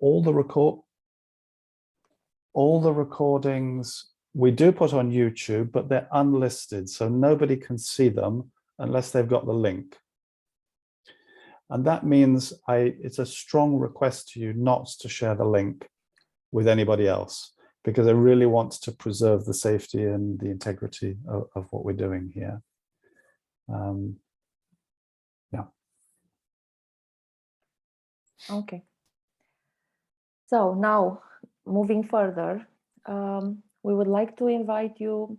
all the recordings we do put on YouTube, but they're unlisted, so nobody can see them unless they've got the link. And that means it's a strong request to you not to share the link with anybody else, because I really want to preserve the safety and the integrity of what we're doing here. Yeah. Okay. So now, moving further, we would like to invite you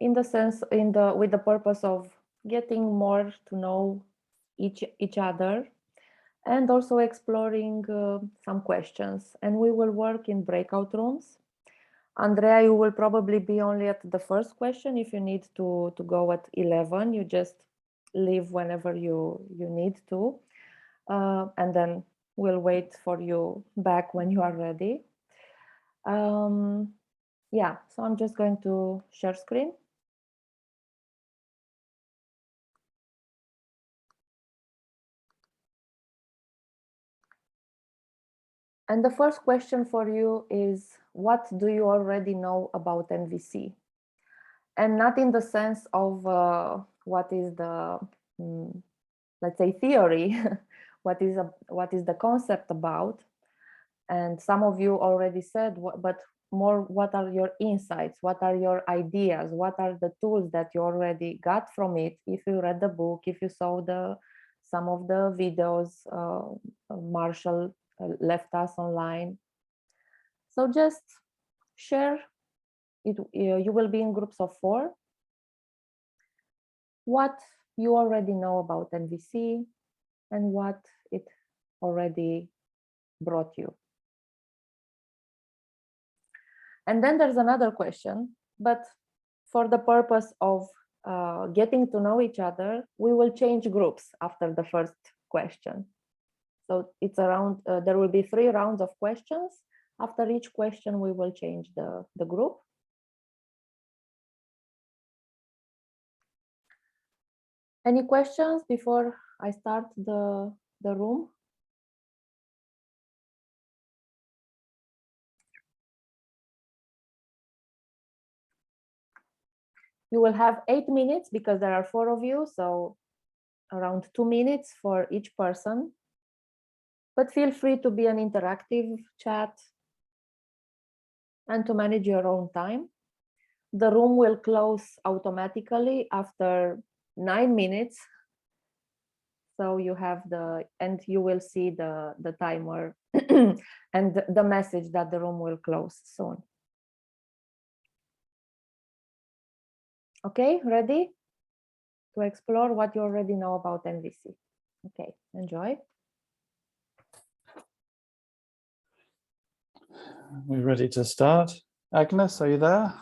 with the purpose of getting more to know each other, and also exploring some questions. And we will work in breakout rooms. Andrea, you will probably be only at the first question. If you need to go at 11, you just leave whenever you need to. And then we'll wait for you back when you are ready. Yeah, so I'm just going to share screen. And the first question for you is, what do you already know about NVC? And not in the sense of what is the, let's say, theory, what is the concept about. And some of you already said, but more, what are your insights? What are your ideas? What are the tools that you already got from it? If you read the book, if you saw some of the videos Marshall left us online. So just share it. You will be in groups of 4. What you already know about NVC and what it already brought you. And then there's another question, but for the purpose of getting to know each other, we will change groups after the first question. So it's around, there will be 3 rounds of questions. After each question, we will change the group. Any questions before I start the room? You will have 8 minutes because there are 4 of you, so around 2 minutes for each person. But feel free to be an interactive chat and to manage your own time. The room will close automatically after 9 minutes. So you have and you will see the timer and the message that the room will close soon. Okay, ready to explore what you already know about NVC? Okay, enjoy. We're ready to start. Agnes, are you there?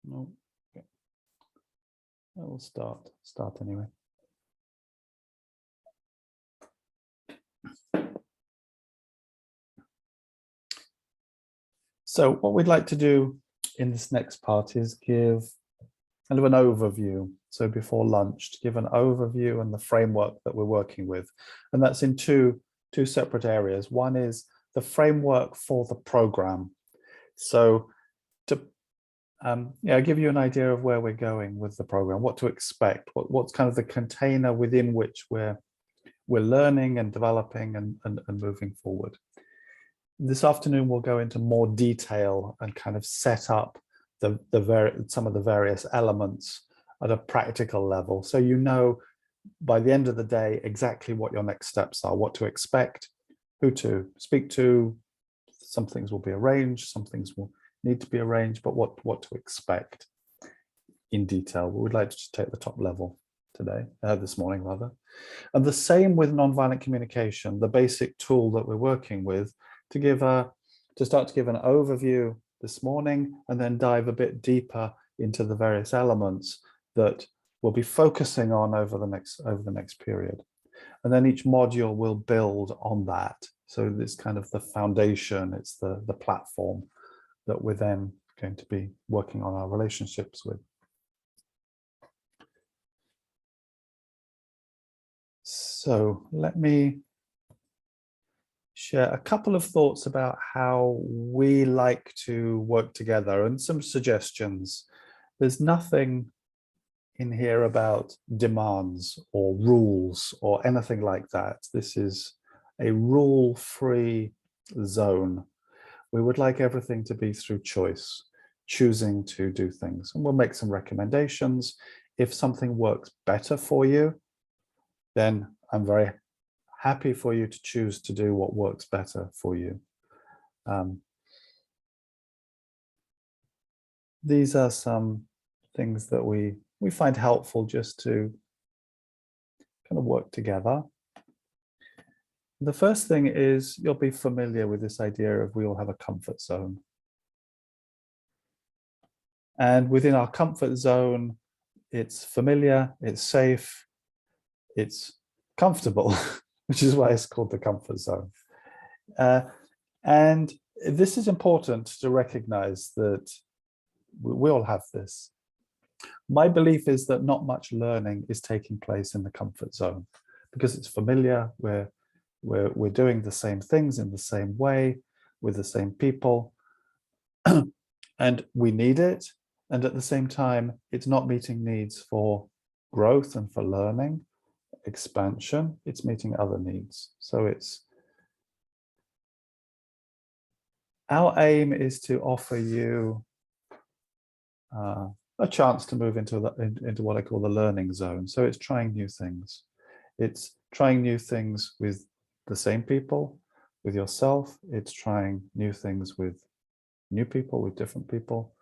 No. Okay. We'll start anyway. So what we'd like to do in this next part is give kind of an overview. So before lunch, to give an overview and the framework that we're working with. And that's in two separate areas. One is the framework for the program. So to give you an idea of where we're going with the program, what to expect, what's kind of the container within which we're learning and developing and moving forward. This afternoon, we'll go into more detail and kind of set up some of the various elements at a practical level. So you know, by the end of the day, exactly what your next steps are, what to expect, who to speak to. Some things will be arranged, some things will need to be arranged, but what to expect in detail. We would like to just take the top level today, this morning rather. And the same with nonviolent communication, the basic tool that we're working with, to start to give an overview this morning and then dive a bit deeper into the various elements that we'll be focusing on over the next period. And then each module will build on that. So it's kind of the foundation, it's the platform that we're then going to be working on our relationships with. So let me share a couple of thoughts about how we like to work together and some suggestions. There's nothing in here about demands or rules or anything like that. This is a rule-free zone. We would like everything to be through choice, choosing to do things. And we'll make some recommendations. If something works better for you, then I'm very happy for you to choose to do what works better for you. These are some things that we find helpful just to kind of work together. The first thing is you'll be familiar with this idea of we all have a comfort zone. And within our comfort zone, it's familiar, it's safe, it's comfortable, which is why it's called the comfort zone. And this is important to recognize that we all have this. My belief is that not much learning is taking place in the comfort zone because it's familiar. We're doing the same things in the same way with the same people, and we need it. And at the same time, it's not meeting needs for growth and for learning, expansion. It's meeting other needs. So our aim is to offer you a chance to move into what I call the learning zone. So it's trying new things. It's trying new things with the same people, with yourself. It's trying new things with new people, with different people.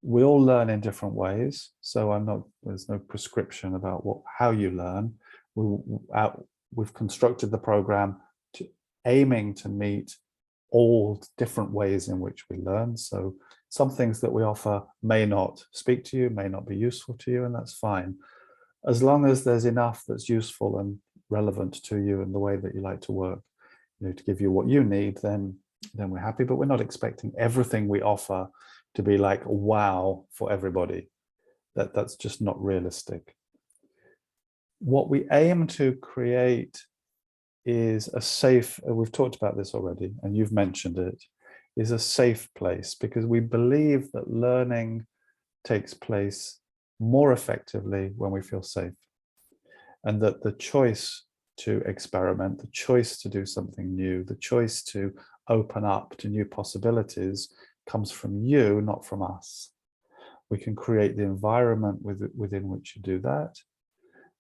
We all learn in different ways. So there's no prescription about how you learn. We've constructed the program aiming to meet all different ways in which we learn. So some things that we offer may not speak to you, may not be useful to you, and that's fine. As long as there's enough that's useful and relevant to you and the way that you like to work, to give you what you need, then we're happy. But we're not expecting everything we offer to be like wow for everybody. That's just not realistic. What we aim to create is a safe, we've talked about this already, and you've mentioned it, is a safe place, because we believe that learning takes place more effectively when we feel safe. And that the choice to experiment, the choice to do something new, the choice to open up to new possibilities comes from you, not from us. We can create the environment within which you do that,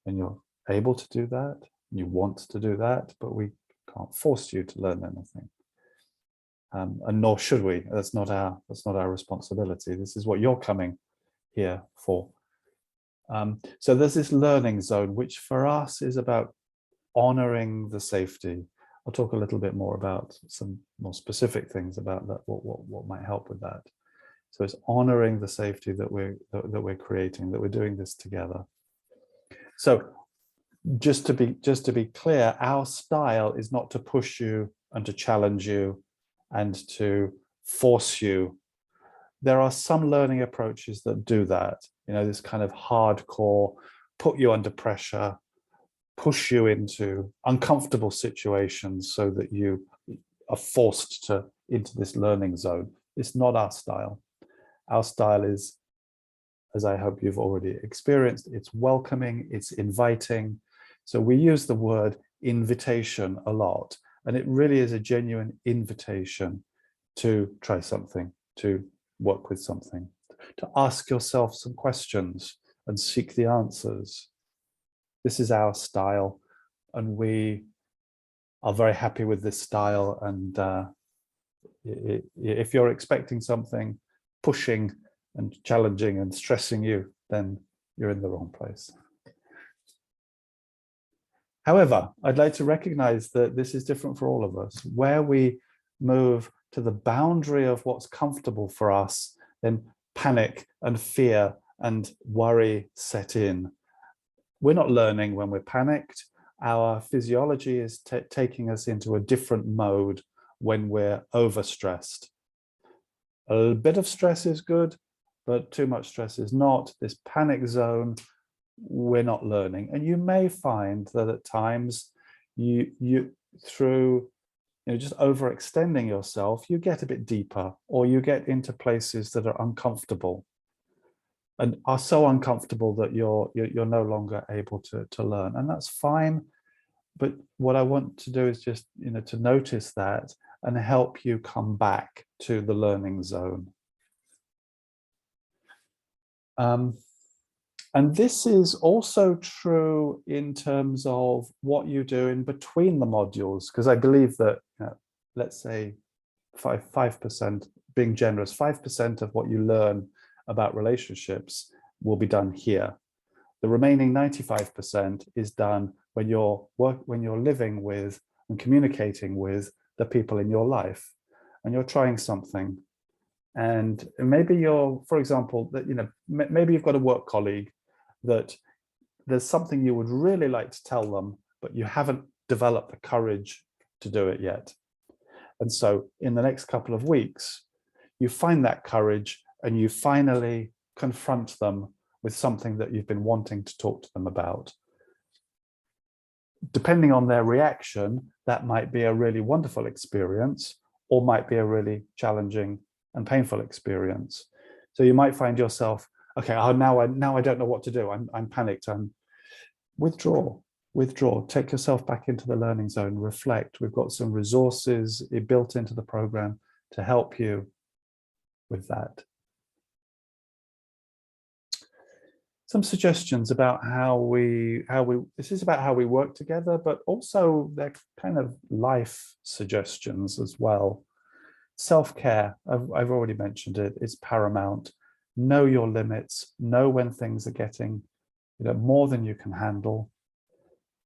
and you're able to do that, you want to do that, but we can't force you to learn anything. And nor should we. That's not our responsibility. This is what you're coming here for. So there's this learning zone, which for us is about honoring the safety. I'll talk a little bit more about some more specific things about that, what might help with that. So it's honoring the safety that we're creating, that we're doing this together. So just to be clear, our style is not to push you and to challenge you and to force you. There are some learning approaches that do that, this kind of hardcore, put you under pressure, push you into uncomfortable situations so that you are forced into this learning zone. It's not our style. Our style is, as I hope you've already experienced, it's welcoming, it's inviting. So we use the word invitation a lot, and it really is a genuine invitation to try something, to work with something, to ask yourself some questions and seek the answers. This is our style, and we are very happy with this style. And if you're expecting something pushing and challenging and stressing you, then you're in the wrong place. However, I'd like to recognize that this is different for all of us. Where we move to the boundary of what's comfortable for us, then panic and fear and worry set in. We're not learning when we're panicked. Our physiology is taking us into a different mode when we're overstressed. A little bit of stress is good, but too much stress is not. This panic zone we're not learning. And you may find that at times you through just overextending yourself, you get a bit deeper, or you get into places that are uncomfortable and are so uncomfortable that you're no longer able to learn, and that's fine. But what I want to do is just to notice that and help you come back to the learning zone. And this is also true in terms of what you do in between the modules, because I believe that, let's say 5%, being generous, 5% of what you learn about relationships will be done here. The remaining 95% is done when you're living with and communicating with the people in your life, and you're trying something. And maybe you're, for example, that maybe you've got a work colleague that there's something you would really like to tell them, but you haven't developed the courage to do it yet. And so in the next couple of weeks, you find that courage and you finally confront them with something that you've been wanting to talk to them about. Depending on their reaction, that might be a really wonderful experience, or might be a really challenging and painful experience. So you might find yourself, okay, now I don't know what to do. I'm panicked. Withdraw, take yourself back into the learning zone, reflect. We've got some resources built into the program to help you with that. Some suggestions about this is about how we work together, but also they're kind of life suggestions as well. Self-care, I've already mentioned it, it's paramount. Know your limits, know when things are getting more than you can handle,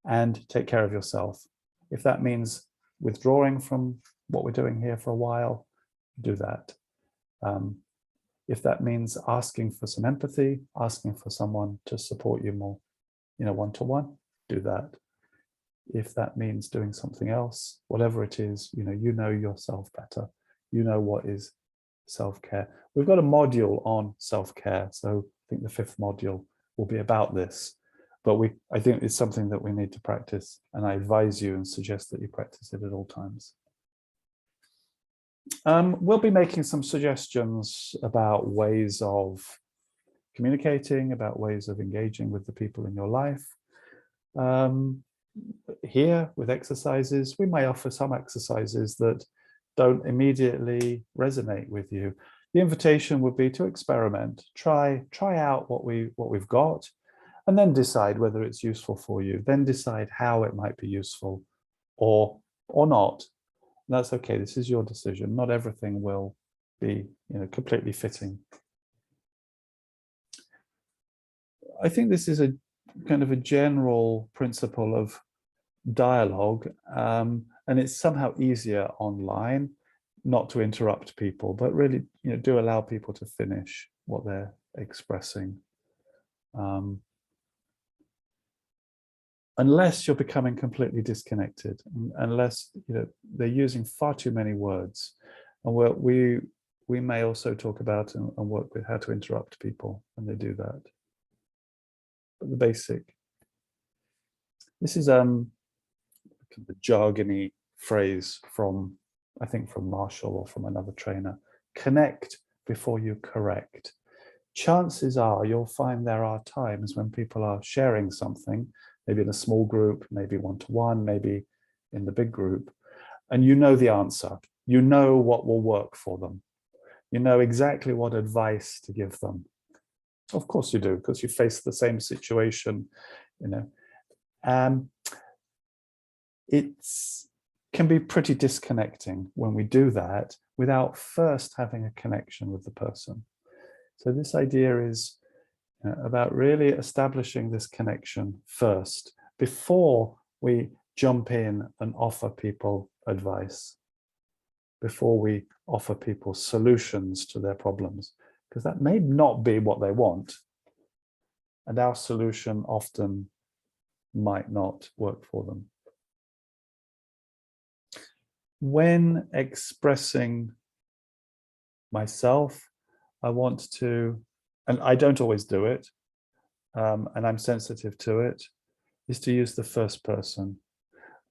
and take care of yourself. If that means withdrawing from what we're doing here for a while, do that. If that means asking for some empathy, asking for someone to support you more, one-to-one, do that. If that means doing something else, whatever it is, you know yourself better. You know what is self-care. We've got a module on self-care, so I think the 5th module will be about this. But I think it's something that we need to practice, and I advise you and suggest that you practice it at all times. We'll be making some suggestions about ways of communicating, about ways of engaging with the people in your life. Here with exercises, we may offer some exercises that don't immediately resonate with you. The invitation would be to experiment, try out what we've got, and then decide whether it's useful for you. Then decide how it might be useful or not. And that's okay. This is your decision. Not everything will be completely fitting. I think this is a kind of a general principle of dialogue, and it's somehow easier online not to interrupt people, but really do allow people to finish what they're expressing. Unless you're becoming completely disconnected, unless they're using far too many words. And we may also talk about and work with how to interrupt people when they do that. But the basic, this is the jargony phrase from, I think, from Marshall or from another trainer: connect before you correct. Chances are you'll find there are times when people are sharing something, maybe in a small group, maybe one-to-one, maybe in the big group, and you know the answer. You know what will work for them. You know exactly what advice to give them. Of course you do, because you face the same situation, It can be pretty disconnecting when we do that without first having a connection with the person. So this idea is about really establishing this connection first before we jump in and offer people advice, before we offer people solutions to their problems, because that may not be what they want, and our solution often might not work for them. When expressing myself, I want to, and I don't always do it, and I'm sensitive to it, is to use the first person.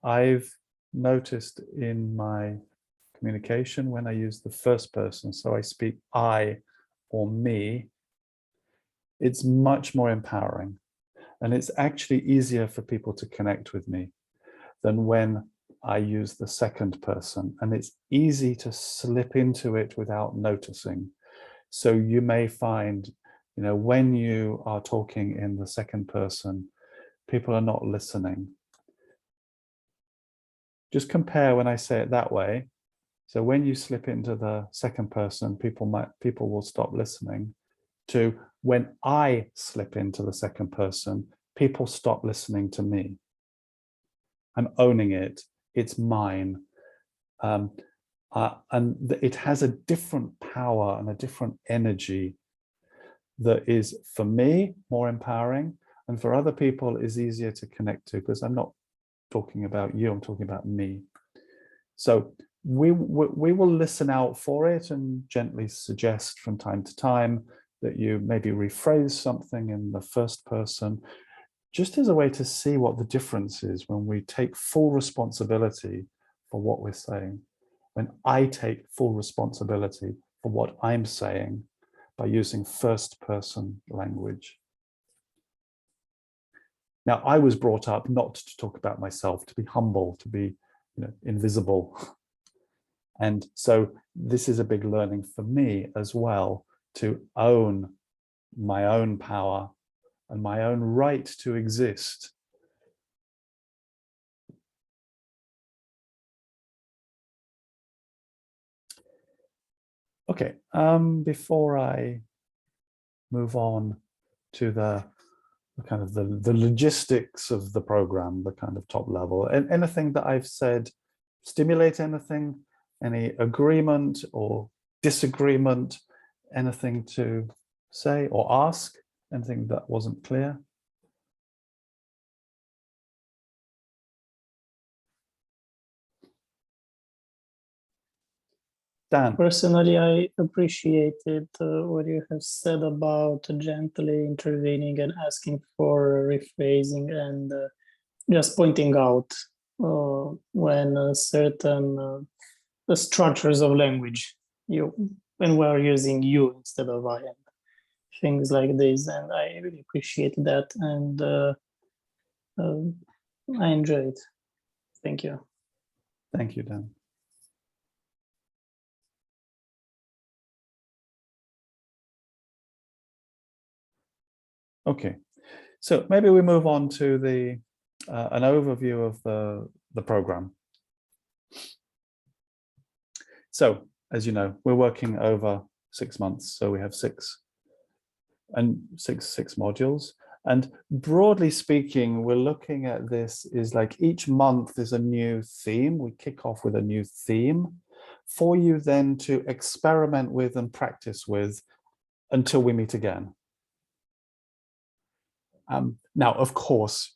I've noticed in my communication when I use the first person, so I speak I or me, it's much more empowering. And it's actually easier for people to connect with me than when I use the second person. And it's easy to slip into it without noticing. So you may find, when you are talking in the second person, people are not listening. Just compare when I say it that way. So when you slip into the second person, people will stop listening, to when I slip into the second person, people stop listening to me. I'm owning it. It's mine. And it has a different power and a different energy that is, for me, more empowering, and for other people is easier to connect to, because I'm not talking about you, I'm talking about me. So we will listen out for it and gently suggest from time to time that you maybe rephrase something in the first person, just as a way to see what the difference is when we take full responsibility for what we're saying. When I take full responsibility for what I'm saying by using first person language. Now, I was brought up not to talk about myself, to be humble, to be invisible. And so this is a big learning for me as well, to own my own power and my own right to exist. Okay, before I move on to the kind of the logistics of the program, the kind of top level, and anything that I've said stimulate anything, any agreement or disagreement, anything to say or ask, anything that wasn't clear? Dan. Personally, I appreciated what you have said about gently intervening and asking for rephrasing and just pointing out when certain structures of language, when we're using you instead of I, and things like this. And I really appreciate that, and I enjoy it. Thank you. Thank you, Dan. Okay, so maybe we move on to the an overview of the program. So, as you know, we're working over 6 months, so we have six modules. And broadly speaking, we're looking at this is like each month is a new theme. We kick off with a new theme for you then to experiment with and practice with until we meet again. Now, of course,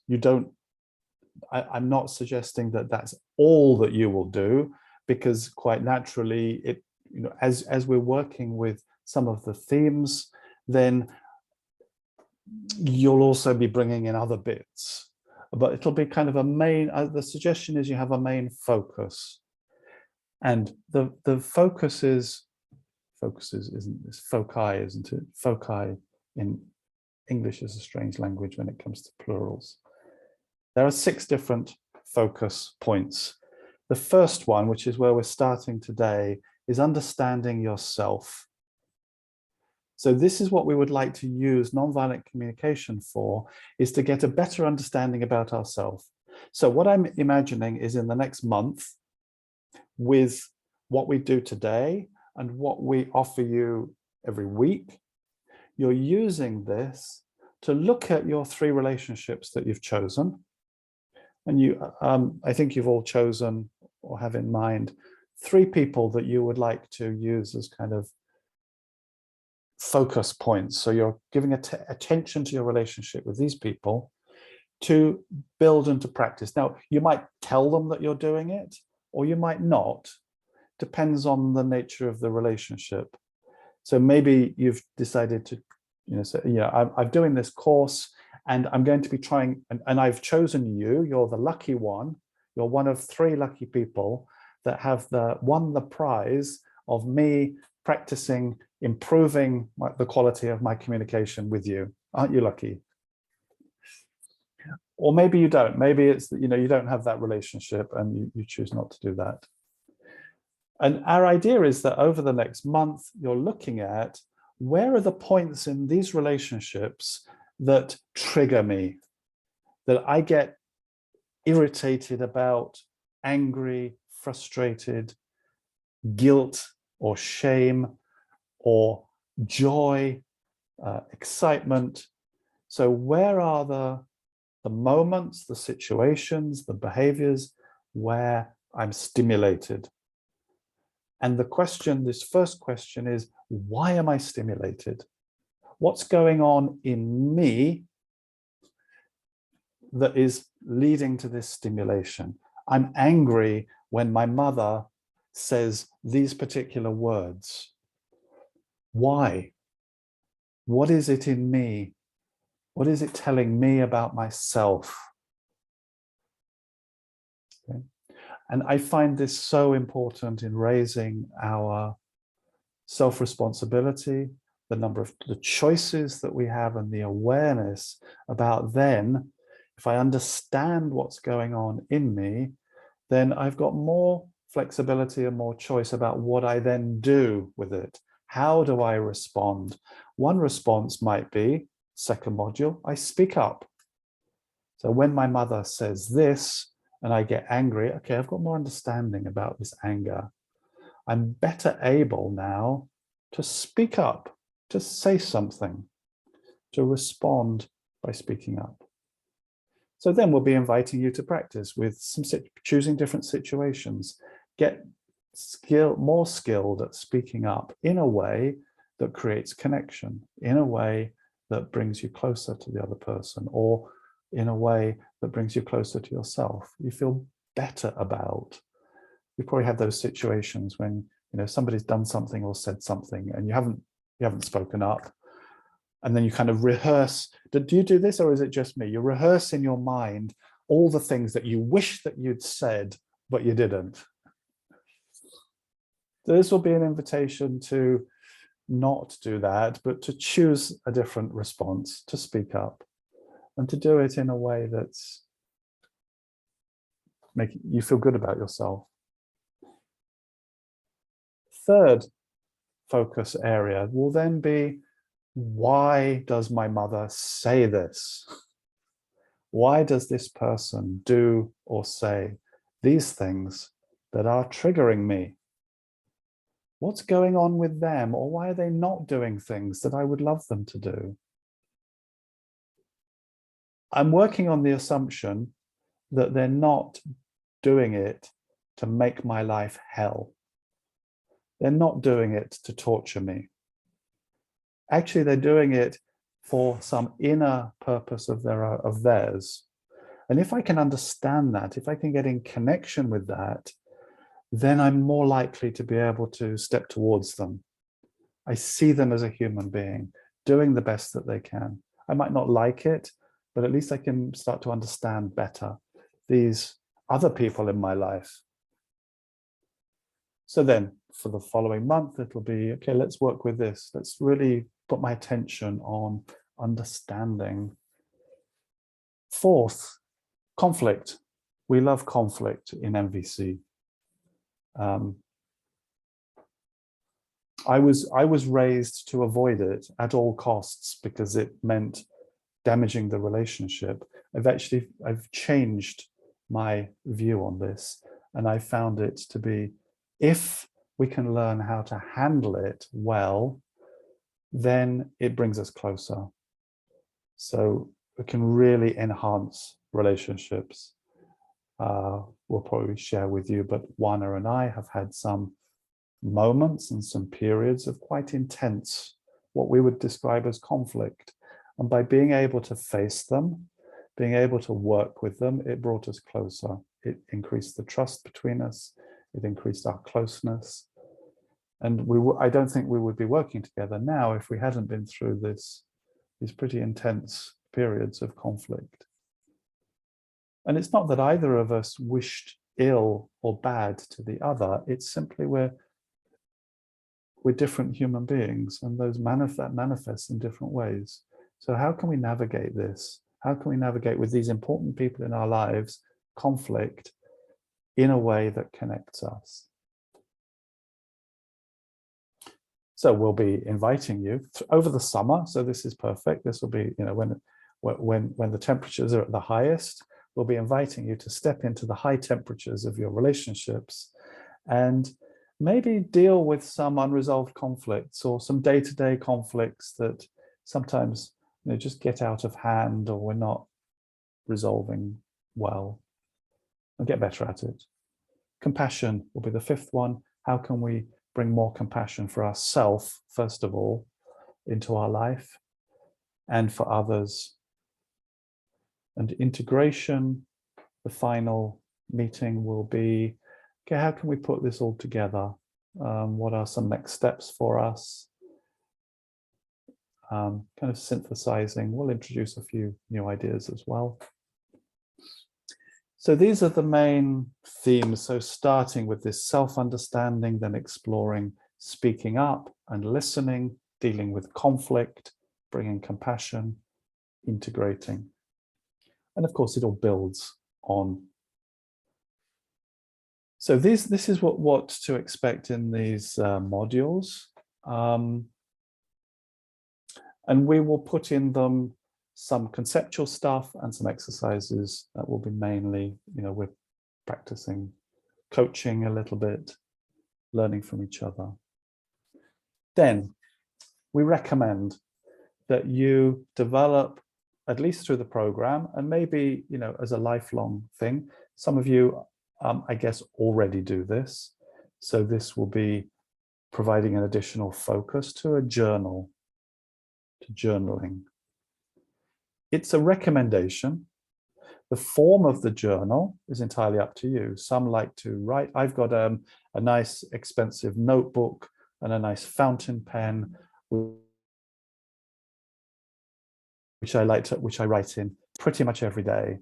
I'm not suggesting that that's all that you will do, because quite naturally, as we're working with some of the themes, then you'll also be bringing in other bits. But it'll be kind of a main, the suggestion is you have a main focus. And the focuses, isn't this foci, isn't it? Foci in English is a strange language when it comes to plurals. There are 6 different focus points. The first one, which is where we're starting today, is understanding yourself. So this is what we would like to use nonviolent communication for, is to get a better understanding about ourselves. So what I'm imagining is in the next month, with what we do today and what we offer you every week, you're using this to look at your 3 relationships that you've chosen. And I think you've all chosen or have in mind 3 people that you would like to use as kind of focus points. So you're giving attention to your relationship with these people to build and to practice. Now, you might tell them that you're doing it, or you might not. Depends on the nature of the relationship. So maybe you've decided to So, I'm doing this course and I'm going to be trying, and I've chosen you. You're the lucky one. You're one of 3 lucky people that have won the prize of me practicing, improving the quality of my communication with you. Aren't you lucky? Or maybe you don't. Maybe it's that, you don't have that relationship and you choose not to do that. And our idea is that over the next month, you're looking at where are the points in these relationships that trigger me, that I get irritated about, angry, frustrated, guilt or shame or joy, excitement. So where are the moments, the situations, the behaviors where I'm stimulated? And this first question is, why am I stimulated? What's going on in me that is leading to this stimulation? I'm angry when my mother says these particular words. Why? What is it in me? What is it telling me about myself? Okay. And I find this so important in raising our self-responsibility, the choices that we have and the awareness about then, if I understand what's going on in me, then I've got more flexibility and more choice about what I then do with it. How do I respond? One response might be, second module, I speak up. So when my mother says this and I get angry, okay, I've got more understanding about this anger. I'm better able now to speak up, to say something, to respond by speaking up. So then we'll be inviting you to practice with choosing different situations. Get more skilled at speaking up in a way that creates connection, in a way that brings you closer to the other person, or in a way that brings you closer to yourself. You feel better about. You probably have those situations when somebody's done something or said something and you haven't spoken up, and then you kind of rehearse. Do you do this, or is it just me? You rehearse in your mind all the things that you wish that you'd said but you didn't. So this will be an invitation to not do that, but to choose a different response, to speak up, and to do it in a way that's making you feel good about yourself. Third focus area will then be, why does my mother say this? Why does this person do or say these things that are triggering me? What's going on with them, or why are they not doing things that I would love them to do? I'm working on the assumption that they're not doing it to make my life hell. They're not doing it to torture me. Actually, they're doing it for some inner purpose of theirs. And if I can understand that, if I can get in connection with that, then I'm more likely to be able to step towards them. I see them as a human being doing the best that they can. I might not like it, but at least I can start to understand better these other people in my life. So then for the following month, it'll be, okay, let's work with this. Let's really put my attention on understanding. Fourth, conflict. We love conflict in MVC. I was raised to avoid it at all costs because it meant damaging the relationship. I've changed my view on this, and I found it to be, if we can learn how to handle it well, then it brings us closer. So it can really enhance relationships. We'll probably share with you, but Juana and I have had some moments and some periods of quite intense, what we would describe as conflict. And by being able to face them, being able to work with them, it brought us closer. It increased the trust between us. It increased our closeness. And I don't think we would be working together now if we hadn't been through this these pretty intense periods of conflict. And it's not that either of us wished ill or bad to the other. It's simply we're different human beings, and those manifest in different ways. So how can we navigate this? How can we navigate with these important people in our lives conflict in a way that connects us? So we'll be inviting you over the summer. So this is perfect. This will be, when the temperatures are at the highest, we'll be inviting you to step into the high temperatures of your relationships and maybe deal with some unresolved conflicts or some day-to-day conflicts that sometimes just get out of hand or we're not resolving well, and get better at it. Compassion will be the fifth one. How can we bring more compassion for ourselves, first of all, into our life and for others? And integration, the final meeting will be, okay, how can we put this all together? What are some next steps for us? Kind of synthesizing. We'll introduce a few new ideas as well. So these are the main themes. So starting with this self-understanding, then exploring speaking up and listening, dealing with conflict, bringing compassion, integrating. And of course, it all builds on. So this is what to expect in these modules. And we will put in them some conceptual stuff and some exercises that will be mainly, we're practicing coaching a little bit, learning from each other. Then we recommend that you develop, at least through the program, and maybe, as a lifelong thing. Some of you, I guess, already do this. So this will be providing an additional focus to a journal, to journaling. It's a recommendation. The form of the journal is entirely up to you. Some like to write. I've got a nice expensive notebook and a nice fountain pen, which I write in pretty much every day.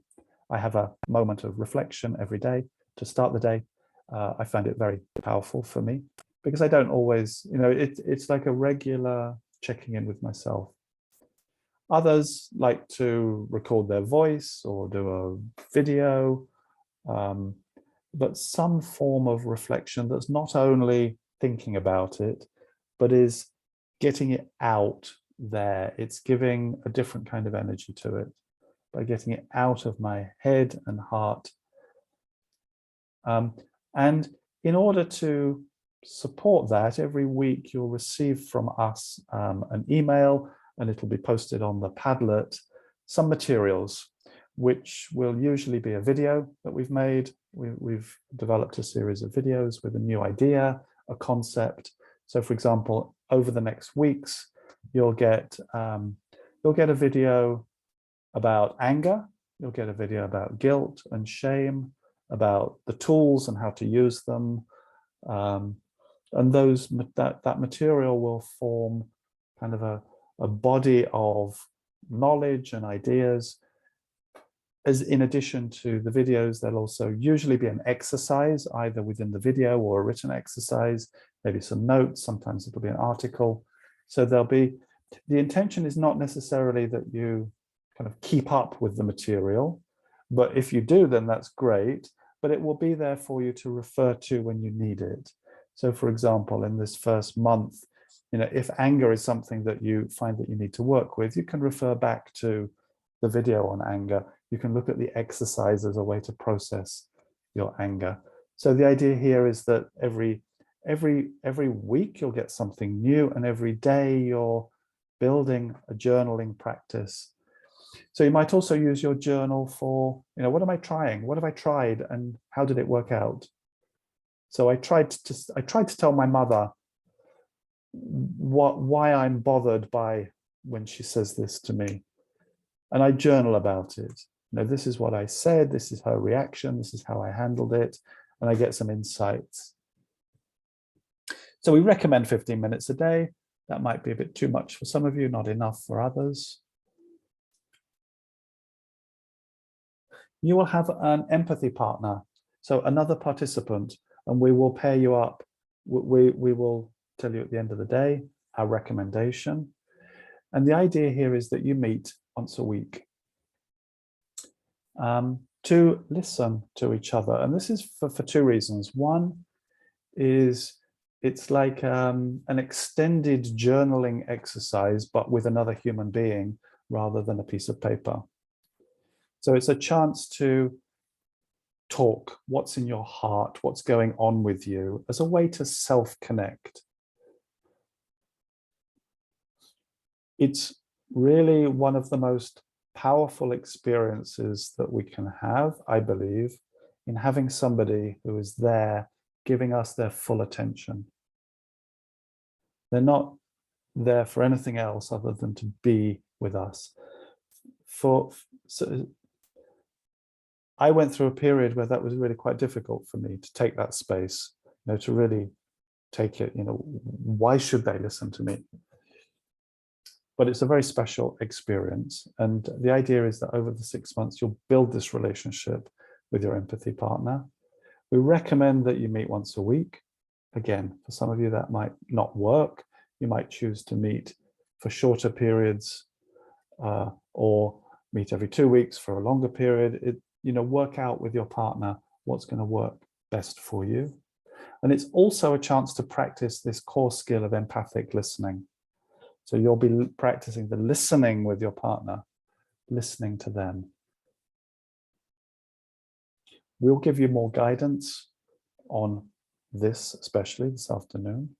I have a moment of reflection every day to start the day. I find it very powerful for me because I don't always, it's like a regular checking in with myself. Others like to record their voice or do a video, but some form of reflection that's not only thinking about it, but is getting it out there. It's giving a different kind of energy to it by getting it out of my head and heart. And in order to support that, every week you'll receive from us an email, and it'll be posted on the Padlet, some materials, which will usually be a video that we've made. We've developed a series of videos with a new idea, a concept. So for example, over the next weeks, you'll get a video about anger, you'll get a video about guilt and shame, about the tools and how to use them. And that material will form kind of a body of knowledge and ideas. As in addition to the videos, there'll also usually be an exercise, either within the video or a written exercise, maybe some notes, sometimes it'll be an article. So the intention is not necessarily that you kind of keep up with the material, but if you do, then that's great, but it will be there for you to refer to when you need it. So for example, in this first month, if anger is something that you find that you need to work with, you can refer back to the video on anger. You can look at the exercise as a way to process your anger. So the idea here is that every week you'll get something new, and every day you're building a journaling practice. So you might also use your journal for, what am I trying? What have I tried, and how did it work out? So I tried to tell my mother why I'm bothered by when she says this to me, and I journal about it. This is what I said, this is her reaction, this is how I handled it, and I get some insights. So we recommend 15 minutes a day. That might be a bit too much for some of you, not enough for others. you will have an empathy partner, so another participant, and we will pair you up. We will tell you at the end of the day our recommendation. And the idea here is that you meet once a week to listen to each other. And this is for two reasons. One is it's like an extended journaling exercise, but with another human being rather than a piece of paper. So it's a chance to talk what's in your heart, what's going on with you, as a way to self-connect. It's really one of the most powerful experiences that we can have, I believe, in having somebody who is there giving us their full attention. They're not there for anything else other than to be with us. So I went through a period where that was really quite difficult for me to take that space, to really take it, why should they listen to me? But it's a very special experience. And the idea is that over the 6 months, you'll build this relationship with your empathy partner. We recommend that you meet once a week. Again, for some of you that might not work. You might choose to meet for shorter periods or meet every 2 weeks for a longer period. Work out with your partner what's going to work best for you. And it's also a chance to practice this core skill of empathic listening. So you'll be practicing the listening with your partner, listening to them. We'll give you more guidance on this, especially this afternoon.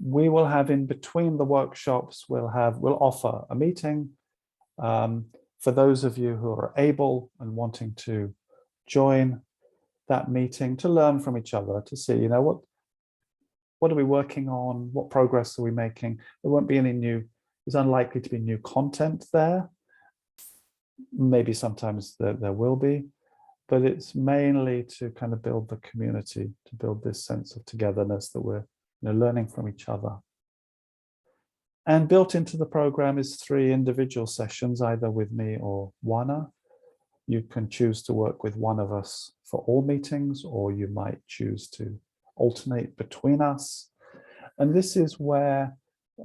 We will have in between the workshops, we'll offer a meeting for those of you who are able and wanting to join that meeting to learn from each other, to see, what are we working on? What progress are we making? There won't be any there's unlikely to be new content there. Maybe sometimes there will be, but it's mainly to kind of build the community, to build this sense of togetherness that we're learning from each other. And built into the program is 3 individual sessions, either with me or Juana. You can choose to work with one of us for all meetings, or you might choose to alternate between us. And this is where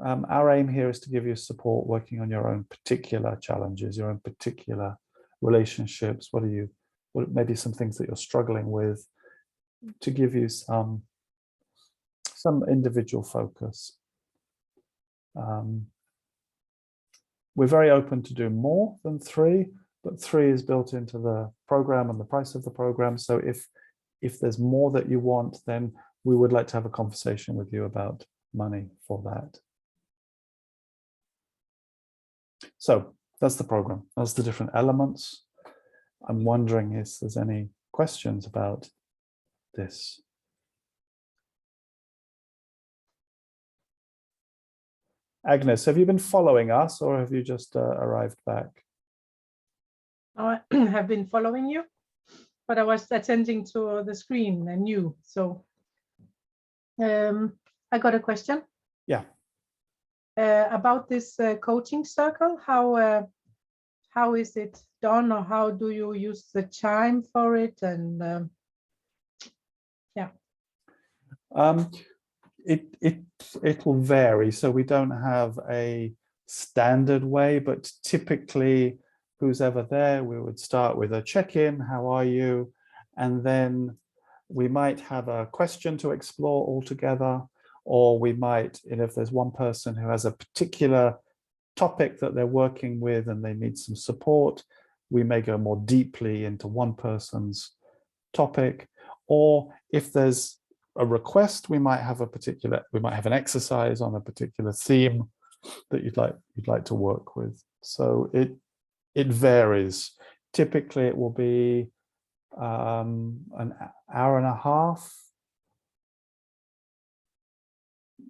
our aim here is to give you support working on your own particular challenges, your own particular relationships. What maybe some things that you're struggling with, to give you some individual focus. We're very open to do more than 3, but 3 is built into the program and the price of the program. So if there's more that you want, then we would like to have a conversation with you about money for that. So that's the program. That's the different elements. I'm wondering if there's any questions about this. Agnes, have you been following us, or have you just arrived back? I have been following you, but I was attending to the screen and you. So I got a question. Yeah. About this coaching circle. How is it done, or how do you use the time for it? And yeah. It will vary. So we don't have a standard way, but typically who's ever there, we would start with a check-in, how are you? And then we might have a question to explore all together, or we might, if there's one person who has a particular topic that they're working with and they need some support, we may go more deeply into one person's topic. Or if there's a request, we might have an exercise on a particular theme that you'd like to work with. So it varies. Typically it will be an hour and a half.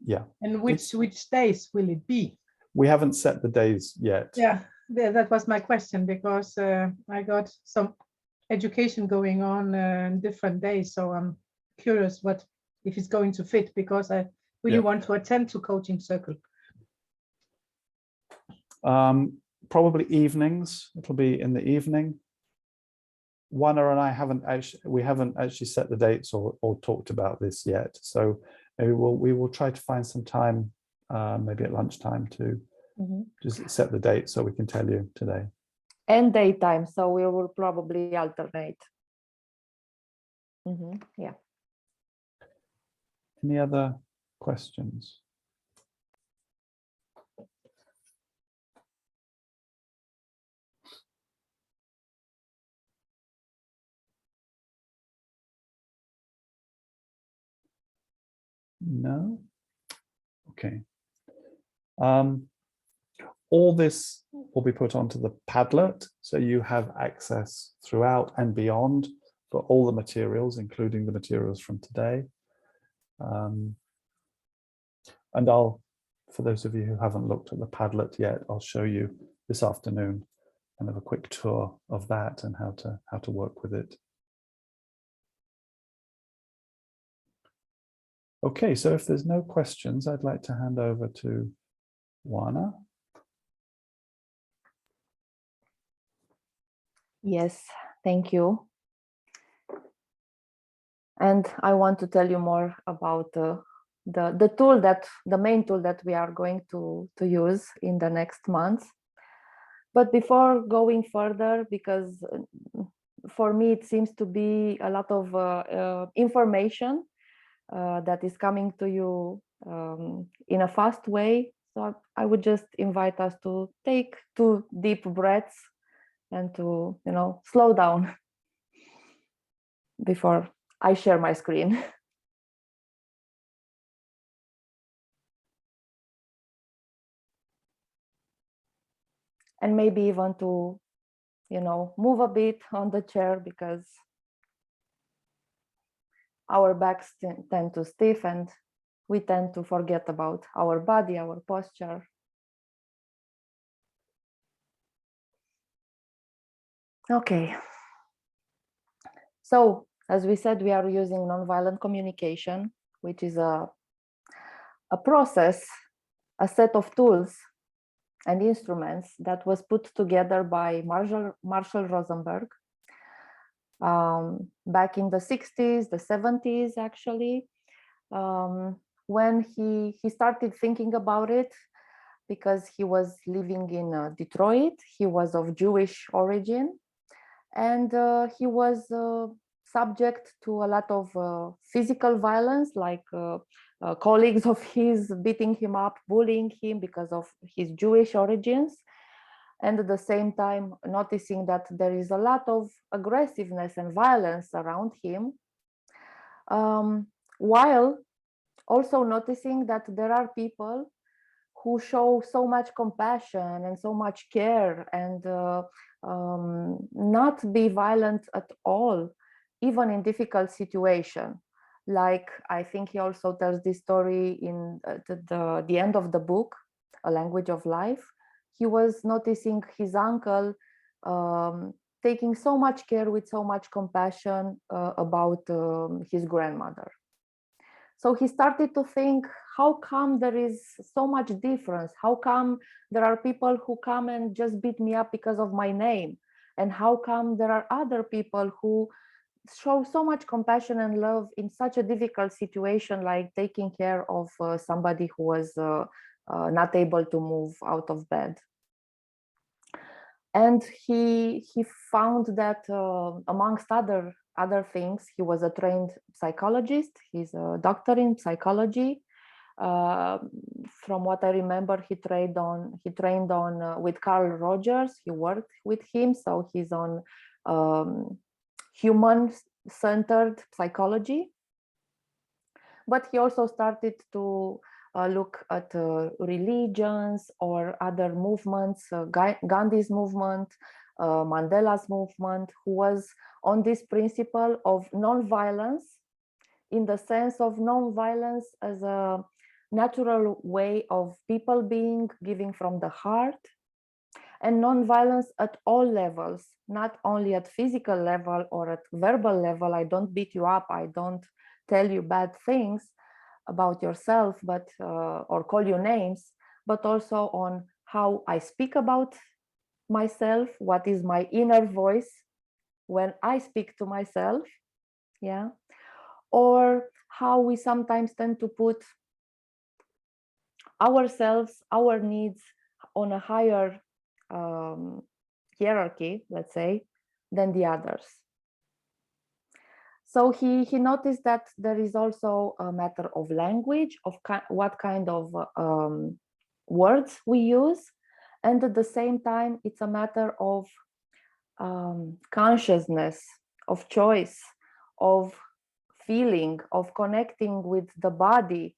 Yeah. And which days will it be? We haven't set the days yet. Yeah, that was my question, because I got some education going on different days. So I'm curious if it's going to fit, because I really want to attend to coaching circle. probably evenings. It'll be in the evening. Juana and I haven't actually set the dates or talked about this yet. So maybe we will try to find some time, maybe at lunchtime, to just set the date so we can tell you today. And daytime, so we will probably alternate. Yeah. Any other questions? No? Okay. All this will be put onto the Padlet, so you have access throughout and beyond for all the materials, including the materials from today. And for those of you who haven't looked at the Padlet yet, I'll show you this afternoon kind of a quick tour of that and how to work with it. Okay, so if there's no questions, I'd like to hand over to Juana. Yes, thank you. And I want to tell you more about the tool the main tool that we are going to use in the next months. But before going further, because for me it seems to be a lot of information that is coming to you in a fast way. So I would just invite us to take 2 deep breaths and to, slow down before I share my screen. And maybe even to, move a bit on the chair, because our backs tend to stiff and we tend to forget about our body, our posture. Okay. So, as we said, we are using nonviolent communication, which is a process, a set of tools and instruments that was put together by Marshall Rosenberg back in the 60s, the 70s, actually, when he started thinking about it, because he was living in Detroit. He was of Jewish origin, and he was subject to a lot of physical violence, like colleagues of his beating him up, bullying him because of his Jewish origins, and at the same time noticing that there is a lot of aggressiveness and violence around him, while also noticing that there are people who show so much compassion and so much care and not be violent at all, even in difficult situations. Like, I think he also tells this story in the end of the book, A Language of Life. He was noticing his uncle taking so much care with so much compassion about his grandmother. So he started to think, how come there is so much difference? How come there are people who come and just beat me up because of my name? And how come there are other people who show so much compassion and love in such a difficult situation, like taking care of somebody who was not able to move out of bed? And he found that amongst other things, he was a trained psychologist. He's a doctor in psychology. From what I remember, he trained on with Carl Rogers. He worked with him, so he's on human-centered psychology. But he also started to look at religions or other movements, Gandhi's movement, Mandela's movement, who was on this principle of non-violence, in the sense of non-violence as a natural way of people being, giving from the heart, and non-violence at all levels, not only at physical level or at verbal level. I don't beat you up, I don't tell you bad things about yourself, but or call you names, but also on how I speak about myself, what is my inner voice when I speak to myself, yeah, or how we sometimes tend to put ourselves, our needs on a higher hierarchy, let's say, than the others. So he noticed that there is also a matter of language, of what kind of words we use. And at the same time, it's a matter of consciousness, of choice, of feeling, of connecting with the body,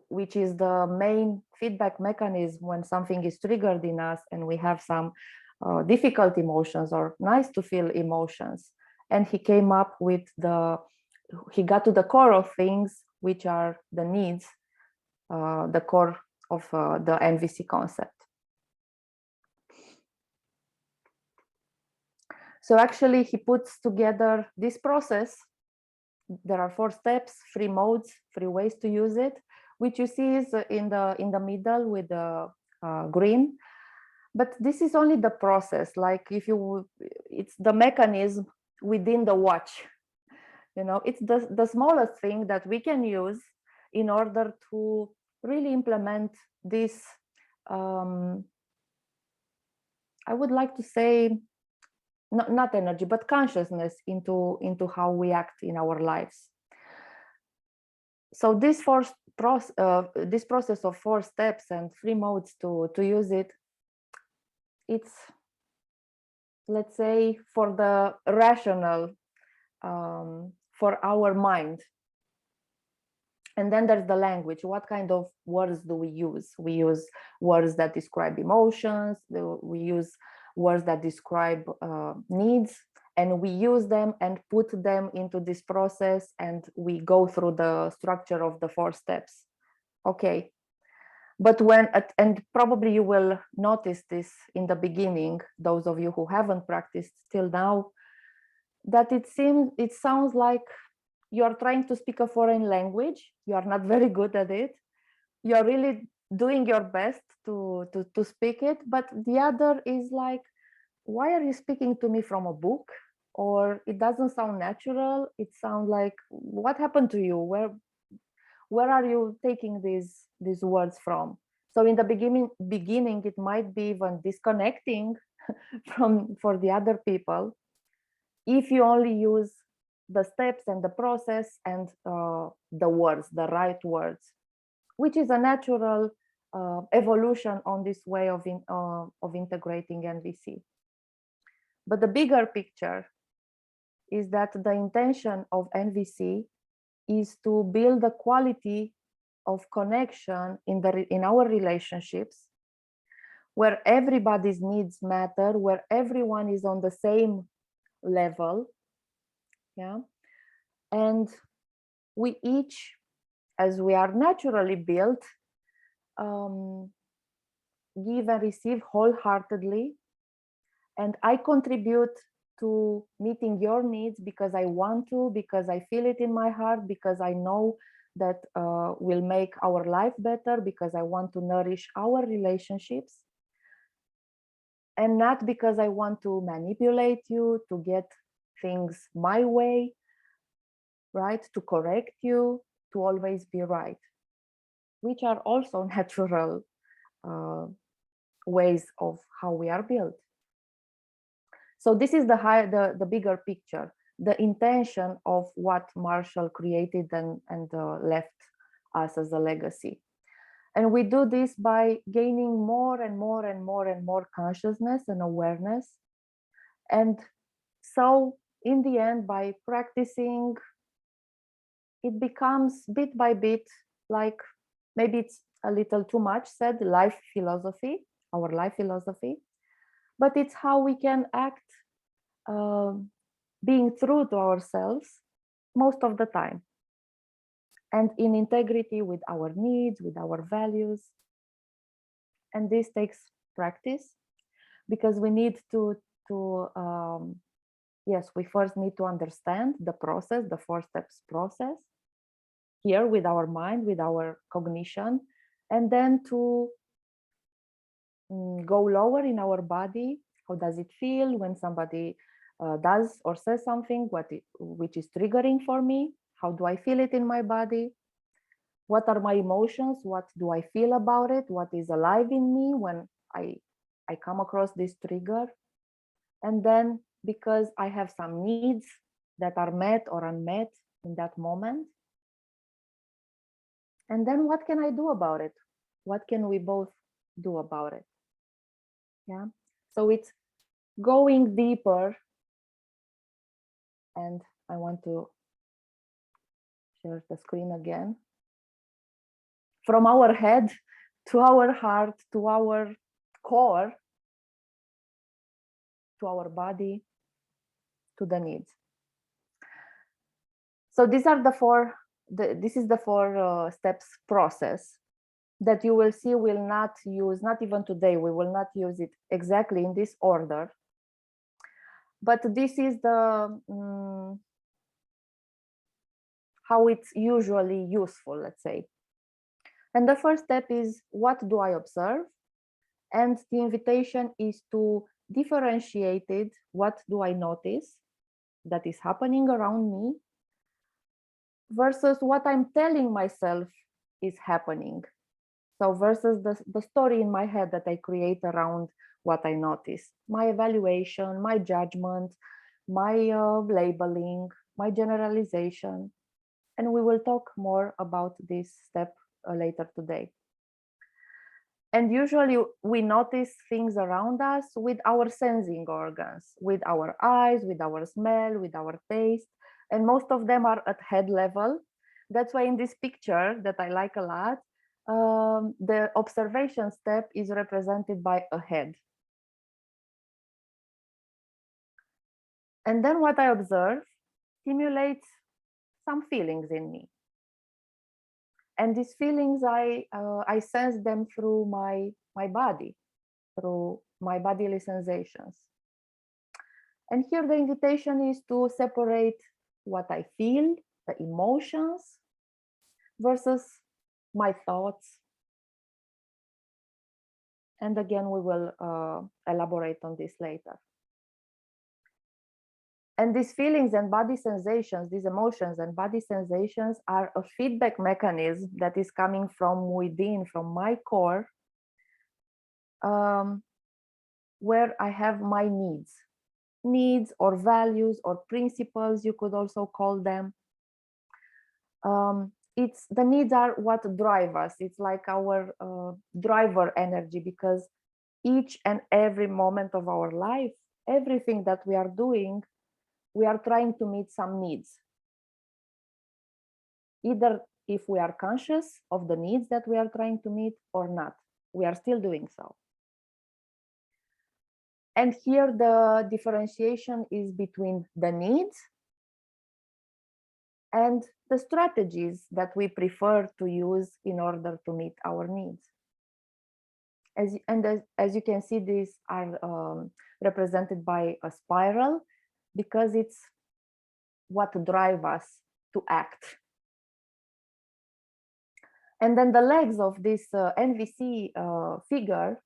which is the main feedback mechanism when something is triggered in us and we have some difficult emotions or nice to feel emotions. And he came up with he got to the core of things, which are the needs, the core of the NVC concept. So actually he puts together this process. There are 4 steps, 3 modes, 3 ways to use it, which you see is in the middle with the green. But this is only the process, like it's the mechanism within the watch. You know, it's the smallest thing that we can use in order to really implement this, I would like to say, not energy, but consciousness into how we act in our lives. So this process of 4 steps and 3 modes to use it, it's, let's say, for the rational, for our mind. And then there's the language. What kind of words do we use? We use words that describe emotions. We use words that describe needs, and we use them and put them into this process, and we go through the structure of the 4 steps. Okay. But and probably you will notice this in the beginning, those of you who haven't practiced till now, that it sounds like you are trying to speak a foreign language. You are not very good at it. You are really doing your best to speak it, but the other is like, why are you speaking to me from a book? Or it doesn't sound natural. It sounds like, what happened to you? Where are you taking these words from? So in the beginning, it might be even disconnecting for the other people if you only use the steps and the process and the words, the right words, which is a natural evolution on this way of integrating NVC. But the bigger picture is that the intention of NVC is to build the quality of connection in our relationships, where everybody's needs matter, where everyone is on the same level, yeah, and we each, as we are naturally built, give and receive wholeheartedly, and I contribute to meeting your needs because I want to, because I feel it in my heart, because I know that will make our life better, because I want to nourish our relationships, and not because I want to manipulate you to get things my way, right? To correct you, to always be right, which are also natural ways of how we are built. So this is the bigger picture, the intention of what Marshall created and left us as a legacy. And we do this by gaining more and more and more and more consciousness and awareness. And so in the end, by practicing, it becomes bit by bit, like maybe it's a little too much said, life philosophy, our life philosophy, but it's how we can act being true to ourselves most of the time, and in integrity with our needs, with our values. And this takes practice, because we need to yes, we first need to understand the process, the 4 steps process here with our mind, with our cognition, and then to go lower in our body How does it feel when somebody does or says something which is triggering for me? How do I feel it in my body? What are my emotions? What do I feel about it? What is alive in me when I come across this trigger? And then, because I have some needs that are met or unmet in that moment, and then what can I do about it? What can we both do about it? Yeah. So it's going deeper. And I want to share the screen again. From our head to our heart, to our core, to our body, to the needs. So these are the four, this is the four steps process that you will see will not use, not even today, we will not use it exactly in this order. But this is the how it's usually useful, let's say. And the first step is, what do I observe? And the invitation is to differentiate it. What do I notice that is happening around me versus what I'm telling myself is happening. So versus the story in my head that I create around what I notice, my evaluation, my judgment, my labeling, my generalization. And we will talk more about this step later today. And usually we notice things around us with our sensing organs, with our eyes, with our smell, with our taste, and most of them are at head level. That's why in this picture that I like a lot, the observation step is represented by a head. And then what I observe stimulates some feelings in me. And these feelings, I sense them through my body, through my bodily sensations. And here the invitation is to separate what I feel, the emotions, versus my thoughts. And again, we will elaborate on this later. And these feelings and body sensations, these emotions and body sensations are a feedback mechanism that is coming from within, from my core, where I have my needs or values or principles, you could also call them. It's the needs are what drive us. It's like our driver energy, because each and every moment of our life, everything that we are doing, we are trying to meet some needs. Either if we are conscious of the needs that we are trying to meet or not, we are still doing so. And here the differentiation is between the needs and the strategies that we prefer to use in order to meet our needs. As you can see, these are represented by a spiral, because it's what drives us to act. And then the legs of this NVC figure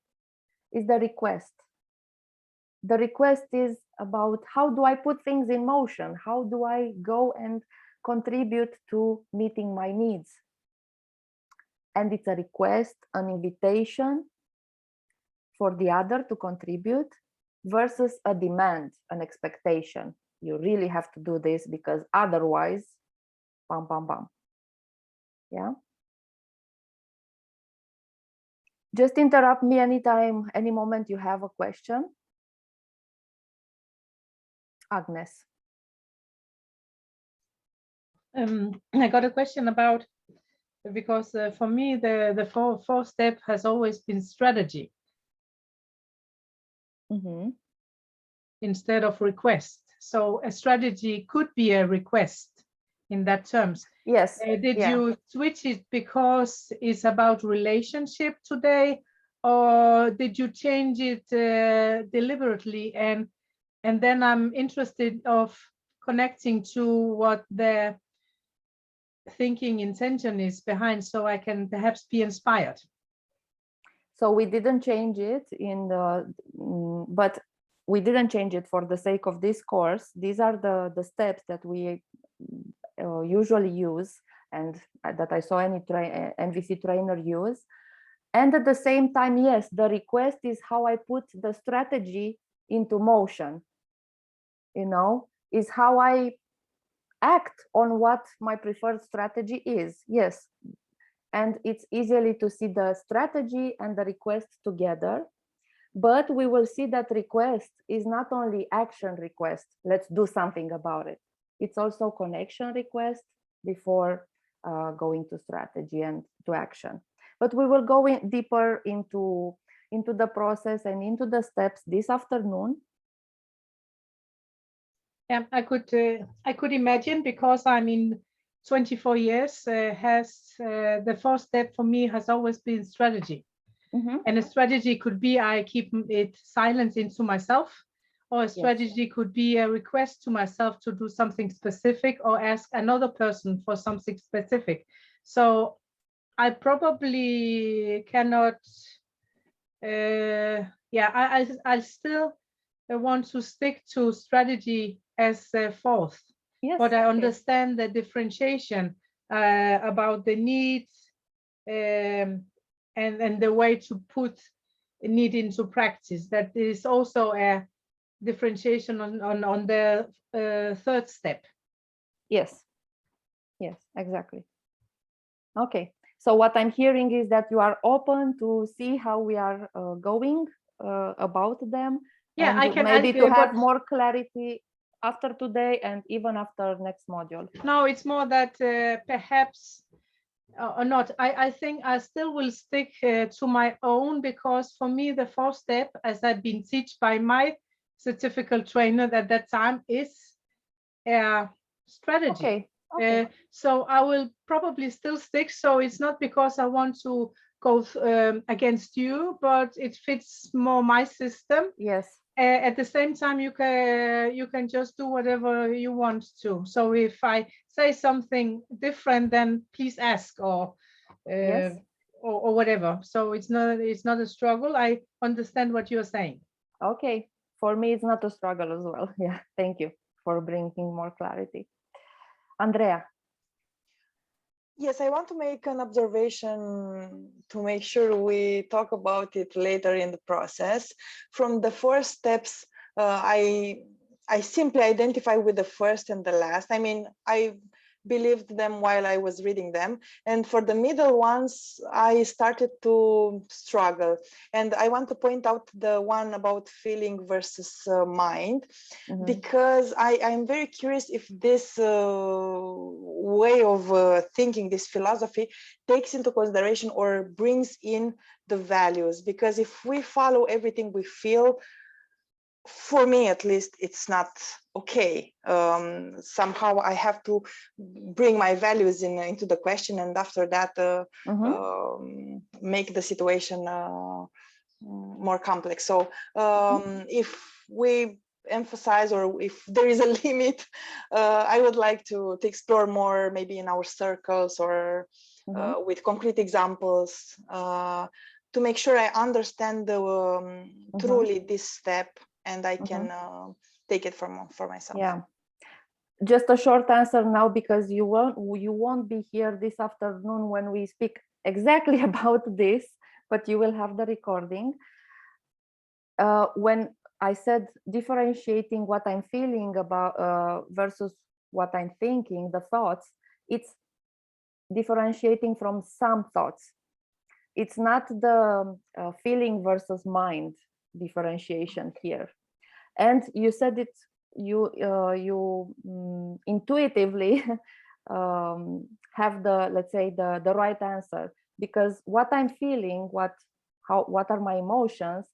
is the request. The request is about, how do I put things in motion? How do I go and contribute to meeting my needs? And it's a request, an invitation for the other to contribute, versus a demand, an expectation. You really have to do this because otherwise, bam, bam, bam. Yeah. Just interrupt me anytime, any moment you have a question. Agnes. I got a question about, because for me, the fourth step has always been strategy. Mm-hmm. Instead of request. So a strategy could be a request in that terms. Yes. Did you switch it because it's about relationship today, or did you change it deliberately? And then I'm interested of connecting to what the thinking intention is behind, so I can perhaps be inspired. So we didn't change it in the, but we didn't change it for the sake of this course. These are the steps that we usually use and that I saw any NVC trainer use. And at the same time, yes, the request is how I put the strategy into motion, you know, is how I act on what my preferred strategy is. Yes. And it's easily to see the strategy and the request together. But we will see that request is not only action request, let's do something about it. It's also connection request before going to strategy and to action. But we will go in deeper into the process and into the steps this afternoon. Yeah, I could imagine, because I'm in 24 years, the first step for me has always been strategy. Mm-hmm. And a strategy could be I keep it silent into myself, or a strategy could be a request to myself to do something specific or ask another person for something specific. So I probably cannot, I still want to stick to strategy as fourth. Yes, but I okay. understand the differentiation about the needs and the way to put need into practice. That is also a differentiation on the third step. Yes, exactly. Okay, so what I'm hearing is that you are open to see how we are going about them. Yeah, and I can maybe to have but more clarity after today and even after next module. no, it's more that perhaps or not. I think I still will stick to my own, because for me the fourth step, as I've been taught by my certificate trainer at that time, is strategy. Okay. Okay. So I will probably still stick. So it's not because I want to go against you, but it fits more my system. Yes. At the same time, you can just do whatever you want to. So if I say something different, then please ask, or Yes. or whatever. So it's not a struggle. I understand what you're saying. Okay. For me, it's not a struggle as well. Yeah. Thank you for bringing more clarity. Andrea. Yes, I want to make an observation to make sure we talk about it later in the process. From the 4 steps, I simply identify with the first and the last. I mean, I believed them while I was reading them. And for the middle ones, I started to struggle. And I want to point out the one about feeling versus mind, because I'm very curious if this way of thinking, this philosophy, takes into consideration or brings in the values. Because if we follow everything we feel, for me at least, it's not okay. Somehow I have to bring my values into the question, and after that make the situation more complex. So if we emphasize, or if there is a limit, I would like to explore more, maybe in our circles or with concrete examples, to make sure I understand truly this step, and I can take it for myself. Yeah. Just a short answer now, because you won't be here this afternoon when we speak exactly about this, but you will have the recording. When I said differentiating what I'm feeling about versus what I'm thinking, the thoughts, it's differentiating from some thoughts. It's not the feeling versus mind differentiation here. And you said it, you intuitively have the, let's say, the right answer, because what I'm feeling, what are my emotions,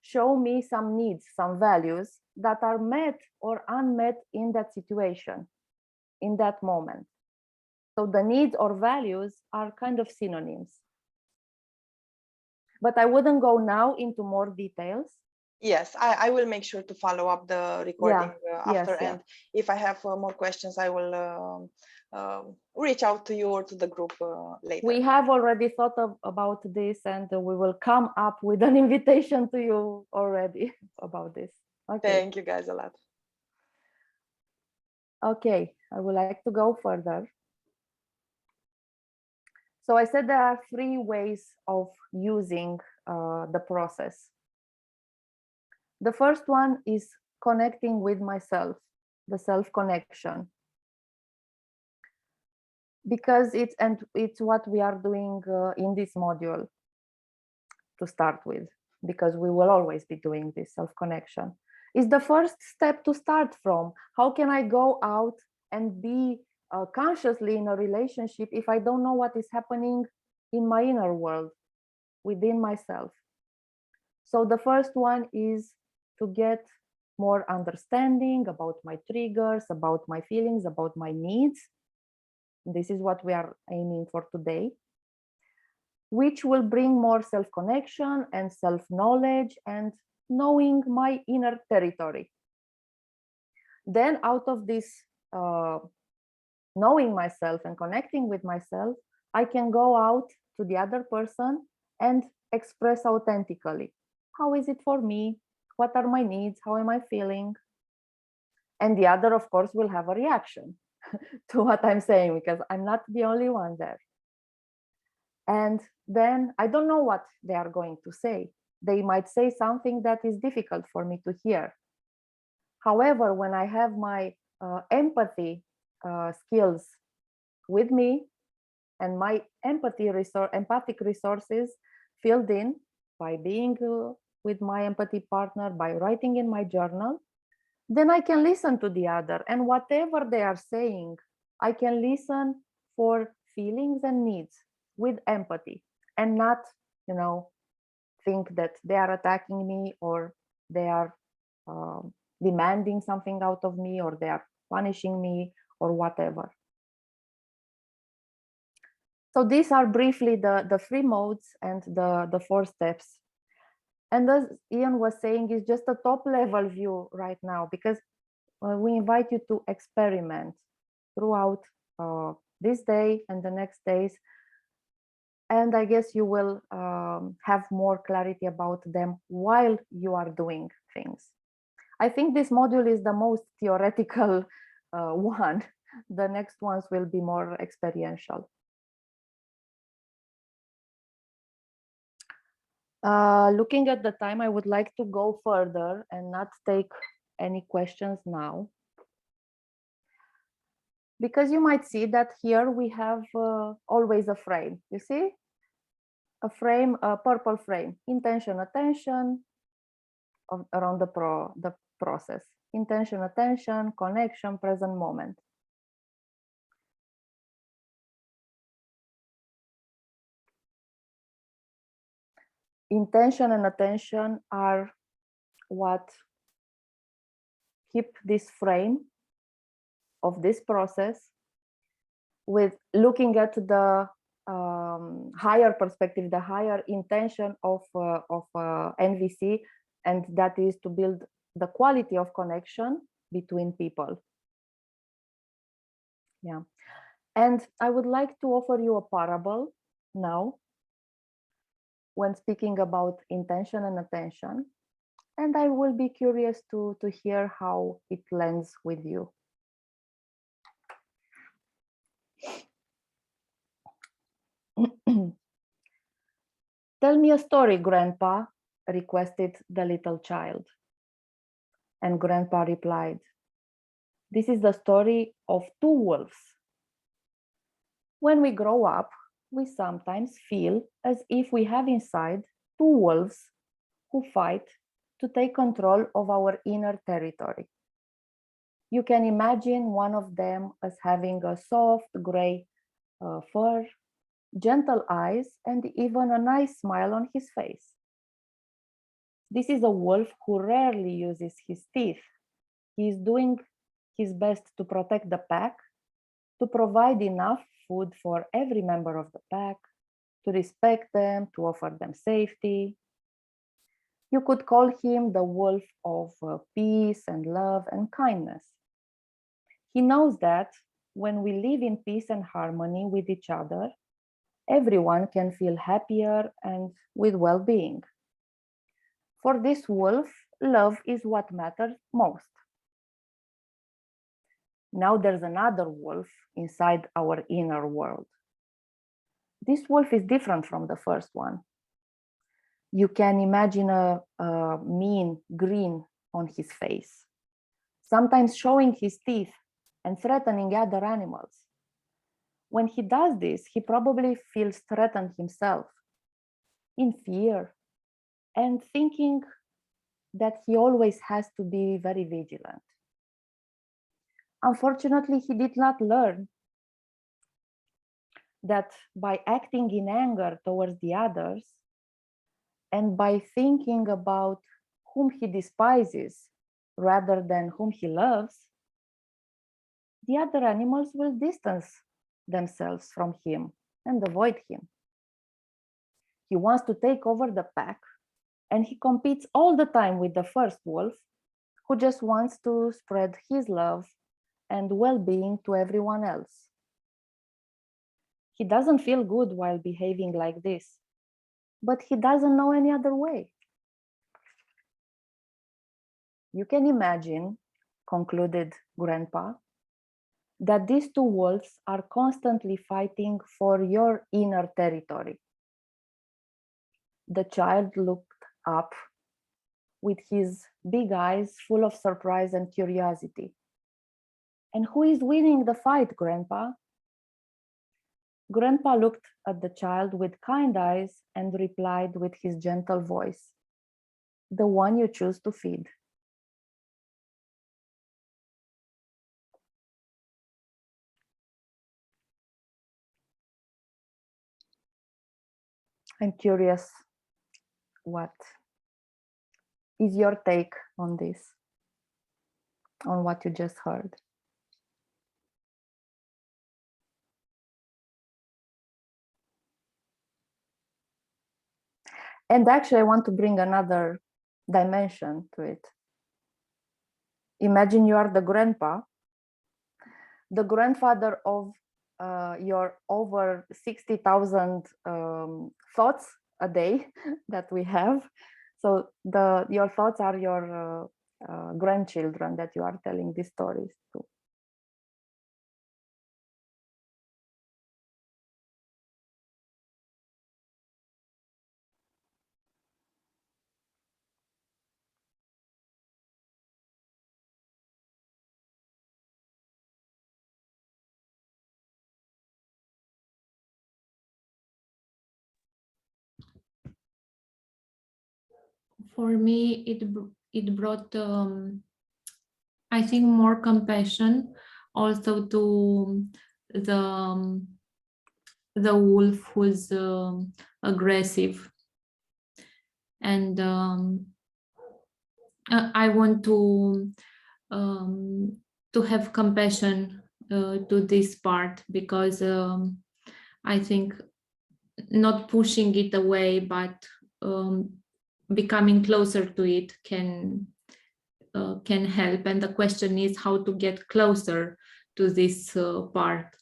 show me some needs, some values that are met or unmet in that situation, in that moment. So the needs or values are kind of synonyms. But I wouldn't go now into more details. Yes, I will make sure to follow up the recording after. Yes, and if I have more questions, I will reach out to you or to the group later. We have already thought about this, and we will come up with an invitation to you already about this. Okay. Thank you guys a lot. Okay, I would like to go further. So I said there are 3 ways of using the process. The first one is connecting with myself, the self-connection. Because it's what we are doing in this module to start with, because we will always be doing this self-connection. Is the first step to start from. How can I go out and be consciously in a relationship if I don't know what is happening in my inner world, within myself? So the first one is to get more understanding about my triggers, about my feelings, about my needs. This is what we are aiming for today, which will bring more self-connection and self-knowledge and knowing my inner territory. Then out of this knowing myself and connecting with myself, I can go out to the other person and express authentically. How is it for me? What are my needs? How am I feeling? And the other, of course, will have a reaction to what I'm saying, because I'm not the only one there. And then I don't know what they are going to say. They might say something that is difficult for me to hear. However, when I have my empathy skills with me and my empathic resources filled in by being with my empathy partner, by writing in my journal, then I can listen to the other, and whatever they are saying, I can listen for feelings and needs with empathy, and not, think that they are attacking me, or they are demanding something out of me, or they are punishing me, or whatever. So these are briefly the 3 modes and the 4 steps. And as Ian was saying, it's just a top level view right now, because we invite you to experiment throughout this day and the next days. And I guess you will have more clarity about them while you are doing things. I think this module is the most theoretical one. The next ones will be more experiential. Looking at the time, I would like to go further and not take any questions now, because you might see that here we have always a frame. You see a frame, a purple frame: intention, attention, around the process, intention, attention, connection, present moment. Intention and attention are what keep this frame of this process, with looking at the higher perspective, the higher intention of NVC, and that is to build the quality of connection between people. Yeah, and I would like to offer you a parable now when speaking about intention and attention, and I will be curious to hear how it lands with you. Tell me a story, Grandpa, requested the little child. And Grandpa replied, this is the story of 2 wolves. When we grow up, we sometimes feel as if we have inside 2 wolves who fight to take control of our inner territory. You can imagine one of them as having a soft gray fur, gentle eyes, and even a nice smile on his face. This is a wolf who rarely uses his teeth. He is doing his best to protect the pack, to provide enough food for every member of the pack, to respect them, to offer them safety. You could call him the wolf of peace and love and kindness. He knows that when we live in peace and harmony with each other, everyone can feel happier and with well-being. For this wolf, love is what matters most. Now there's another wolf inside our inner world. This wolf is different from the first one. You can imagine a mean grin on his face, sometimes showing his teeth and threatening other animals. When he does this, he probably feels threatened himself, in fear, and thinking that he always has to be very vigilant. Unfortunately, he did not learn that by acting in anger towards the others and by thinking about whom he despises rather than whom he loves, the other animals will distance themselves from him and avoid him. He wants to take over the pack, and he competes all the time with the first wolf, who just wants to spread his love and well-being to everyone else. He doesn't feel good while behaving like this, but he doesn't know any other way. You can imagine, concluded Grandpa, that these two wolves are constantly fighting for your inner territory. The child looked up with his big eyes full of surprise and curiosity. And who is winning the fight, Grandpa? Grandpa looked at the child with kind eyes and replied with his gentle voice, "The one you choose to feed." I'm curious, what is your take on this, on what you just heard? And actually, I want to bring another dimension to it. Imagine you are the grandpa, the grandfather of your over 60,000 thoughts a day that we have. So your thoughts are your grandchildren that you are telling these stories to. For me, it brought, I think, more compassion also to the wolf who's aggressive, and I want to have compassion to this part, because I think not pushing it away, but becoming closer to it can help. And the question is how to get closer to this part.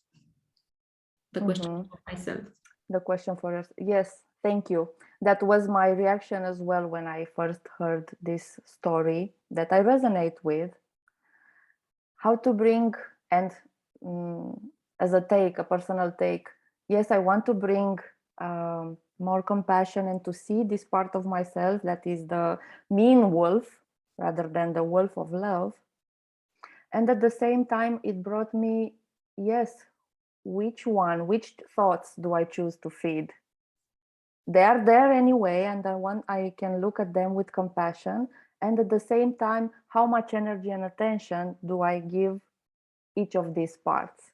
The question for myself. The question for us. Yes, thank you. That was my reaction as well when I first heard this story that I resonate with. How to bring, and as a personal take, yes, I want to bring more compassion and to see this part of myself that is the mean wolf rather than the wolf of love. And at the same time, it brought me, yes, which thoughts do I choose to feed? They are there anyway, and I can look at them with compassion. And at the same time, how much energy and attention do I give each of these parts?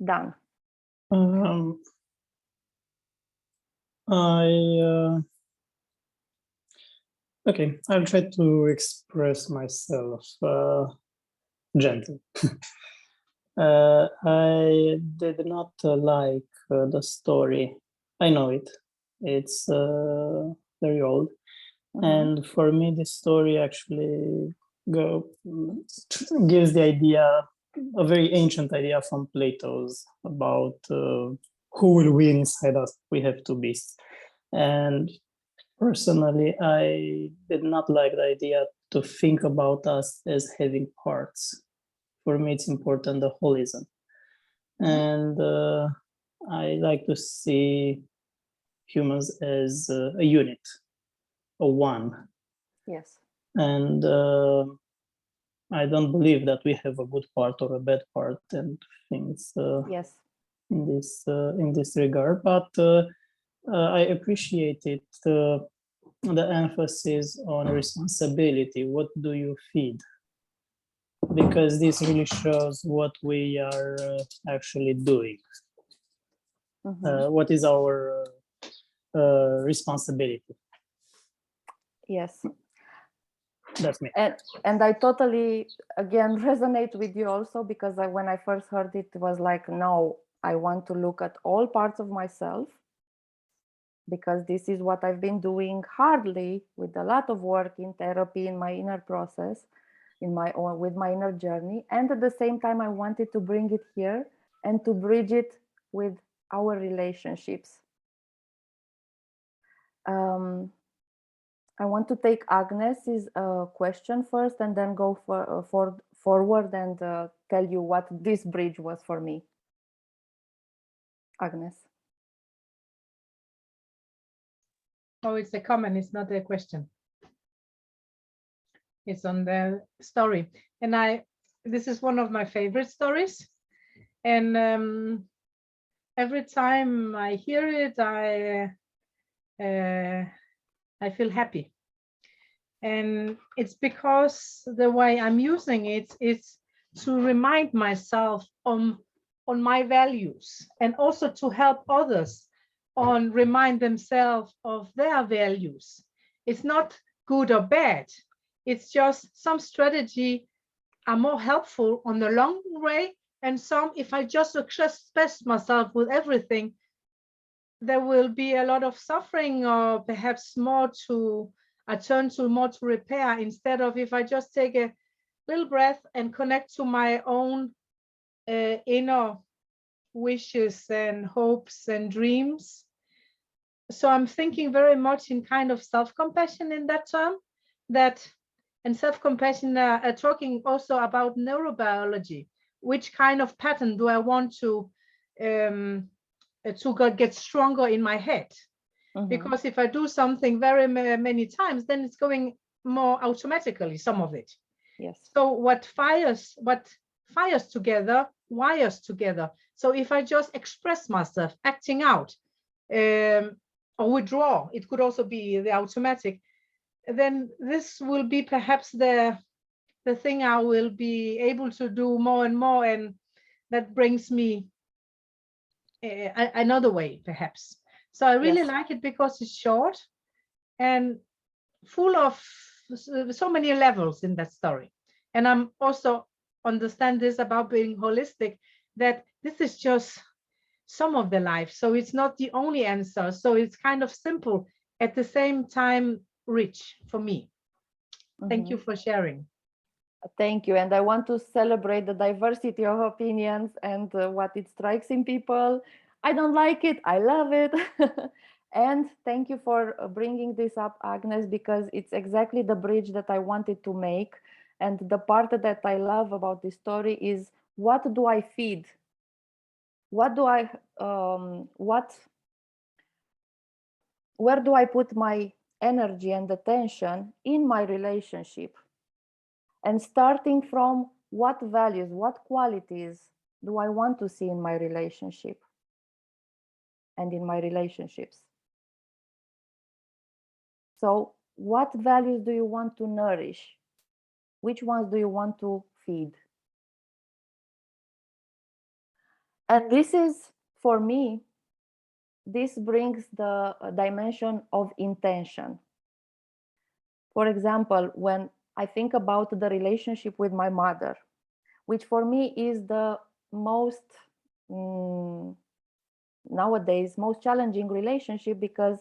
Done. Okay, I'll try to express myself gently. I did not like the story. I know it. It's very old. And for me, this story actually gives the idea, a very ancient idea from Plato's, about who will win inside us. We have two beasts. And personally, I did not like the idea to think about us as having parts. For me, it's important the holism. And I like to see humans as a unit, a one. Yes. And I don't believe that we have a good part or a bad part and things Yes. in this regard. But I appreciated the emphasis on responsibility. What do you feed? Because this really shows what we are actually doing. Mhm. What is our responsibility? Yes. That's me. And I totally again resonate with you also, because when I first heard it, it was like, no, I want to look at all parts of myself, because this is what I've been doing hardly, with a lot of work in therapy, in my inner process, in my own, with my inner journey. And at the same time, I wanted to bring it here and to bridge it with our relationships. I want to take Agnes's question first, and then go forward and tell you what this bridge was for me. Agnes. Oh, it's a comment, it's not a question. It's on the story. And this is one of my favorite stories. And every time I hear it, I feel happy. And it's because the way I'm using it is to remind myself on my values, and also to help others on remind themselves of their values. It's not good or bad. It's just some strategy are more helpful on the long way, and some, if I just express myself with everything, there will be a lot of suffering, or perhaps more to I turn to more to repair, instead of if I just take a little breath and connect to my own inner wishes and hopes and dreams. So I'm thinking very much in kind of self-compassion in that term, and self-compassion talking also about neurobiology. Which kind of pattern do I want to get stronger in my head? Mhm. Because if I do something very many times, then it's going more automatically, some of it. Yes. So what fires together wires together. So if I just express myself, acting out, or withdraw, it could also be the automatic, then this will be perhaps the thing I will be able to do more and more, and that brings me another way, perhaps. So I really Yes. like it because it's short and full of so many levels in that story. And I'm also understand this about being holistic, that this is just some of the life. So it's not the only answer. So it's kind of simple, at the same time rich for me. Thank you for sharing. Thank you. And I want to celebrate the diversity of opinions and what it strikes in people. I don't like it. I love it. And thank you for bringing this up, Agnes, because it's exactly the bridge that I wanted to make. And the part that I love about this story is, what do I feed? What do I, where do I put my energy and attention in my relationship? And starting from, what values, what qualities do I want to see in my relationship and in my relationships? So what values do you want to nourish? Which ones do you want to feed? And this is, for me, this brings the dimension of intention. For example, when I think about the relationship with my mother, which for me is the most nowadays most challenging relationship, because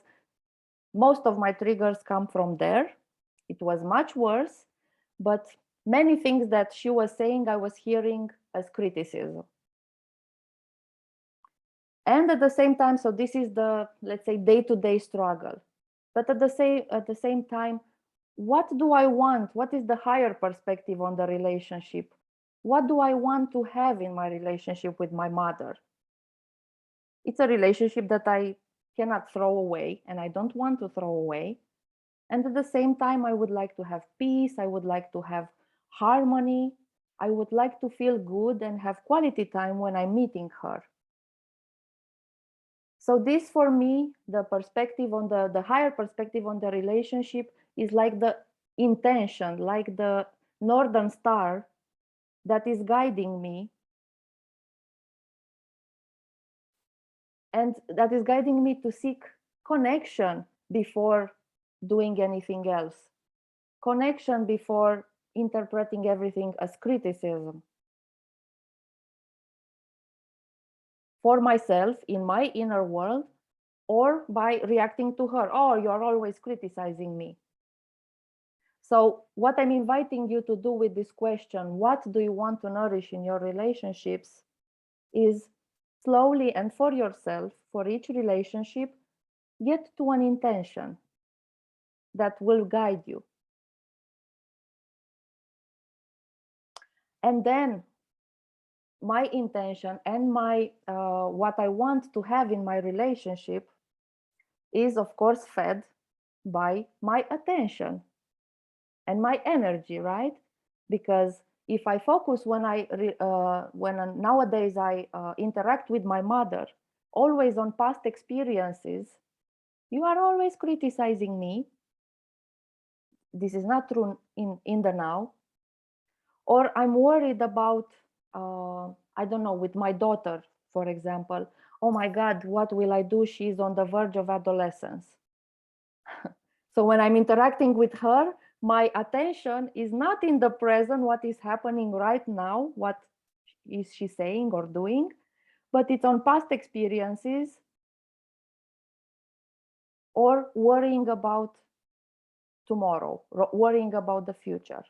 most of my triggers come from there. It was much worse, but many things that she was saying, I was hearing as criticism. And at the same time, so this is the, let's say, day-to-day struggle. But at the same time, what do I want? What is the higher perspective on the relationship? What do I want to have in my relationship with my mother? It's a relationship that I cannot throw away, and I don't want to throw away. And at the same time, I would like to have peace. I would like to have harmony. I would like to feel good and have quality time when I'm meeting her. So this, for me, the perspective on the higher perspective on the relationship is like the intention, like the northern star that is guiding me, and that is guiding me to seek connection before doing anything else. Connection before interpreting everything as criticism. For myself, in my inner world, or by reacting to her. Oh, you're always criticizing me. So what I'm inviting you to do with this question, what do you want to nourish in your relationships, is slowly and for yourself, for each relationship, get to an intention that will guide you. And then my intention and my what I want to have in my relationship is, of course, fed by my attention and my energy, right? Because if I focus when nowadays I interact with my mother always on past experiences, you are always criticizing me. This is not true in the now. Or I'm worried about, I don't know, with my daughter, for example. Oh my God, what will I do? She's on the verge of adolescence. So when I'm interacting with her, my attention is not in the present, what is happening right now, what is she saying or doing, but it's on past experiences or worrying about tomorrow, worrying about the future.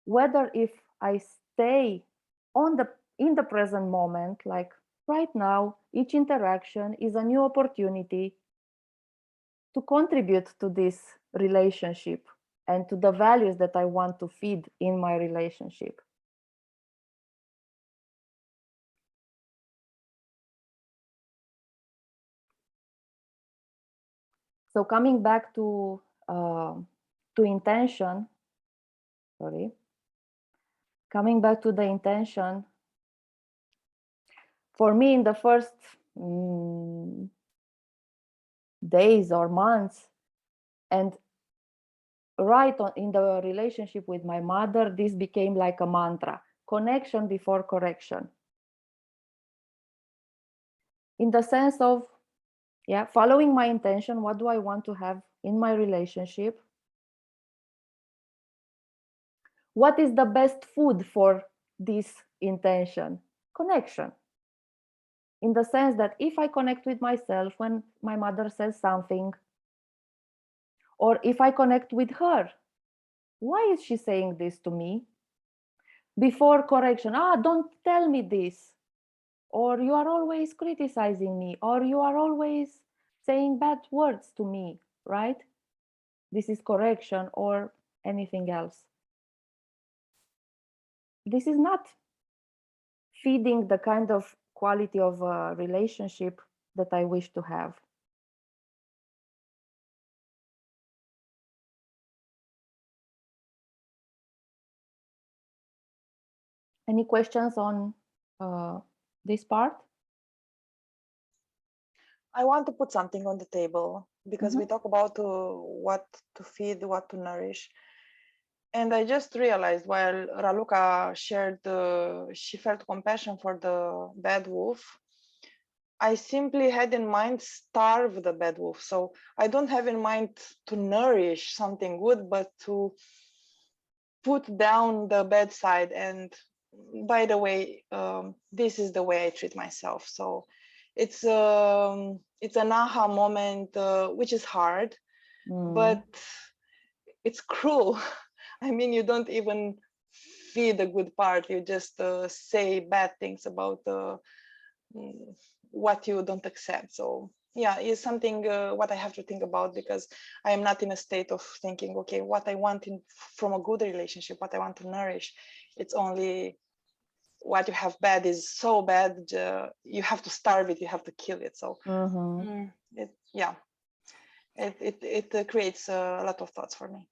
Whether if I stay in the present moment, like right now, each interaction is a new opportunity to contribute to this relationship and to the values that I want to feed in my relationship. So coming back to intention, coming back to the intention, for me in the first days or months, and in the relationship with my mother, this became like a mantra: connection before correction. In the sense of, following my intention, what do I want to have in my relationship? What is the best food for this intention? Connection. In the sense that if I connect with myself when my mother says something, or if I connect with her, why is she saying this to me? Before correction, don't tell me this, or you are always criticizing me, or you are always saying bad words to me, right? This is correction or anything else. This is not feeding the kind of quality of a relationship that I wish to have. Any questions on this part? I want to put something on the table because we talk about what to feed, what to nourish. And I just realized while Raluca shared, she felt compassion for the bad wolf. I simply had in mind starve the bad wolf. So I don't have in mind to nourish something good, but to put down the bad side. And by the way, this is the way I treat myself. So it's an aha moment, which is hard, but it's cruel. I mean, you don't even feed a good part, you just say bad things about what you don't accept. So yeah, it's something what I have to think about, because I am not in a state of thinking, okay, what I want from a good relationship, what I want to nourish. It's only what you have bad is so bad, you have to starve it, you have to kill it. So it creates a lot of thoughts for me.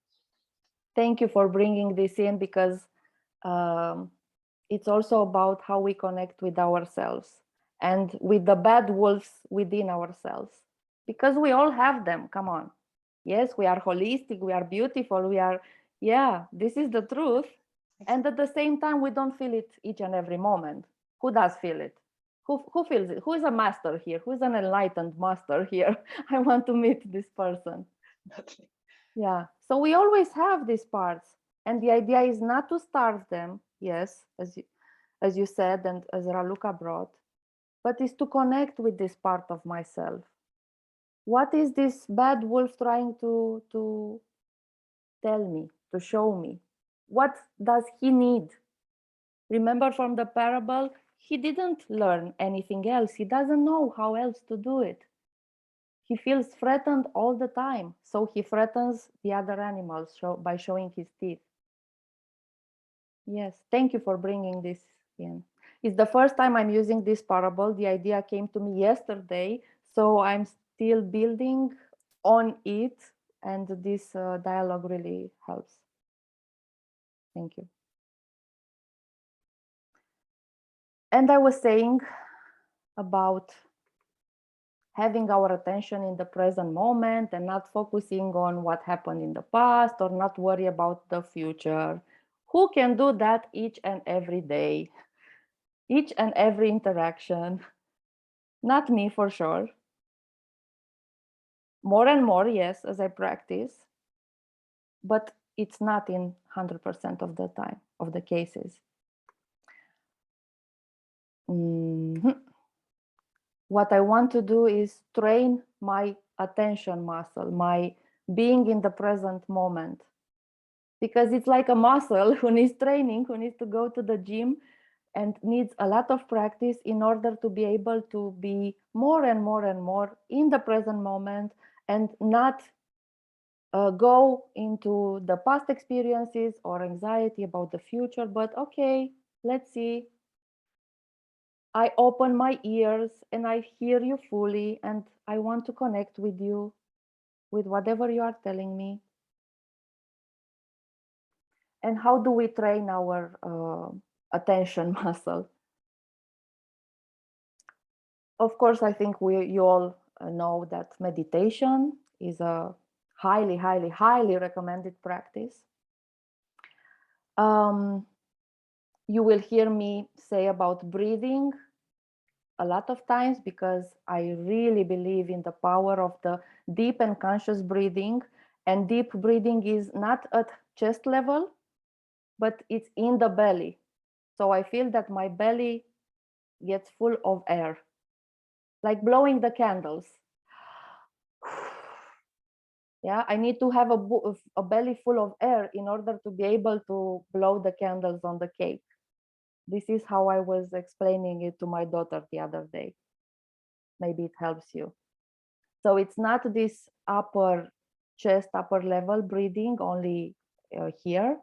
Thank you for bringing this in, because it's also about how we connect with ourselves and with the bad wolves within ourselves, because we all have them. Come on. Yes, we are holistic, we are beautiful, we are, yeah, this is the truth. And at the same time, we don't feel it each and every moment. Who does feel it? Who feels it? Who is a master here? Who is an enlightened master here? I want to meet this person. Yeah, so we always have these parts, and the idea is not to starve them, yes, as you said, and as Raluca brought, but is to connect with this part of myself. What is this bad wolf trying to tell me, to show me? What does he need? Remember from the parable, he didn't learn anything else. He doesn't know how else to do it. He feels threatened all the time, so he threatens the other animals by showing his teeth. Yes, thank you for bringing this in. It's the first time I'm using this parable. The idea came to me yesterday, so I'm still building on it, and this dialogue really helps. Thank you. And I was saying about having our attention in the present moment and not focusing on what happened in the past, or not worry about the future. Who can do that each and every day? Each and every interaction? Not me, for sure. More and more, yes, as I practice, but it's not in 100% of the time, of the cases. What I want to do is train my attention muscle, my being in the present moment, because it's like a muscle who needs training, who needs to go to the gym and needs a lot of practice in order to be able to be more and more and more in the present moment, and not go into the past experiences or anxiety about the future, but okay, let's see. I open my ears and I hear you fully, and I want to connect with you, with whatever you are telling me. And how do we train our attention muscle? Of course, I think you all know that meditation is a highly, highly, highly recommended practice. You will hear me say about breathing a lot of times, because I really believe in the power of the deep and conscious breathing. And deep breathing is not at chest level, but it's in the belly. So I feel that my belly gets full of air, like blowing the candles. Yeah, I need to have a belly full of air in order to be able to blow the candles on the cake. This is how I was explaining it to my daughter the other day. Maybe it helps you. So it's not this upper chest, upper level breathing only here,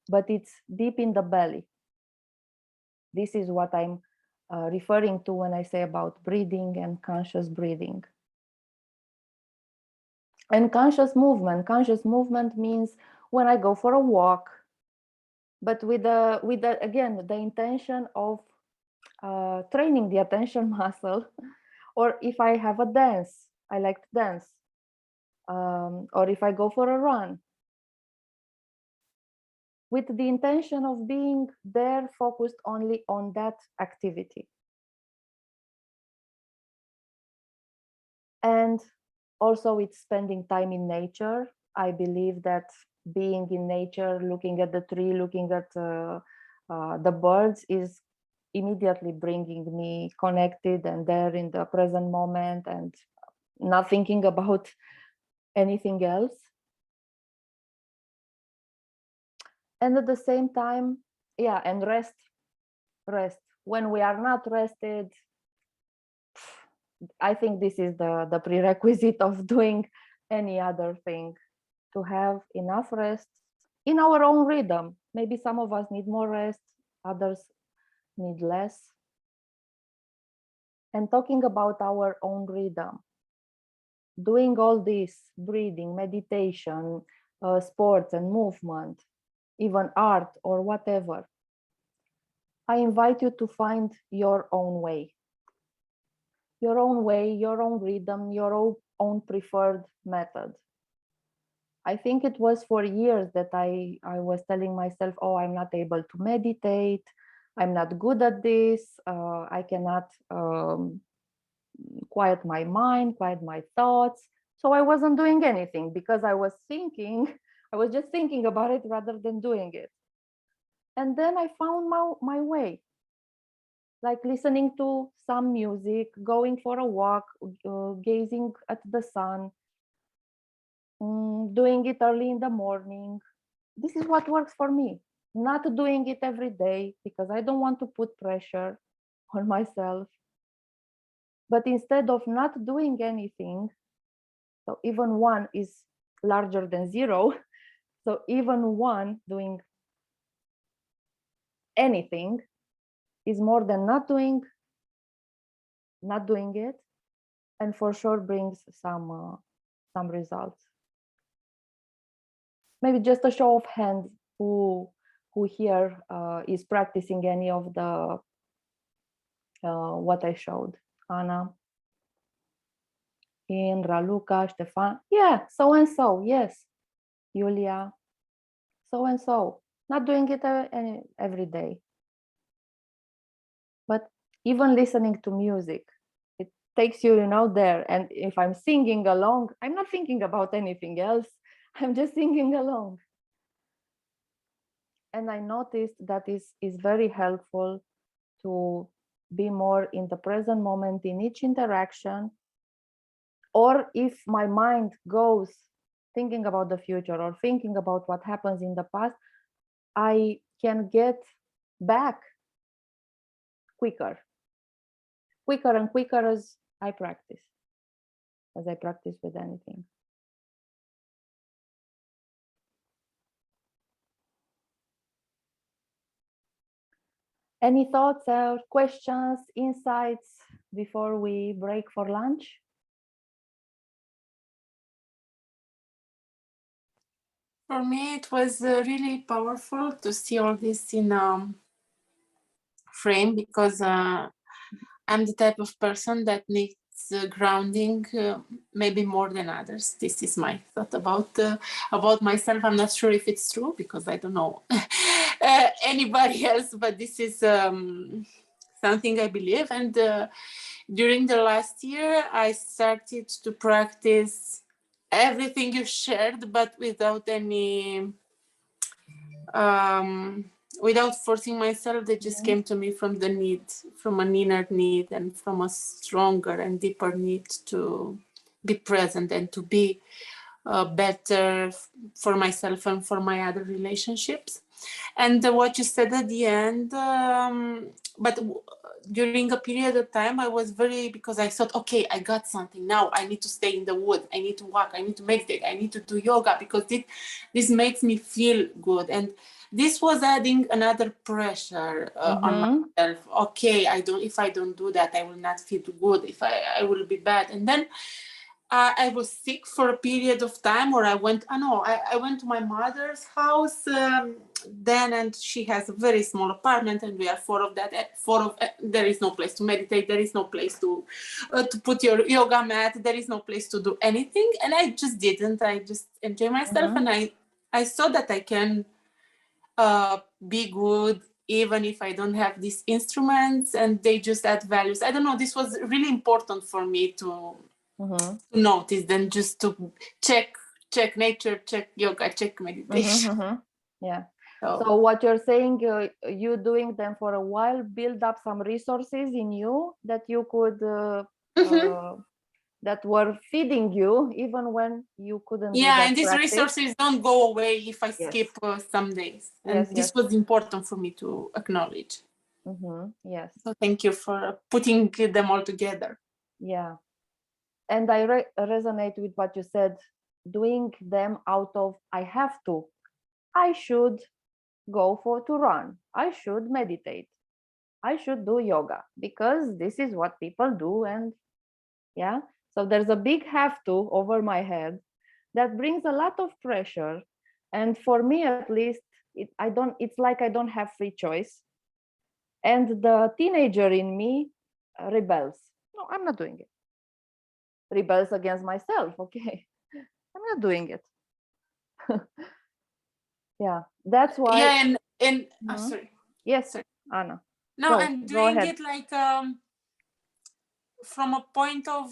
but it's deep in the belly. This is what I'm referring to when I say about breathing and conscious breathing. And conscious movement means when I go for a walk, but with again, the intention of training the attention muscle. Or if I have a dance, I like to dance. Or if I go for a run, with the intention of being there, focused only on that activity. And also it's spending time in nature. I believe that being in nature, looking at the tree, looking at the birds is immediately bringing me connected and there in the present moment, and not thinking about anything else. And at the same time, yeah, and rest. When we are not rested, I think this is the prerequisite of doing any other thing, to have enough rest in our own rhythm. Maybe some of us need more rest, others need less. And talking about our own rhythm, doing all this, breathing, meditation, sports and movement, even art or whatever, I invite you to find your own way. Your own way, your own rhythm, your own preferred method. I think it was for years that I was telling myself, oh, I'm not able to meditate. I'm not good at this. I cannot quiet my mind, quiet my thoughts. So I wasn't doing anything because I was just thinking about it rather than doing it. And then I found my way, like listening to some music, going for a walk, gazing at the sun, doing it early in the morning. This is what works for me. Not doing it every day because I don't want to put pressure on myself. But instead of not doing anything, so even one is larger than zero. So even one doing anything is more than not doing it, and for sure brings some results. Maybe just a show of hands who here is practicing any of the what I showed. Anna, Indra, Luca, Stefan. Yeah, so and so. Yes, Julia. So and so. Not doing it every day, but even listening to music, it takes you, there. And if I'm singing along, I'm not thinking about anything else. I'm just singing along. And I noticed that is very helpful to be more in the present moment in each interaction. Or if my mind goes thinking about the future or thinking about what happens in the past, I can get back quicker and quicker as I practice with anything. Any thoughts or questions, insights before we break for lunch? For me, it was really powerful to see all this in frame, because I'm the type of person that needs grounding maybe more than others. This is my thought about myself. I'm not sure if it's true because I don't know anybody else, but this is something I believe. And during the last year, I started to practice everything you shared, but without any without forcing myself. They just came to me from the need, from an inner need, and from a stronger and deeper need to be present and to be better for myself and for my other relationships. And what you said at the end, but during a period of time, I was because I thought, okay, I got something. Now I need to stay in the woods. I need to walk. I need to meditate. I need to do yoga because this makes me feel good. And this was adding another pressure on myself. Okay, if I don't do that, I will not feel good. If I will be bad. And then I was sick for a period of time, or I went to my mother's house then, and she has a very small apartment, and we are there is no place to meditate, there is no place to put your yoga mat, there is no place to do anything. And I just didn't. I just enjoy myself, and I saw that I can be good even if I don't have these instruments, and they just add values. I don't know, this was really important for me to notice than just to check nature, check yoga, check meditation. Yeah. So what you're saying, you doing them for a while, build up some resources in you that you could that were feeding you even when you couldn't do Yeah, that and these practice. resources don't go away if I Yes. skip some days. And Yes, this yes. was important for me to acknowledge. Yes. So thank you for putting them all together. Yeah. And I resonate with what you said, doing them out of I have to. I should go to run. I should meditate. I should do yoga because this is what people do. And yeah, so there's a big have to over my head that brings a lot of pressure. And for me, at least, it's like I don't have free choice. And the teenager in me rebels. No, I'm not doing it. Rebels against myself. Okay, I'm not doing it. Yeah, that's why. Yeah, and sorry. Yes, Sorry. Anna. No, Go, I'm go doing ahead. it like from a point of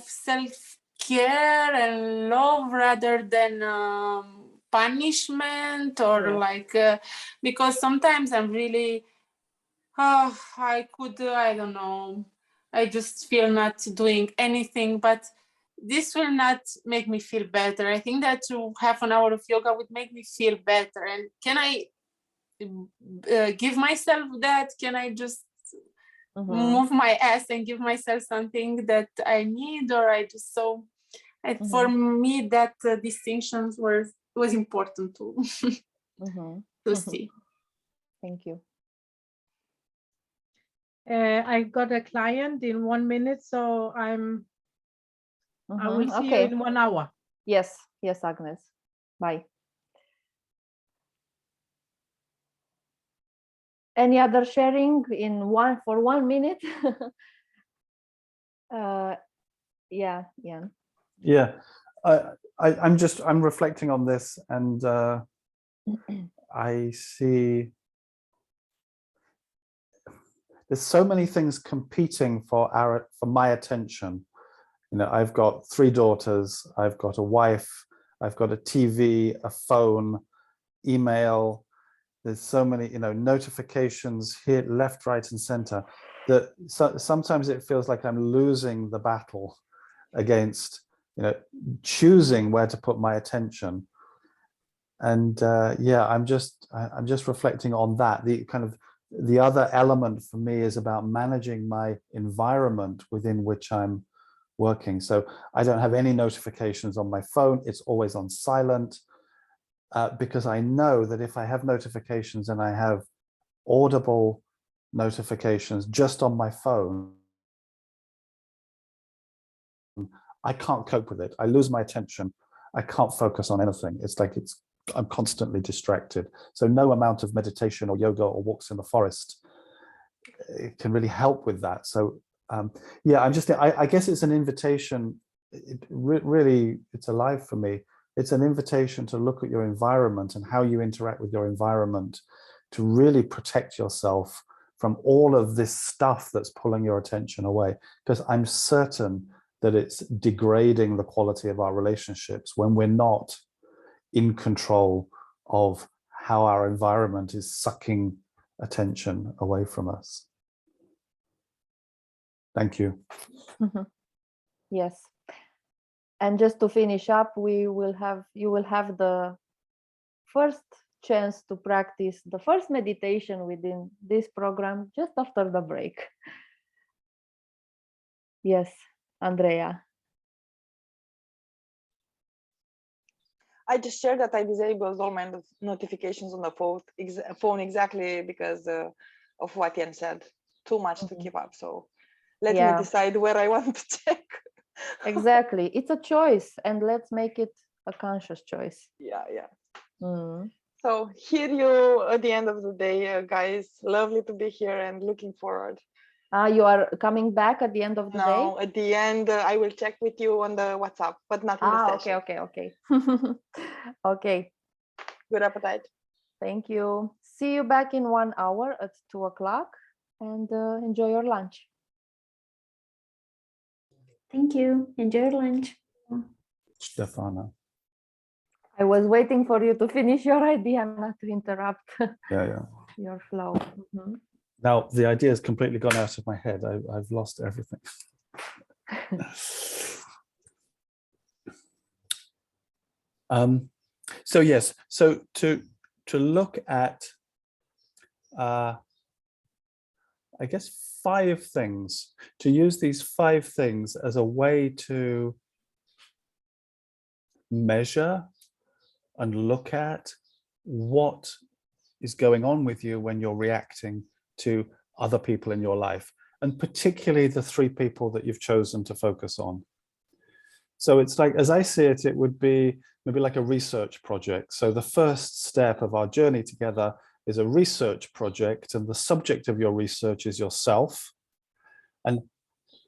self-care and love rather than punishment or Yes. like because sometimes I'm really I don't know, I just feel not doing anything, but this will not make me feel better. I think that half an hour of yoga would make me feel better. And can I give myself that? Can I just move my ass and give myself something that I need, or I just for me that distinctions was important to to see. Thank you. I got a client in 1 minute, so I will see you in 1 hour. Yes, yes, Agnes. Bye. Any other sharing for 1 minute? Yeah, Jan. Yeah, I'm reflecting on this, and I see there's so many things competing for my attention. You know, I've got 3 daughters, I've got a wife, I've got a TV, a phone, email. There's so many, notifications here, left, right, and center, that sometimes it feels like I'm losing the battle against, choosing where to put my attention. And yeah, I'm just reflecting on that. The other element for me is about managing my environment within which I'm working. So I don't have any notifications on my phone. It's always on silent, because I know that if I have notifications and I have audible notifications just on my phone, I can't cope with it. I lose my attention. I can't focus on anything. It's like I'm constantly distracted. So no amount of meditation or yoga or walks in the forest it can really help with that. So yeah, I guess it's an invitation. Really, it's alive for me. It's an invitation to look at your environment and how you interact with your environment, to really protect yourself from all of this stuff that's pulling your attention away. Because I'm certain that it's degrading the quality of our relationships when we're not in control of how our environment is sucking attention away from us. Thank you. Yes. And just to finish up, you will have the first chance to practice the first meditation within this program just after the break. Yes, Andrea. I just shared that I disabled all my notifications on the phone exactly because of what Jan said. Too much to keep up. So let me decide where I want to check. Exactly. It's a choice, and let's make it a conscious choice. Yeah. So hear you at the end of the day, guys. Lovely to be here and looking forward. You are coming back at the end of the day? No, at the end, I will check with you on the WhatsApp, but not in the session. Okay. Okay. Good appetite. Thank you. See you back in 1 hour at 2 o'clock, and enjoy your lunch. Thank you. Enjoy your lunch. Stefana. I was waiting for you to finish your idea, not to interrupt Yeah. your flow. Now the idea has completely gone out of my head. I've lost everything. So yes, so to look at, I guess, 5 things, to use these 5 things as a way to measure and look at what is going on with you when you're reacting to other people in your life, and particularly the 3 people that you've chosen to focus on. So it's like, as I see it, it would be maybe like a research project. So the first step of our journey together is a research project, and the subject of your research is yourself. And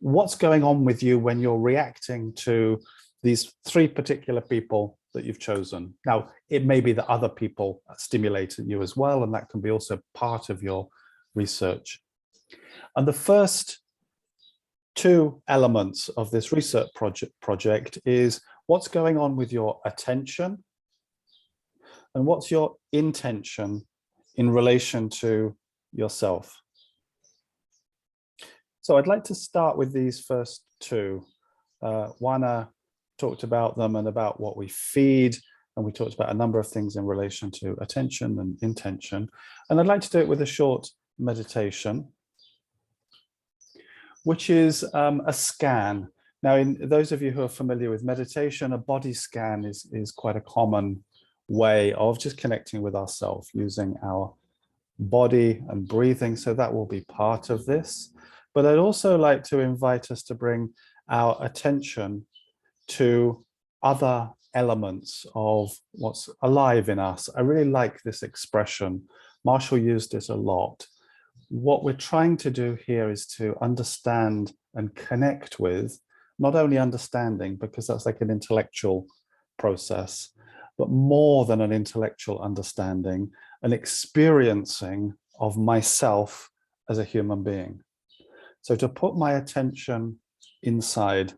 what's going on with you when you're reacting to these 3 particular people that you've chosen. Now, it may be that other people stimulate you as well, and that can be also part of your research. And the first 2 elements of this research project is what's going on with your attention and what's your intention in relation to yourself. So I'd like to start with these first 2. Juana talked about them and about what we feed, and we talked about a number of things in relation to attention and intention. And I'd like to do it with a short meditation, which is a scan. Now, in those of you who are familiar with meditation, a body scan is quite a common way of just connecting with ourselves using our body and breathing. So that will be part of this. But I'd also like to invite us to bring our attention to other elements of what's alive in us. I really like this expression. Marshall used it a lot. What we're trying to do here is to understand and connect with, not only understanding, because that's like an intellectual process, but more than an intellectual understanding, an experiencing of myself as a human being. So to put my attention inside,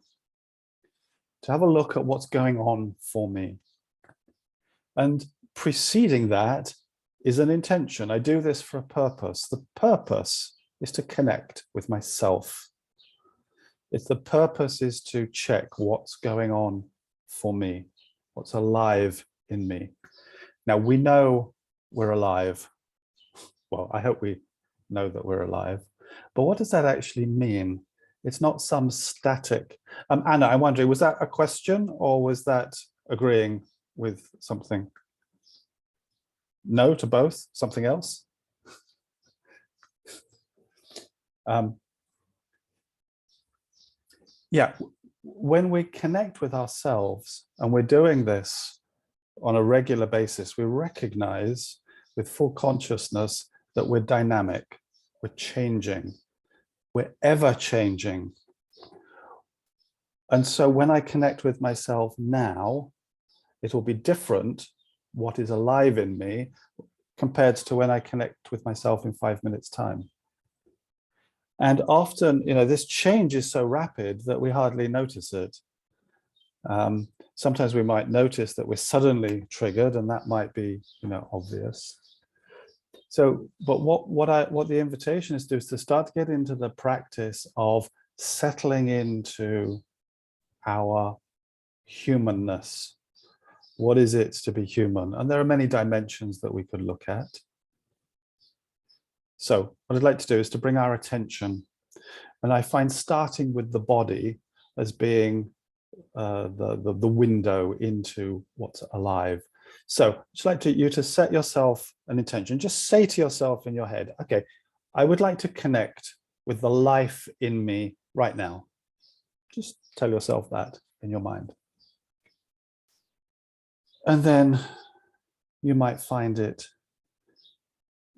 to have a look at what's going on for me. And preceding that is an intention. I do this for a purpose. The purpose is to connect with myself. It's the purpose is to check what's going on for me, what's alive in me. Now, we know we're alive. Well, I hope we know that we're alive. But what does that actually mean? It's not some static. Anna, I'm wondering, was that a question or was that agreeing with something? No to both? Something else? Yeah, when we connect with ourselves, and we're doing this on a regular basis, we recognize with full consciousness that we're dynamic, we're changing, we're ever changing. And so when I connect with myself now, it will be different, what is alive in me, compared to when I connect with myself in 5 minutes' time. And often, this change is so rapid that we hardly notice it. Sometimes we might notice that we're suddenly triggered, and that might be, obvious. So, but what the invitation is to do is to start to get into the practice of settling into our humanness. What is it to be human? And there are many dimensions that we could look at. So what I'd like to do is to bring our attention, and I find starting with the body as being the window into what's alive. So I'd just like you to set yourself an intention. Just say to yourself in your head, okay, I would like to connect with the life in me right now. Just tell yourself that in your mind. And then you might find it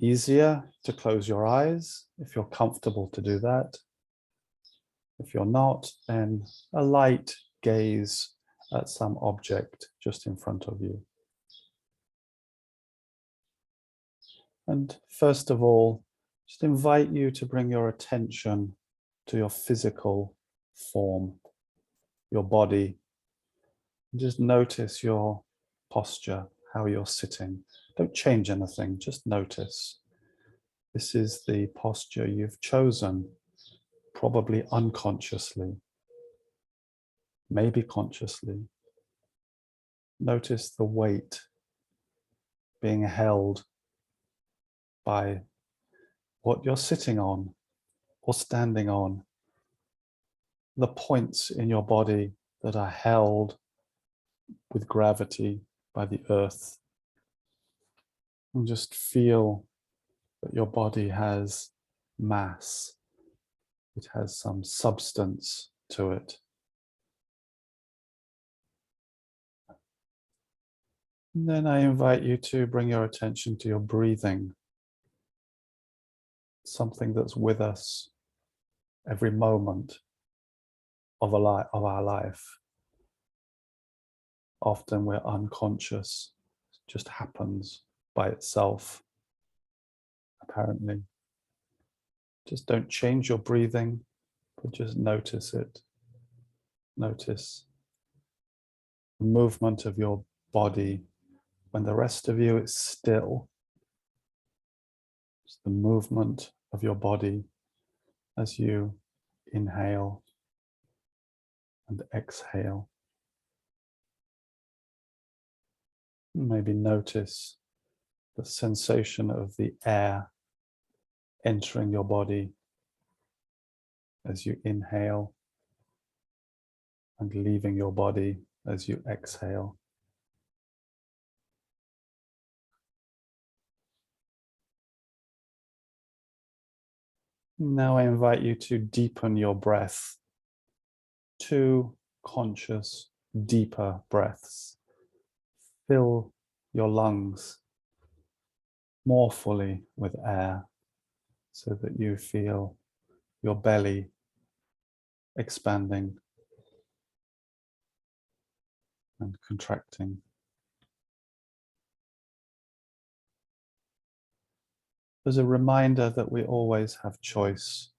easier to close your eyes if you're comfortable to do that. If you're not, then a light gaze at some object just in front of you. And first of all, just invite you to bring your attention to your physical form, your body. Just notice your posture, how you're sitting. Don't change anything, just notice. This is the posture you've chosen, probably unconsciously. maybe consciously. Notice the weight being held by what you're sitting on or standing on, the points in your body that are held with gravity by the earth. And just feel that your body has mass. It has some substance to it. And then I invite you to bring your attention to your breathing, something that's with us every moment of our life. Often we're unconscious, it just happens by itself, apparently. Just don't change your breathing, but just notice it. Notice the movement of your body when the rest of you is still. It's the movement of your body as you inhale and exhale. Maybe notice the sensation of the air entering your body as you inhale and leaving your body as you exhale. Now I invite you to deepen your breath. 2 conscious, deeper breaths. Fill your lungs more fully with air so that you feel your belly expanding and contracting. There's a reminder that we always have choice,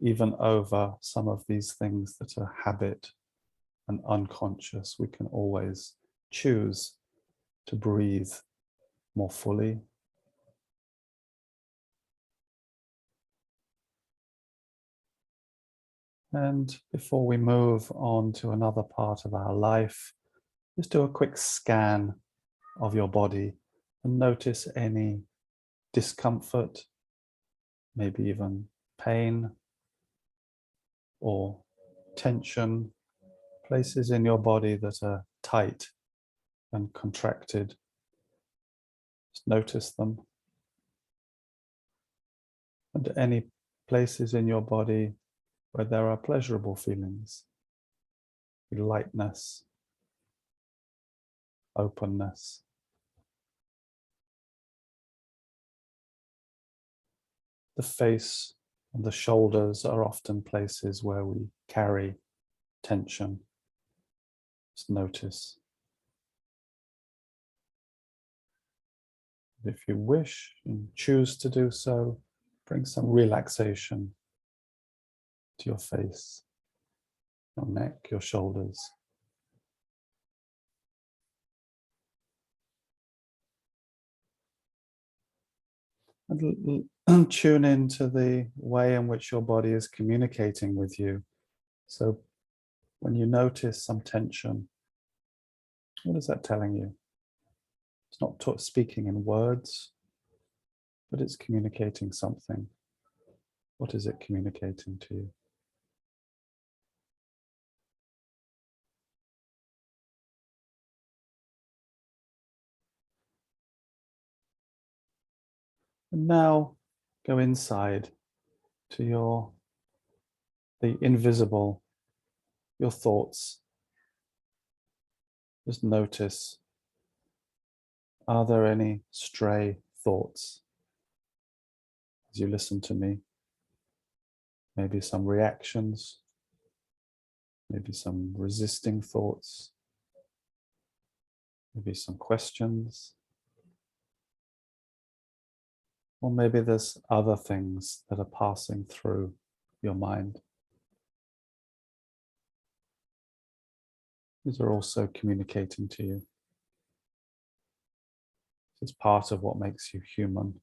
even over some of these things that are habit and unconscious. We can always choose to breathe more fully. And before we move on to another part of our life, just do a quick scan of your body and notice any discomfort, maybe even pain or tension, places in your body that are tight and contracted. Just notice them. And any places in your body where there are pleasurable feelings, lightness, openness. The face and the shoulders are often places where we carry tension. Just notice. If you wish and choose to do so, bring some relaxation to your face, your neck, your shoulders. And tune into the way in which your body is communicating with you. So when you notice some tension, what is that telling you? It's not speaking in words, but it's communicating something. What is it communicating to you? And now go inside to the invisible, your thoughts. Just notice, are there any stray thoughts as you listen to me? Maybe some reactions, maybe some resisting thoughts, maybe some questions. Or maybe there's other things that are passing through your mind. These are also communicating to you. It's part of what makes you human.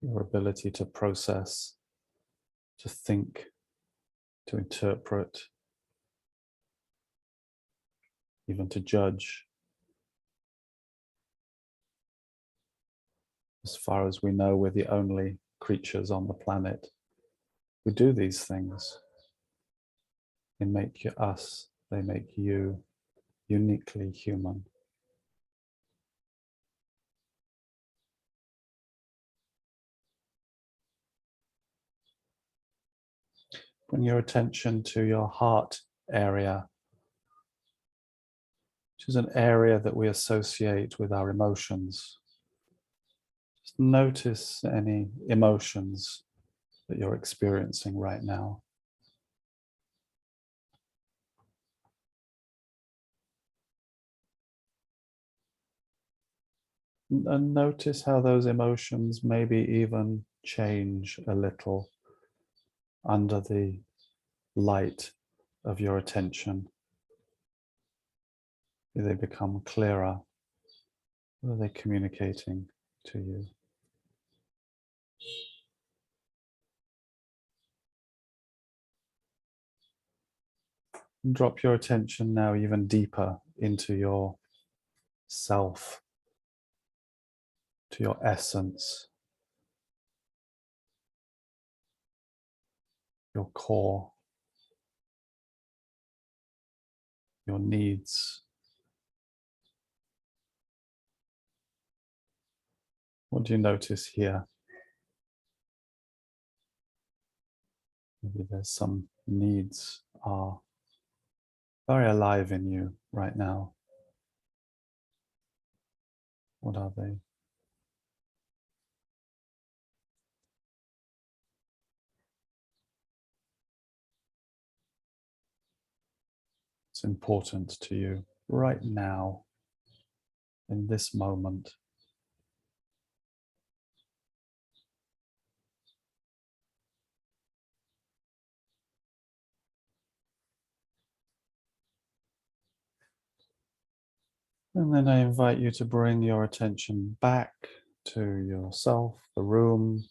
Your ability to process, to think, to interpret, even to judge. As far as we know, we're the only creatures on the planet who do these things. They make us, they make you uniquely human. Bring your attention to your heart area, which is an area that we associate with our emotions. Just notice any emotions that you're experiencing right now. And notice how those emotions maybe even change a little under the light of your attention. Do they become clearer? What are they communicating to you? And drop your attention now even deeper into your self, to your essence, your core, your needs. What do you notice here? Maybe there's some needs are very alive in you right now. What are they? It's important to you right now, in this moment. And then I invite you to bring your attention back to yourself, the room.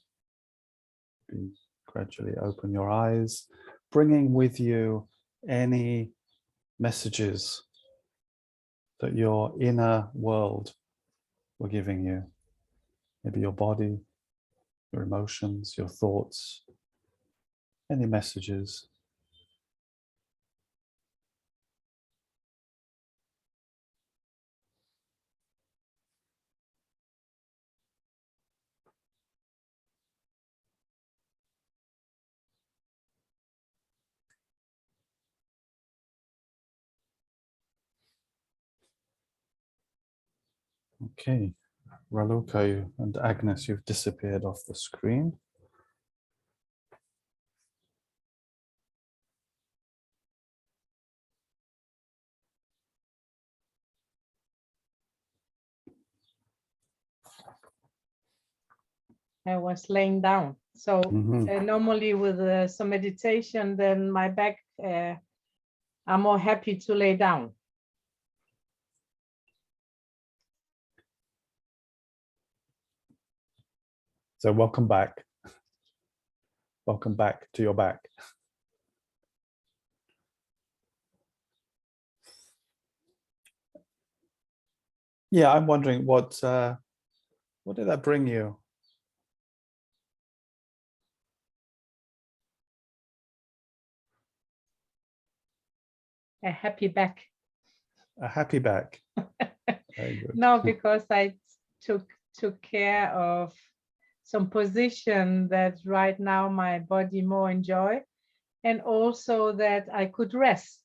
Gradually open your eyes, bringing with you any messages that your inner world were giving you. Maybe your body, your emotions, your thoughts, any messages. Okay, Raluca and Agnes, you've disappeared off the screen. I was laying down. So normally with some meditation, then my back, I'm more happy to lay down. So welcome back. Welcome back to your back. Yeah, I'm wondering what did that bring you? A happy back. A happy back. Very good. No, because I took care of some position that right now my body more enjoy, and also that I could rest,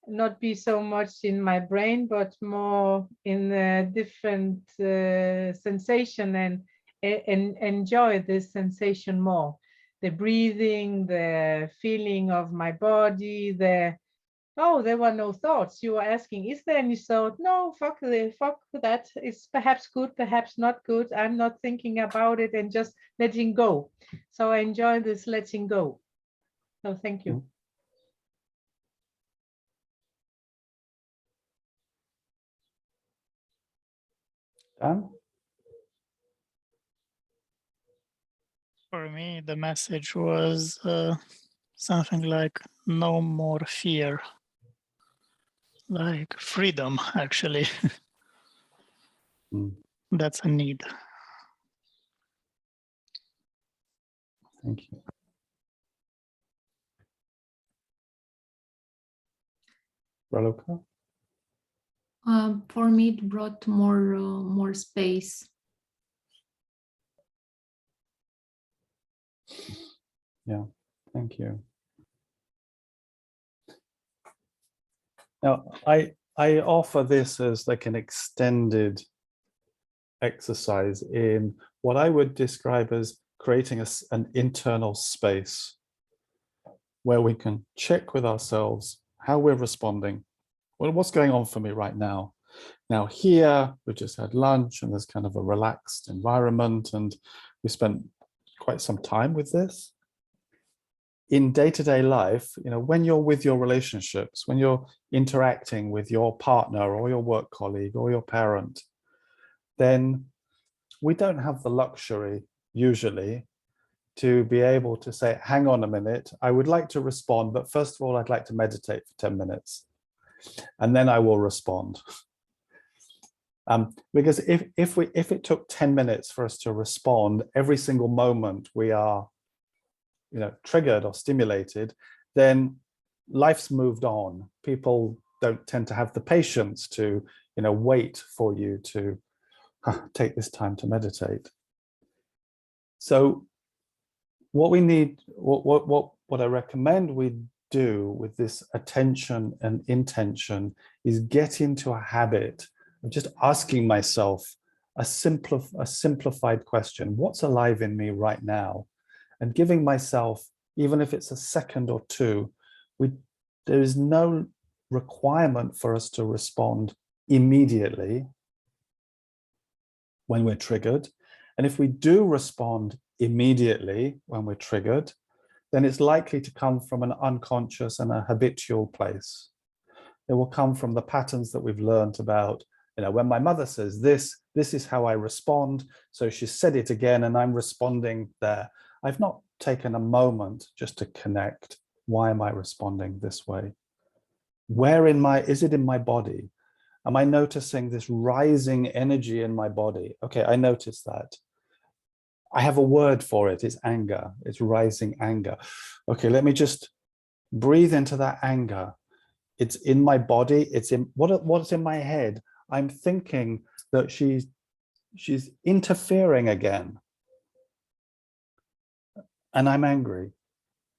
not be so much in my brain, but more in a different sensation and enjoy this sensation more. The breathing, the feeling of my body, oh, there were no thoughts. You were asking, is there any thought? No, fuck that. It's perhaps good, perhaps not good. I'm not thinking about it and just letting go. So I enjoy this letting go. So thank you. Dan? For me, the message was something like no more fear. like freedom, actually. Mm, That's a need. thank you. Raluca? For me, it brought more space. Yeah, thank you. Now, I offer this as like an extended exercise in what I would describe as creating an internal space where we can check with ourselves how we're responding. Well, what's going on for me right now? Now here, we've just had lunch and there's kind of a relaxed environment and we spent quite some time with this. In day-to-day life, you know, when you're with your relationships, when you're interacting with your partner or your work colleague or your parent, then we don't have the luxury usually to be able to say, hang on a minute, I would like to respond, but first of all, I'd like to meditate for 10 minutes and then I will respond. Because if it took 10 minutes for us to respond every single moment we are, you know, triggered or stimulated, then life's moved on. People don't tend to have the patience to, you know, wait for you to take this time to meditate. So what we need, what I recommend we do with this attention and intention is get into a habit of just asking myself a simplified question. What's alive in me right now? And giving myself, even if it's a second or two, there is no requirement for us to respond immediately when we're triggered. And if we do respond immediately when we're triggered, then it's likely to come from an unconscious and a habitual place. It will come from the patterns that we've learned about, you know, when my mother says this is how I respond. So she said it again and I'm responding there. I've not taken a moment just to connect. Why am I responding this way? Where is it in my body? Am I noticing this rising energy in my body? Okay, I notice that. I have a word for it. It's anger. It's rising anger. Okay, let me just breathe into that anger. It's in my body. It's in what's in my head. I'm thinking that she's interfering again. And I'm angry.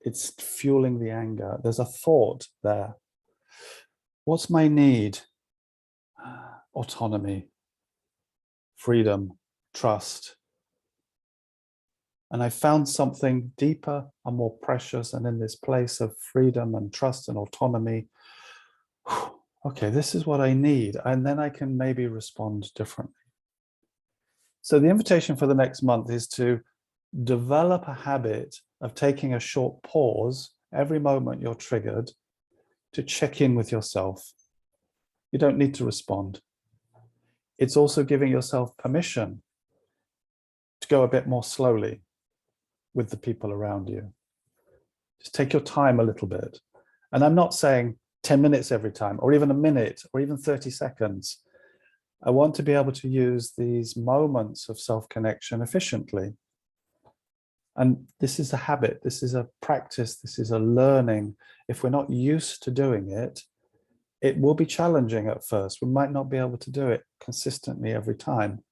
It's fueling the anger. There's a thought there. What's my need? Autonomy, freedom, trust. And I found something deeper and more precious, and in this place of freedom and trust and autonomy, okay, this is what I need. And then I can maybe respond differently. So the invitation for the next month is to develop a habit of taking a short pause every moment you're triggered to check in with yourself. You don't need to respond. It's also giving yourself permission to go a bit more slowly with the people around you. Just take your time a little bit. And I'm not saying 10 minutes every time, or even a minute, or even 30 seconds. I want to be able to use these moments of self-connection efficiently. And this is a habit, this is a practice, this is a learning. If we're not used to doing it, it will be challenging at first. We might not be able to do it consistently every time.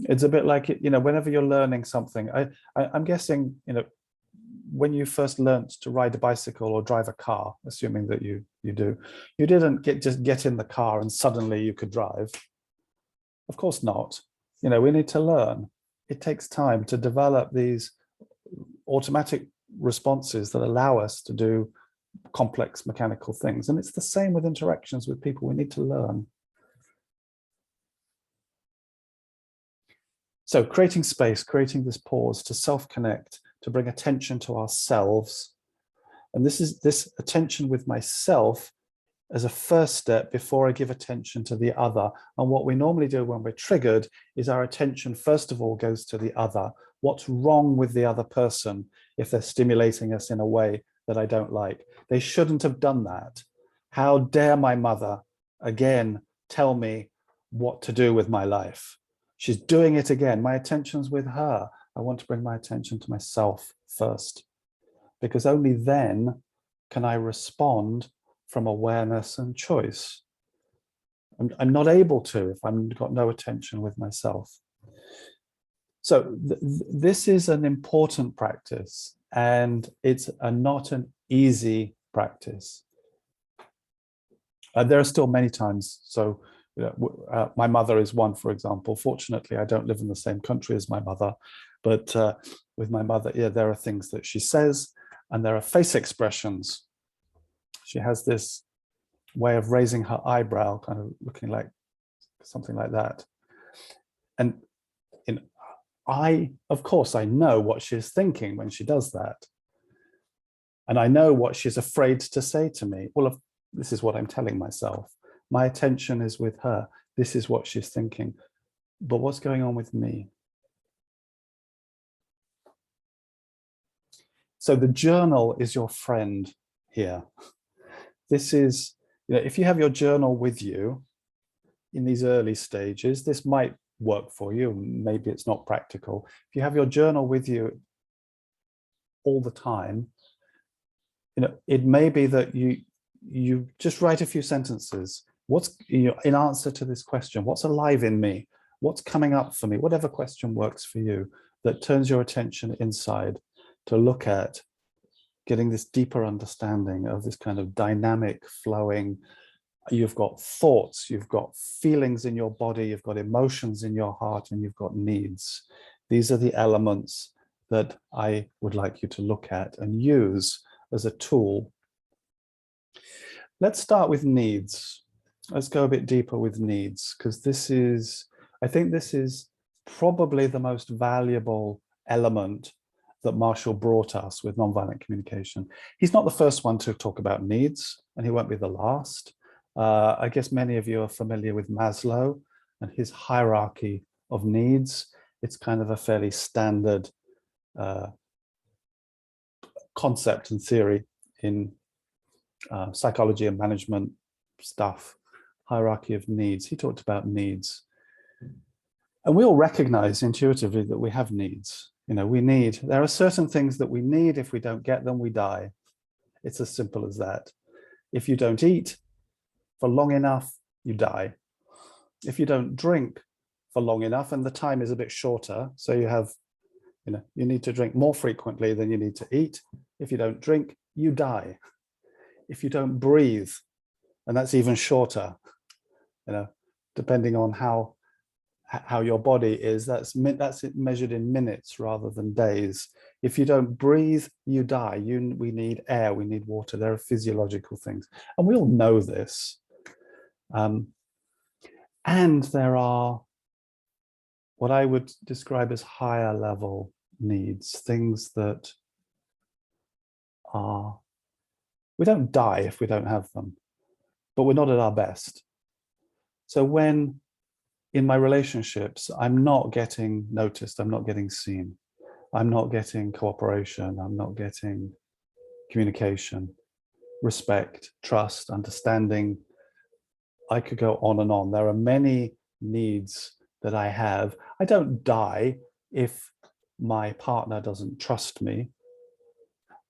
It's a bit like, you know, whenever you're learning something, I'm guessing, you know, when you first learned to ride a bicycle or drive a car, assuming that you do, you didn't just get in the car and suddenly you could drive. Of course not. You know, we need to learn. It takes time to develop these automatic responses that allow us to do complex mechanical things. And it's the same with interactions with people. We need to learn. So creating space, creating this pause to self-connect, to bring attention to ourselves. And this is this attention with myself as a first step before I give attention to the other. And what we normally do when we're triggered is our attention, first of all, goes to the other. What's wrong with the other person if they're stimulating us in a way that I don't like? They shouldn't have done that. How dare my mother again tell me what to do with my life? She's doing it again. My attention's with her. I want to bring my attention to myself first, because only then can I respond from awareness and choice. I'm not able to if I've got no attention with myself. So this is an important practice, and it's not an easy practice. There are still many times. So my mother is one, for example. Fortunately, I don't live in the same country as my mother, but with my mother, yeah, there are things that she says, and there are face expressions. She has this way of raising her eyebrow, kind of looking like something like that. And of course, I know what she's thinking when she does that. And I know what she's afraid to say to me. Well, this is what I'm telling myself. My attention is with her. This is what she's thinking. But what's going on with me? So the journal is your friend here. This is, if you have your journal with you in these early stages, this might work for you. Maybe it's not practical. If you have your journal with you all the time, it may be that you just write a few sentences. What's, in answer to this question, what's alive in me? What's coming up for me? Whatever question works for you that turns your attention inside to look at getting this deeper understanding of this kind of dynamic flowing. You've got thoughts, you've got feelings in your body, you've got emotions in your heart, and you've got needs. These are the elements that I would like you to look at and use as a tool. Let's start with needs. Let's go a bit deeper with needs, because I think this is probably the most valuable element that Marshall brought us with nonviolent communication. He's not the first one to talk about needs, and he won't be the last. I guess many of you are familiar with Maslow and his hierarchy of needs. It's kind of a fairly standard concept and theory in psychology and management stuff, hierarchy of needs. He talked about needs. And we all recognize intuitively that we have needs. There are certain things that we need. If we don't get them, we die. It's as simple as that. If you don't eat for long enough, you die. If you don't drink for long enough, and the time is a bit shorter, so you need to drink more frequently than you need to eat. If you don't drink, you die. If you don't breathe, and that's even shorter, depending on how your body is, that's measured in minutes rather than days. If you don't breathe, you die. We need air, we need water. There are physiological things, and we all know this. And there are what I would describe as higher level needs, things that we don't die if we don't have them, but we're not at our best. So when in my relationships, I'm not getting noticed, I'm not getting seen, I'm not getting cooperation, I'm not getting communication, respect, trust, understanding, I could go on and on. There are many needs that I have. I don't die if my partner doesn't trust me,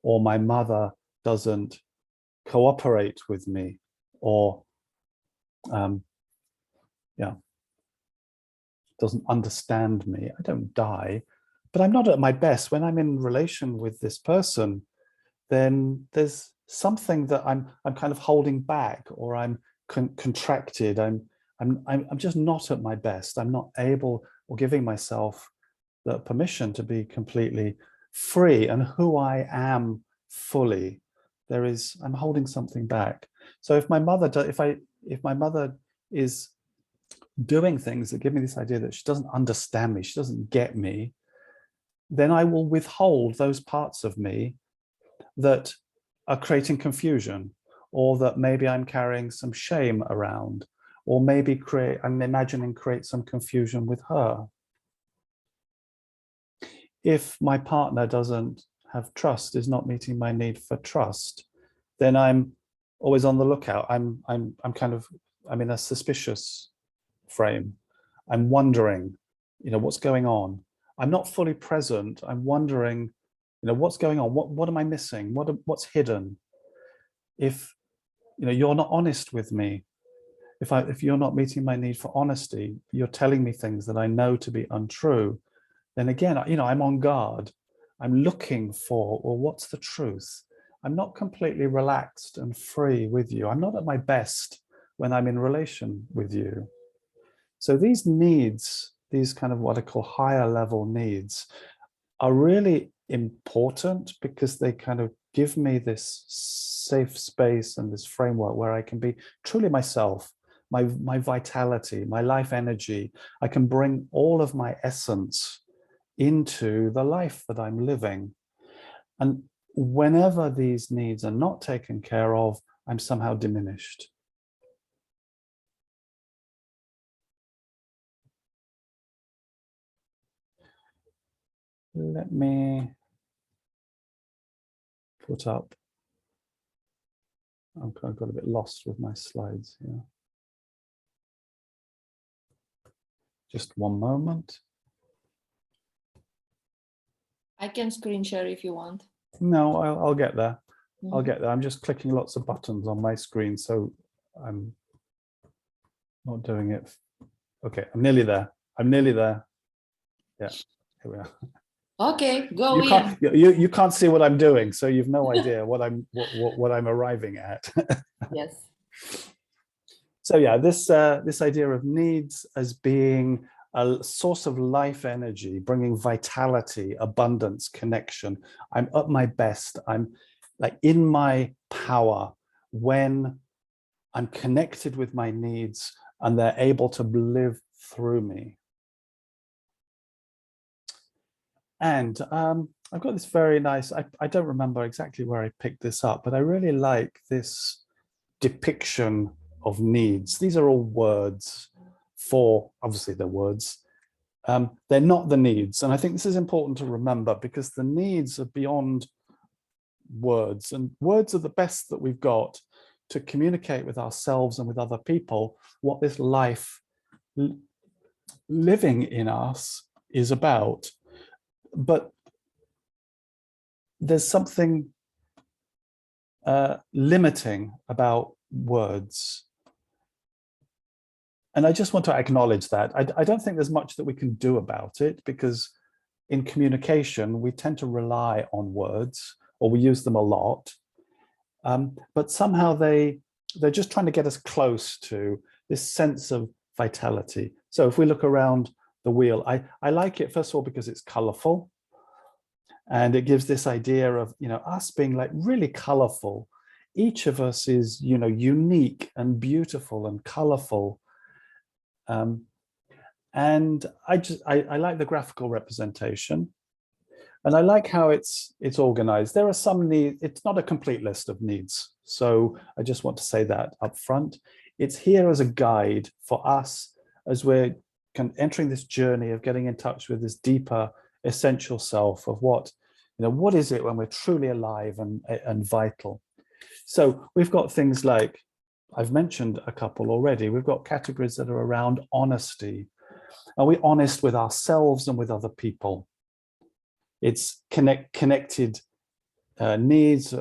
or my mother doesn't cooperate with me, or doesn't understand me. I don't die, but I'm not at my best. When I'm in relation with this person, then there's something that I'm kind of holding back, or I'm contracted. I'm just not at my best. I'm not able or giving myself the permission to be completely free and who I am fully. I'm holding something back. So if my mother is doing things that give me this idea that she doesn't understand me, she doesn't get me, then I will withhold those parts of me that are creating confusion, or that maybe I'm carrying some shame around, or maybe I'm imagining create some confusion with her. If my partner doesn't have trust, is not meeting my need for trust, then I'm always on the lookout. I'm in a suspicious frame. I'm wondering, what's going on. I'm not fully present. I'm wondering, what's going on. What am I missing? What's hidden? If you're not honest with me, if you're not meeting my need for honesty, you're telling me things that I know to be untrue, then again, I'm on guard. I'm looking for, well, what's the truth? I'm not completely relaxed and free with you. I'm not at my best when I'm in relation with you. So these needs, these kind of what I call higher level needs, are really important because they kind of give me this safe space and this framework where I can be truly myself, my vitality, my life energy. I can bring all of my essence into the life that I'm living. And whenever these needs are not taken care of, I'm somehow diminished. Let me put up, I got a bit lost with my slides here. Just one moment. I can screen share if you want. No, I'll get there. Mhm. I'll get there. I'm just clicking lots of buttons on my screen, so I'm not doing it. Okay, I'm nearly there. I'm nearly there. Yeah, here we are. Okay, go You in. can't, you can't see what I'm doing, so you've no idea what I'm arriving at. Yes. So yeah, this idea of needs as being a source of life energy, bringing vitality, abundance, connection. I'm at my best. I'm like in my power when I'm connected with my needs and they're able to live through me. And I've got this very nice, I don't remember exactly where I picked this up, but I really like this depiction of needs. These are all words for, obviously they're words. They're not the needs. And I think this is important to remember because the needs are beyond words, and words are the best that we've got to communicate with ourselves and with other people what this life living in us is about. But there's something limiting about words. And I just want to acknowledge that. I don't think there's much that we can do about it because in communication, we tend to rely on words or we use them a lot. But somehow they're just trying to get us close to this sense of vitality. So if we look around the wheel, I like it, first of all, because it's colorful. And it gives this idea of, us being like really colorful. Each of us is, unique and beautiful and colorful. And I like the graphical representation. And I like how it's organized. There are some needs, it's not a complete list of needs. So I just want to say that up front. It's here as a guide for us as we're entering this journey of getting in touch with this deeper essential self of what is it when we're truly alive and vital. So we've got things like, I've mentioned a couple already. We've got categories that are around honesty. Are we honest with ourselves and with other people? It's connected needs,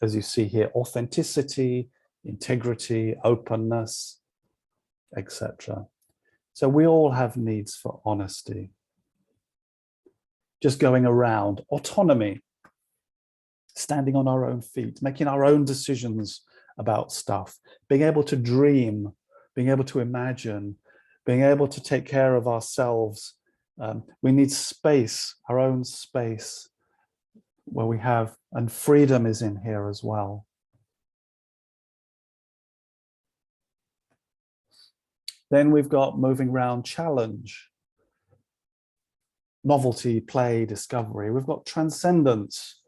as you see here, authenticity, integrity, openness, etc. So we all have needs for honesty. Just going around, autonomy, standing on our own feet, making our own decisions about stuff, being able to dream, being able to imagine, being able to take care of ourselves. We need space, our own space where we have, and freedom is in here as well. Then we've got moving around, challenge, novelty, play, discovery. We've got transcendence,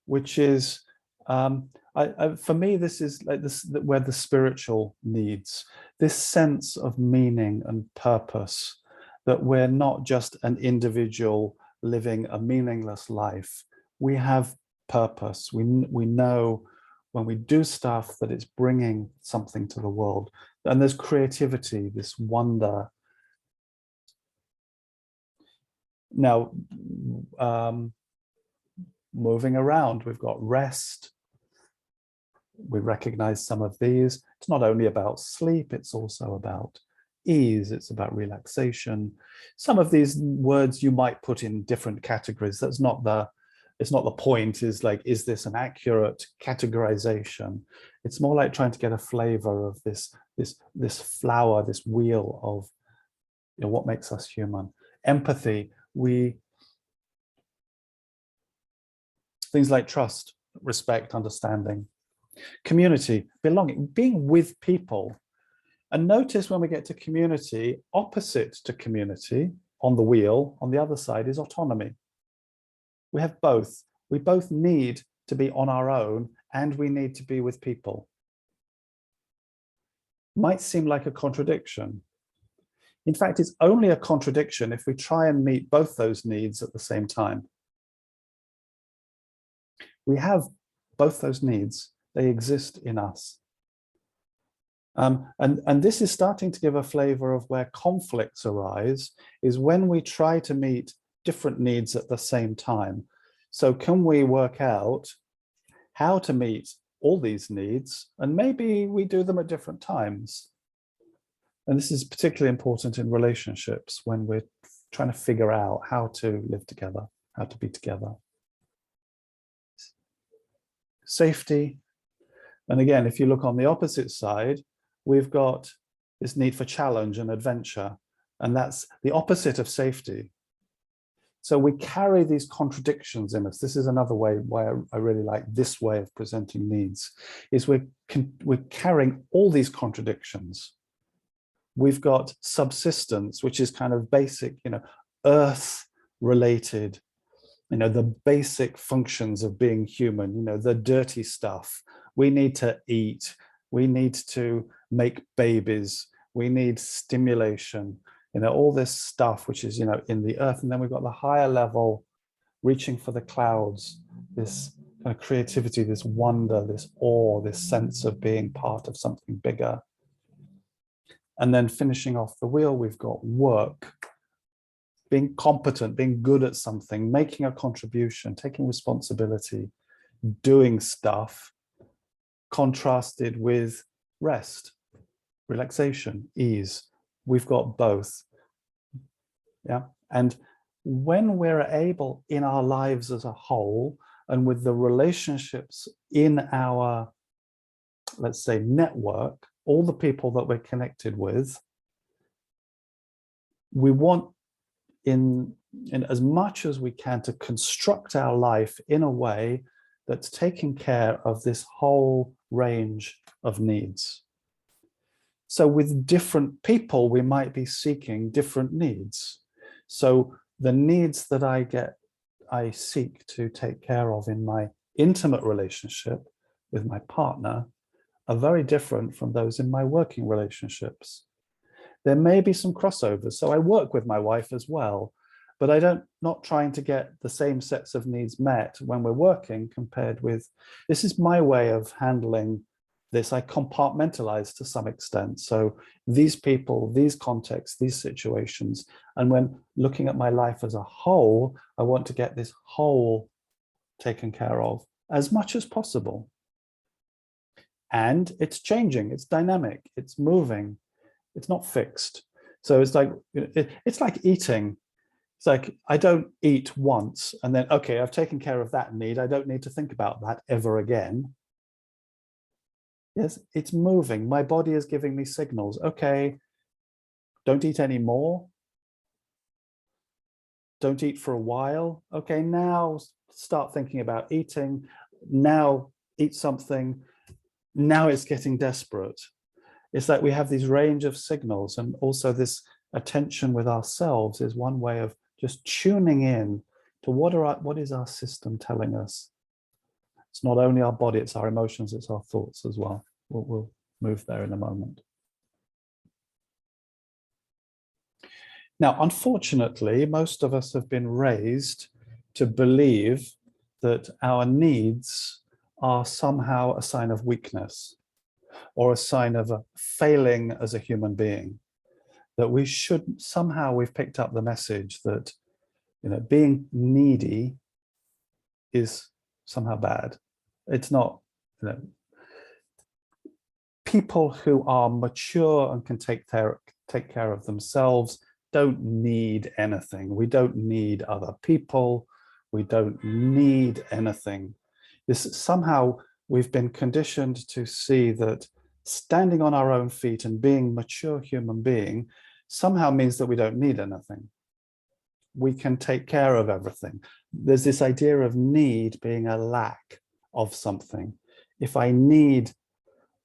which is, for me, this is like where the spiritual needs, this sense of meaning and purpose, that we're not just an individual living a meaningless life. We have purpose. We know when we do stuff, that it's bringing something to the world. And there's creativity, this wonder. Now, moving around, we've got rest. We recognize some of these. It's not only about sleep, it's also about ease, it's about relaxation. Some of these words you might put in different categories. That's not the, it's not the point, is like, is this an accurate categorization? It's more like trying to get a flavor of this flower, this wheel of, you know, what makes us human. Empathy, things like trust, respect, understanding. Community, belonging, being with people. And notice when we get to community, opposite to community on the wheel, on the other side is autonomy. We have both. We both need to be on our own and we need to be with people. Might seem like a contradiction. In fact, it's only a contradiction if we try and meet both those needs at the same time. We have both those needs. They exist in us. And this is starting to give a flavor of where conflicts arise, is when we try to meet different needs at the same time. So can we work out how to meet all these needs? And maybe we do them at different times. And this is particularly important in relationships when we're trying to figure out how to live together, how to be together. Safety. And again, if you look on the opposite side, we've got this need for challenge and adventure, and that's the opposite of safety. So we carry these contradictions in us. This is another way why I really like this way of presenting needs, is we're carrying all these contradictions. We've got subsistence, which is kind of basic, you know, earth related, you know, the basic functions of being human, you know, the dirty stuff. We need to eat, we need to make babies, we need stimulation, you know, all this stuff which is, you know, in the earth. And then we've got the higher level, reaching for the clouds, this kind of creativity, this wonder, this awe, this sense of being part of something bigger. And then finishing off the wheel, we've got work, being competent, being good at something, making a contribution, taking responsibility, doing stuff, contrasted with rest, relaxation, ease. We've got both. Yeah. And when we're able in our lives as a whole, and with the relationships in our, let's say, network, all the people that we're connected with, we want in as much as we can to construct our life in a way that's taking care of this whole range of needs. So with different people, we might be seeking different needs. So the needs that I seek to take care of in my intimate relationship with my partner are very different from those in my working relationships. There may be some crossovers. So I work with my wife as well, but not trying to get the same sets of needs met when we're working compared with, this is my way of handling this. I compartmentalize to some extent. So these people, these contexts, these situations, and when looking at my life as a whole, I want to get this whole taken care of as much as possible. And it's changing, it's dynamic, it's moving, it's not fixed. So it's like eating. It's like, I don't eat once and then, okay, I've taken care of that need. I don't need to think about that ever again. Yes, it's moving. My body is giving me signals. Okay, don't eat anymore. Don't eat for a while. Okay, now start thinking about eating. Now eat something. Now it's getting desperate. It's like we have these range of signals, and also this attention with ourselves is one way of just tuning in to what is our system telling us. It's not only our body, it's our emotions, it's our thoughts as well. We'll move there in a moment. Now, unfortunately, most of us have been raised to believe that our needs are somehow a sign of weakness or a sign of a failing as a human being. That we should somehow, we've picked up the message that, you know, being needy is somehow bad. It's not, you know, people who are mature and can take care of themselves don't need anything. We don't need other people. We don't need anything. Somehow we've been conditioned to see that standing on our own feet and being mature human being somehow means that we don't need anything. We can take care of everything. There's this idea of need being a lack of something. If I need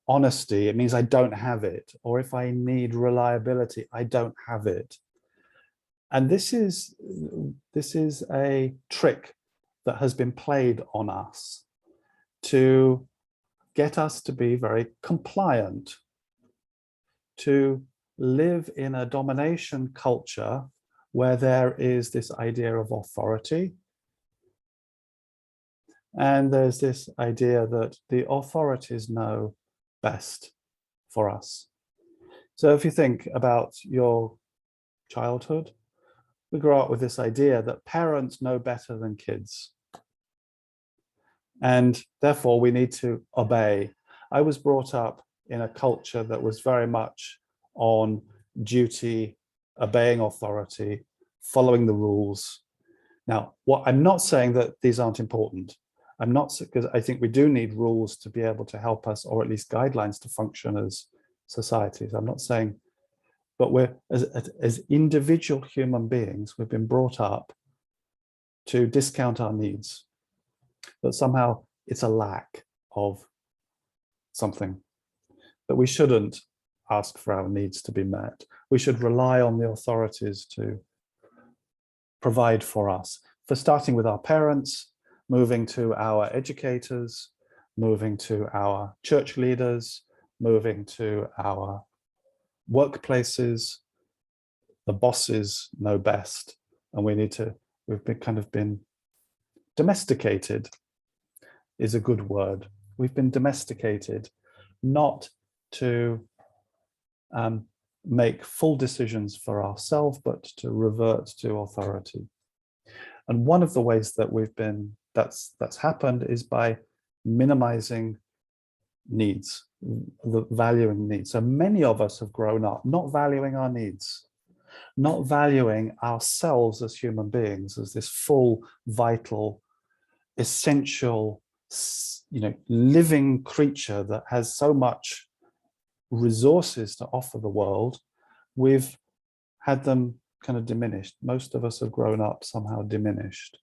honesty, it means I don't have it. Or if I need reliability, I don't have it. And this is a trick that has been played on us to get us to be very compliant, to live in a domination culture where there is this idea of authority. And there's this idea that the authorities know best for us. So if you think about your childhood, we grow up with this idea that parents know better than kids. And therefore we need to obey. I was brought up in a culture that was very much on duty, obeying authority, following the rules. Now, what I'm not saying that these aren't important. I'm not, because I think we do need rules to be able to help us, or at least guidelines to function as societies. I'm not saying, but we're as individual human beings, we've been brought up to discount our needs, that somehow it's a lack of something, that we shouldn't ask for our needs to be met. We should rely on the authorities to provide for us, for starting with our parents, moving to our educators, moving to our church leaders, moving to our workplaces. The bosses know best, and we've been domesticated is a good word. We've been domesticated not to make full decisions for ourselves, but to revert to authority. And one of the ways that that's happened is by minimizing needs, the valuing needs. So many of us have grown up not valuing our needs, not valuing ourselves as human beings, as this full, vital, essential, living creature that has so much resources to offer the world. We've had them kind of diminished. Most of us have grown up somehow diminished.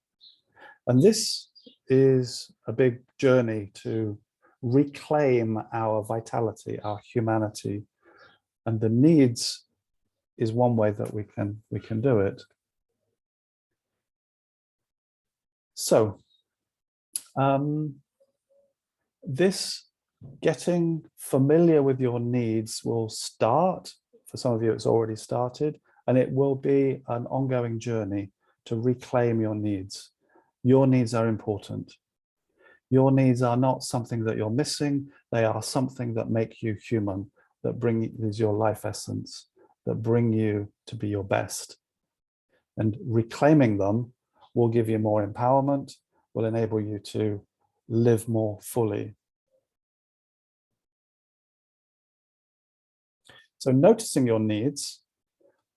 And this is a big journey to reclaim our vitality, our humanity. And the needs is one way that we can do it. So this getting familiar with your needs will start. For some of you, it's already started, and it will be an ongoing journey to reclaim your needs. Your needs are important. Your needs are not something that you're missing. They are something that make you human, that is your life essence, that bring you to be your best. And reclaiming them will give you more empowerment, will enable you to live more fully. So noticing your needs,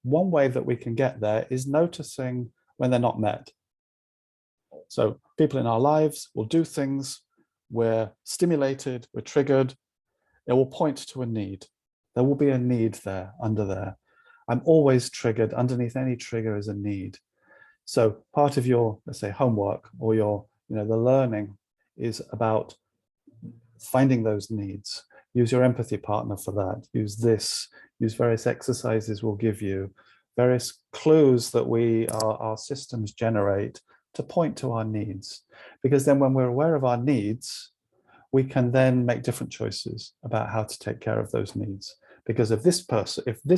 one way that we can get there is noticing when they're not met. So people in our lives will do things, we're stimulated, we're triggered, it will point to a need. There will be a need there, under there. I'm always triggered. Underneath any trigger is a need. So part of your, let's say, homework or your, the learning is about finding those needs. Use your empathy partner for that. Use this. Use various exercises we'll give you, various clues that our systems generate to point to our needs. Because then when we're aware of our needs, we can then make different choices about how to take care of those needs. Because if this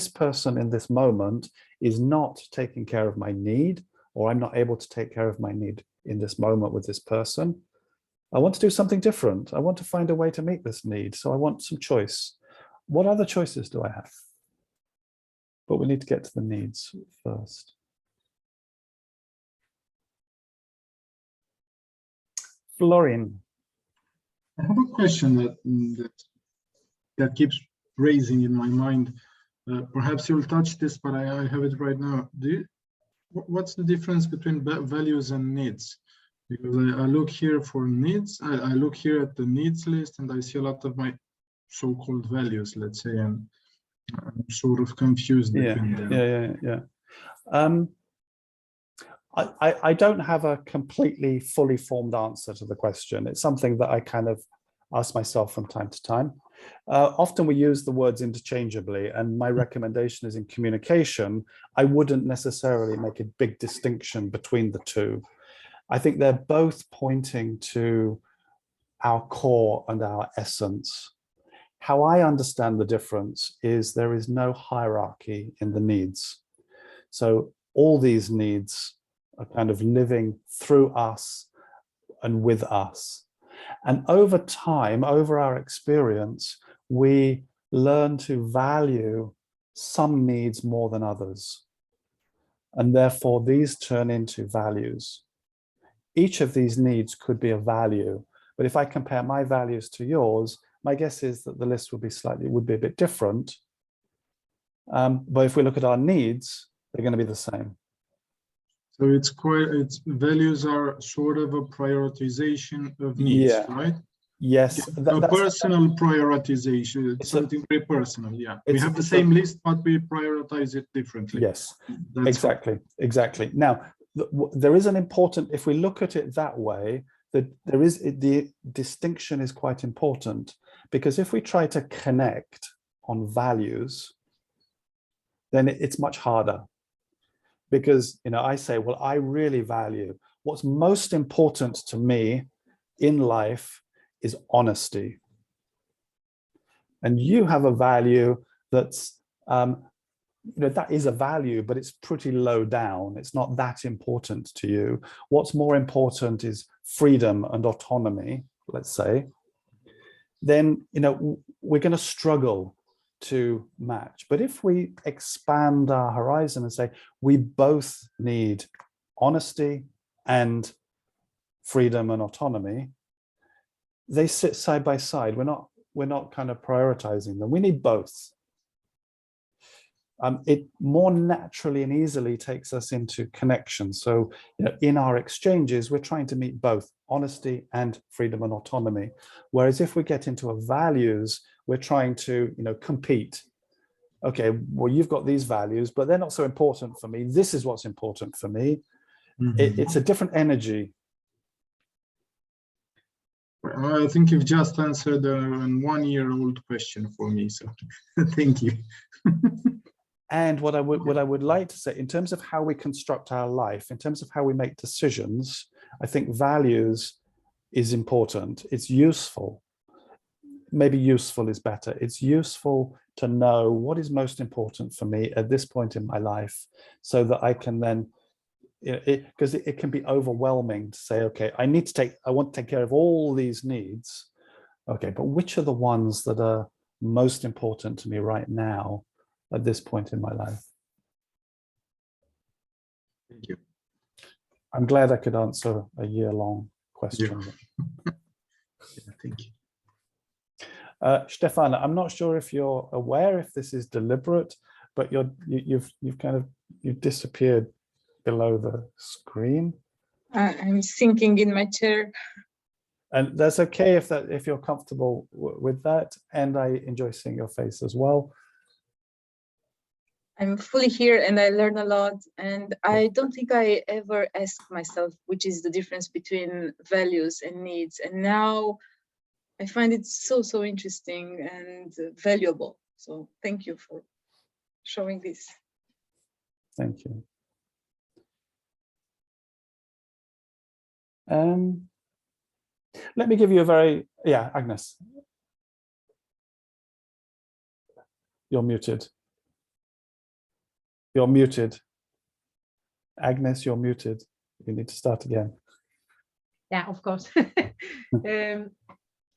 person in this moment is not taking care of my need, or I'm not able to take care of my need in this moment with this person, I want to do something different. I want to find a way to meet this need. So I want some choice. What other choices do I have? But we need to get to the needs first. Florin. I have a question that keeps raising in my mind. Perhaps you'll touch this, but I have it right now. What's the difference between values and needs? Because I look here for needs. I look here at the needs list, and I see a lot of my so-called values, let's say, and I'm sort of confused between them. Yeah. I don't have a completely fully formed answer to the question. It's something that I kind of ask myself from time to time. Often we use the words interchangeably, and my recommendation is in communication, I wouldn't necessarily make a big distinction between the two. I think they're both pointing to our core and our essence. How I understand the difference is there is no hierarchy in the needs. So all these needs are kind of living through us and with us. And over time, over our experience, we learn to value some needs more than others. And therefore, these turn into values. Each of these needs could be a value. But if I compare my values to yours, my guess is that the list would be a bit different. But if we look at our needs, they're going to be the same. So values are sort of a prioritization of needs, right? Yes. A personal prioritization. It's something very personal. Yeah. We have the same list, but we prioritize it differently. Yes, exactly. Now, there is an important, if we look at it that way, the distinction is quite important, because if we try to connect on values, then it's much harder. Because, I say, well, I really value what's most important to me in life is honesty. And you have a value that's, that is a value, but it's pretty low down. It's not that important to you. What's more important is freedom and autonomy, let's say. Then, we're going to struggle to match. But if we expand our horizon and say we both need honesty and freedom and autonomy, they sit side by side. We're not kind of prioritizing them. We need both. It more naturally and easily takes us into connection. So, in our exchanges, we're trying to meet both honesty and freedom and autonomy. Whereas if we get into our values, we're trying to, compete. Okay, well, you've got these values, but they're not so important for me. This is what's important for me. Mm-hmm. It's a different energy. I think you've just answered a 1-year-old question for me, so thank you. And what I would like to say, in terms of how we construct our life, in terms of how we make decisions, I think values is important. It's useful. Maybe useful is better. It's useful to know what is most important for me at this point in my life, so that I can then, because it can be overwhelming to say, okay, I want to take care of all these needs. Okay, but which are the ones that are most important to me right now at this point in my life? Thank you. I'm glad I could answer a year-long question. Yeah. Thank you. Stefan, I'm not sure if you're aware if this is deliberate, but you've disappeared below the screen. I'm sinking in my chair. And that's okay if you're comfortable with that. And I enjoy seeing your face as well. I'm fully here and I learn a lot. And I don't think I ever asked myself which is the difference between values and needs. And now I find it so interesting and valuable. So thank you for showing this. Thank you. Let me give you Agnes. You're muted. You're muted. Agnes, you're muted. You need to start again. Yeah, of course.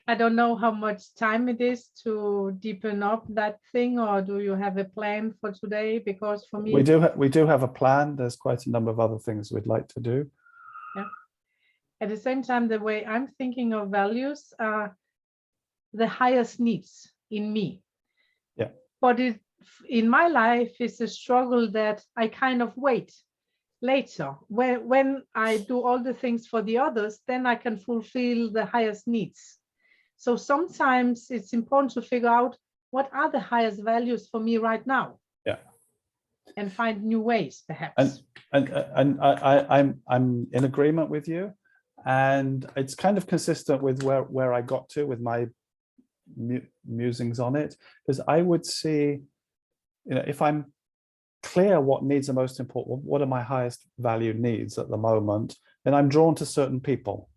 I don't know how much time it is to deepen up that thing, or do you have a plan for today? Because for me, We do have a plan. There's quite a number of other things we'd like to do. yeah. At the same time, the way I'm thinking of values are the highest needs in me. Yeah. But in my life, it's a struggle that I kind of wait later. When I do all the things for the others, then I can fulfill the highest needs. So sometimes it's important to figure out what are the highest values for me right now. Yeah. And find new ways, perhaps. And I'm in agreement with you, and it's kind of consistent with where I got to with my musings on it, because I would see, if I'm clear what needs are most important, what are my highest value needs at the moment, then I'm drawn to certain people.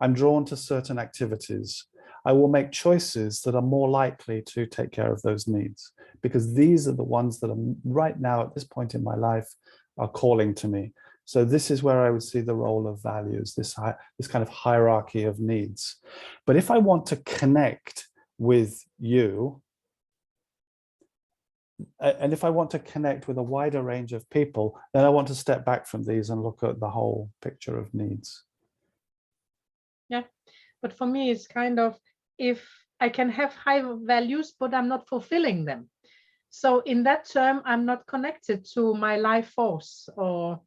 I'm drawn to certain activities. I will make choices that are more likely to take care of those needs, because these are the ones that are right now at this point in my life are calling to me. So this is where I would see the role of values, this kind of hierarchy of needs. But if I want to connect with you, and if I want to connect with a wider range of people, then I want to step back from these and look at the whole picture of needs. Yeah, but for me, it's kind of, if I can have high values, but I'm not fulfilling them. So in that term, I'm not connected to my life force or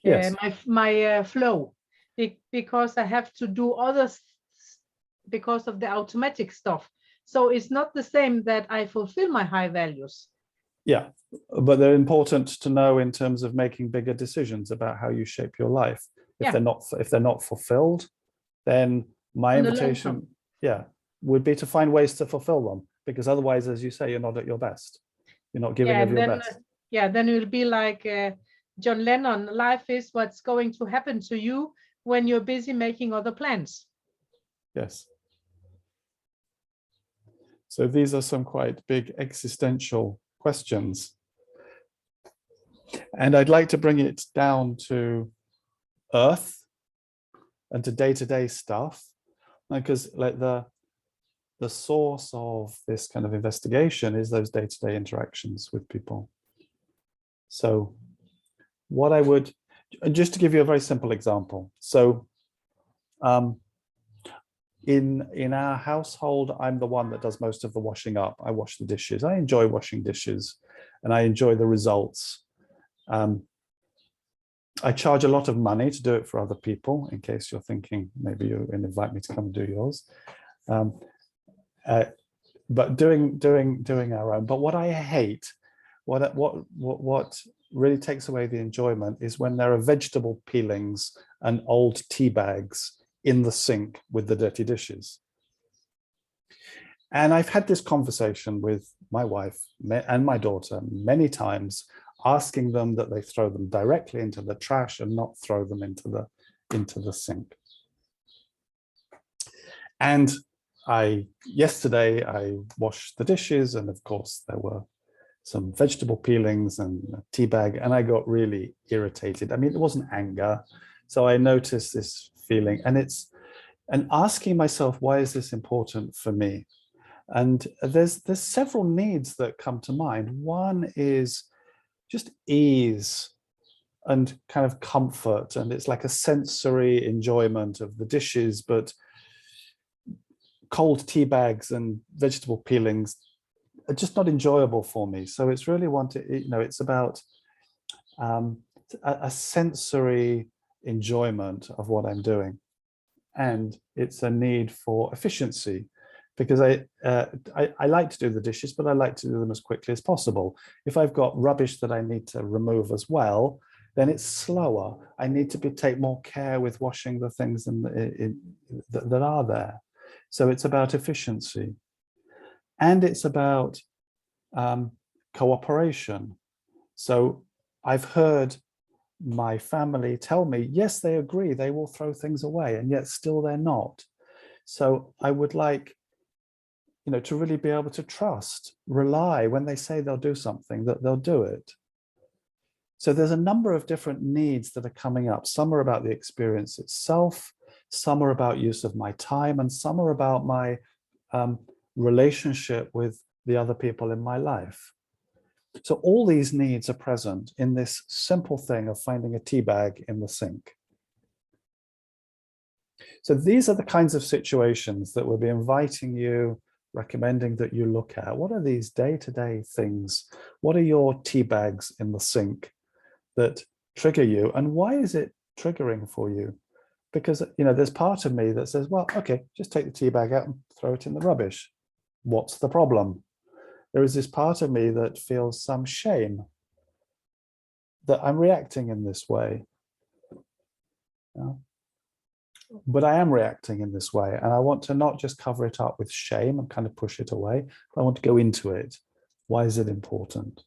Yes. my flow, because I have to do others because of the automatic stuff. So it's not the same that I fulfill my high values. Yeah, but they're important to know in terms of making bigger decisions about how you shape your life. If they're not fulfilled, then my invitation, would be to find ways to fulfill them, because otherwise, as you say, you're not at your best. You're not giving of your best. Then it will be like John Lennon, life is what's going to happen to you when you're busy making other plans. Yes. So these are some quite big existential questions. And I'd like to bring it down to earth and to day-to-day stuff, because like the source of this kind of investigation is those day-to-day interactions with people. So what I would, just to give you a very simple example. So in our household, I'm the one that does most of the washing up. I wash the dishes. I enjoy washing dishes and I enjoy the results. I charge a lot of money to do it for other people, in case you're thinking maybe you invite me to come and do yours. But doing our own. But what I hate, what really takes away the enjoyment is when there are vegetable peelings and old tea bags in the sink with the dirty dishes. And I've had this conversation with my wife and my daughter many times, asking them that they throw them directly into the trash and not throw them into the sink. And yesterday I washed the dishes, and of course there were some vegetable peelings and a tea bag, and I got really irritated. I mean, it wasn't anger. So I noticed this feeling, and asking myself, why is this important for me? And there's several needs that come to mind. One is just ease and kind of comfort, and it's like a sensory enjoyment of the dishes, but cold tea bags and vegetable peelings are just not enjoyable for me. So it's really it's about a sensory enjoyment of what I'm doing. And it's a need for efficiency, because I like to do the dishes, but I like to do them as quickly as possible. If I've got rubbish that I need to remove as well, then it's slower. I need to take more care with washing the things that are there. So it's about efficiency. And it's about cooperation. So I've heard my family tell me, yes, they agree, they will throw things away, and yet still they're not. So I would like, to really be able to trust, rely when they say they'll do something, that they'll do it. So there's a number of different needs that are coming up. Some are about the experience itself. some are about use of my time, and some are about my relationship with the other people in my life. So all these needs are present in this simple thing of finding a tea bag in the sink. So these are the kinds of situations that we'll be inviting you, recommending that you look at. What are these day-to-day things? What are your tea bags in the sink that trigger you? And why is it triggering for you? Because, you know, there's part of me that says, well, okay, just take the tea bag out and throw it in the rubbish. What's the problem? There is this part of me that feels some shame that I'm reacting in this way. Yeah. But I am reacting in this way, and I want to not just cover it up with shame and kind of push it away, but I want to go into it. Why is it important?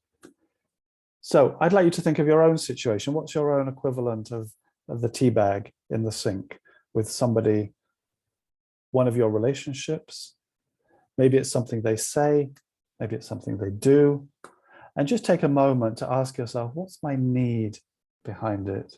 So I'd like you to think of your own situation. What's your own equivalent of the tea bag in the sink with somebody, one of your relationships? Maybe it's something they say, maybe it's something they do. And just take a moment to ask yourself, what's my need behind it?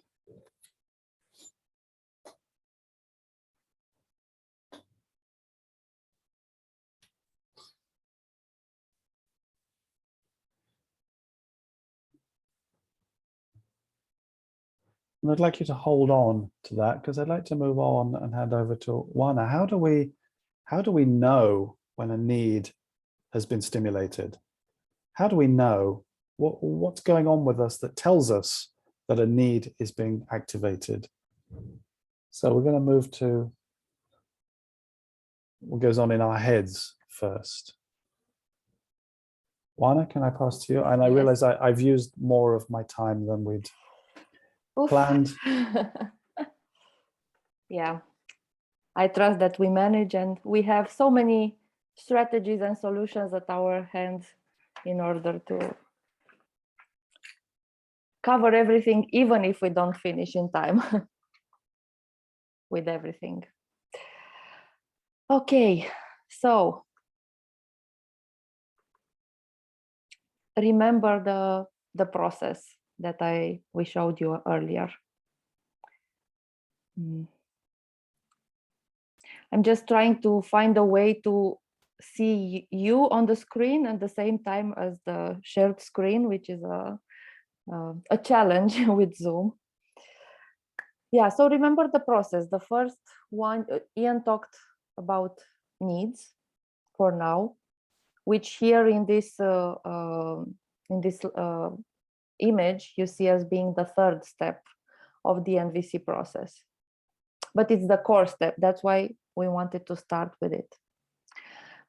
And I'd like you to hold on to that, because I'd like to move on and hand over to Juana. How do we know when a need has been stimulated? How do we know what's going on with us that tells us that a need is being activated? So we're going to move to what goes on in our heads first. Juana, can I pass to you? And I realize I've used more of my time than we'd planned. Yeah, I trust that we manage, and we have so many strategies and solutions at our hands in order to cover everything, even if we don't finish in time with everything. Okay, so remember the process that we showed you earlier. I'm just trying to find a way to see you on the screen at the same time as the shared screen, which is a challenge with Zoom. Yeah, so remember the process. The first one, Ian talked about needs for now, which here in this image you see as being the third step of the NVC process. But it's the core step. That's why we wanted to start with it.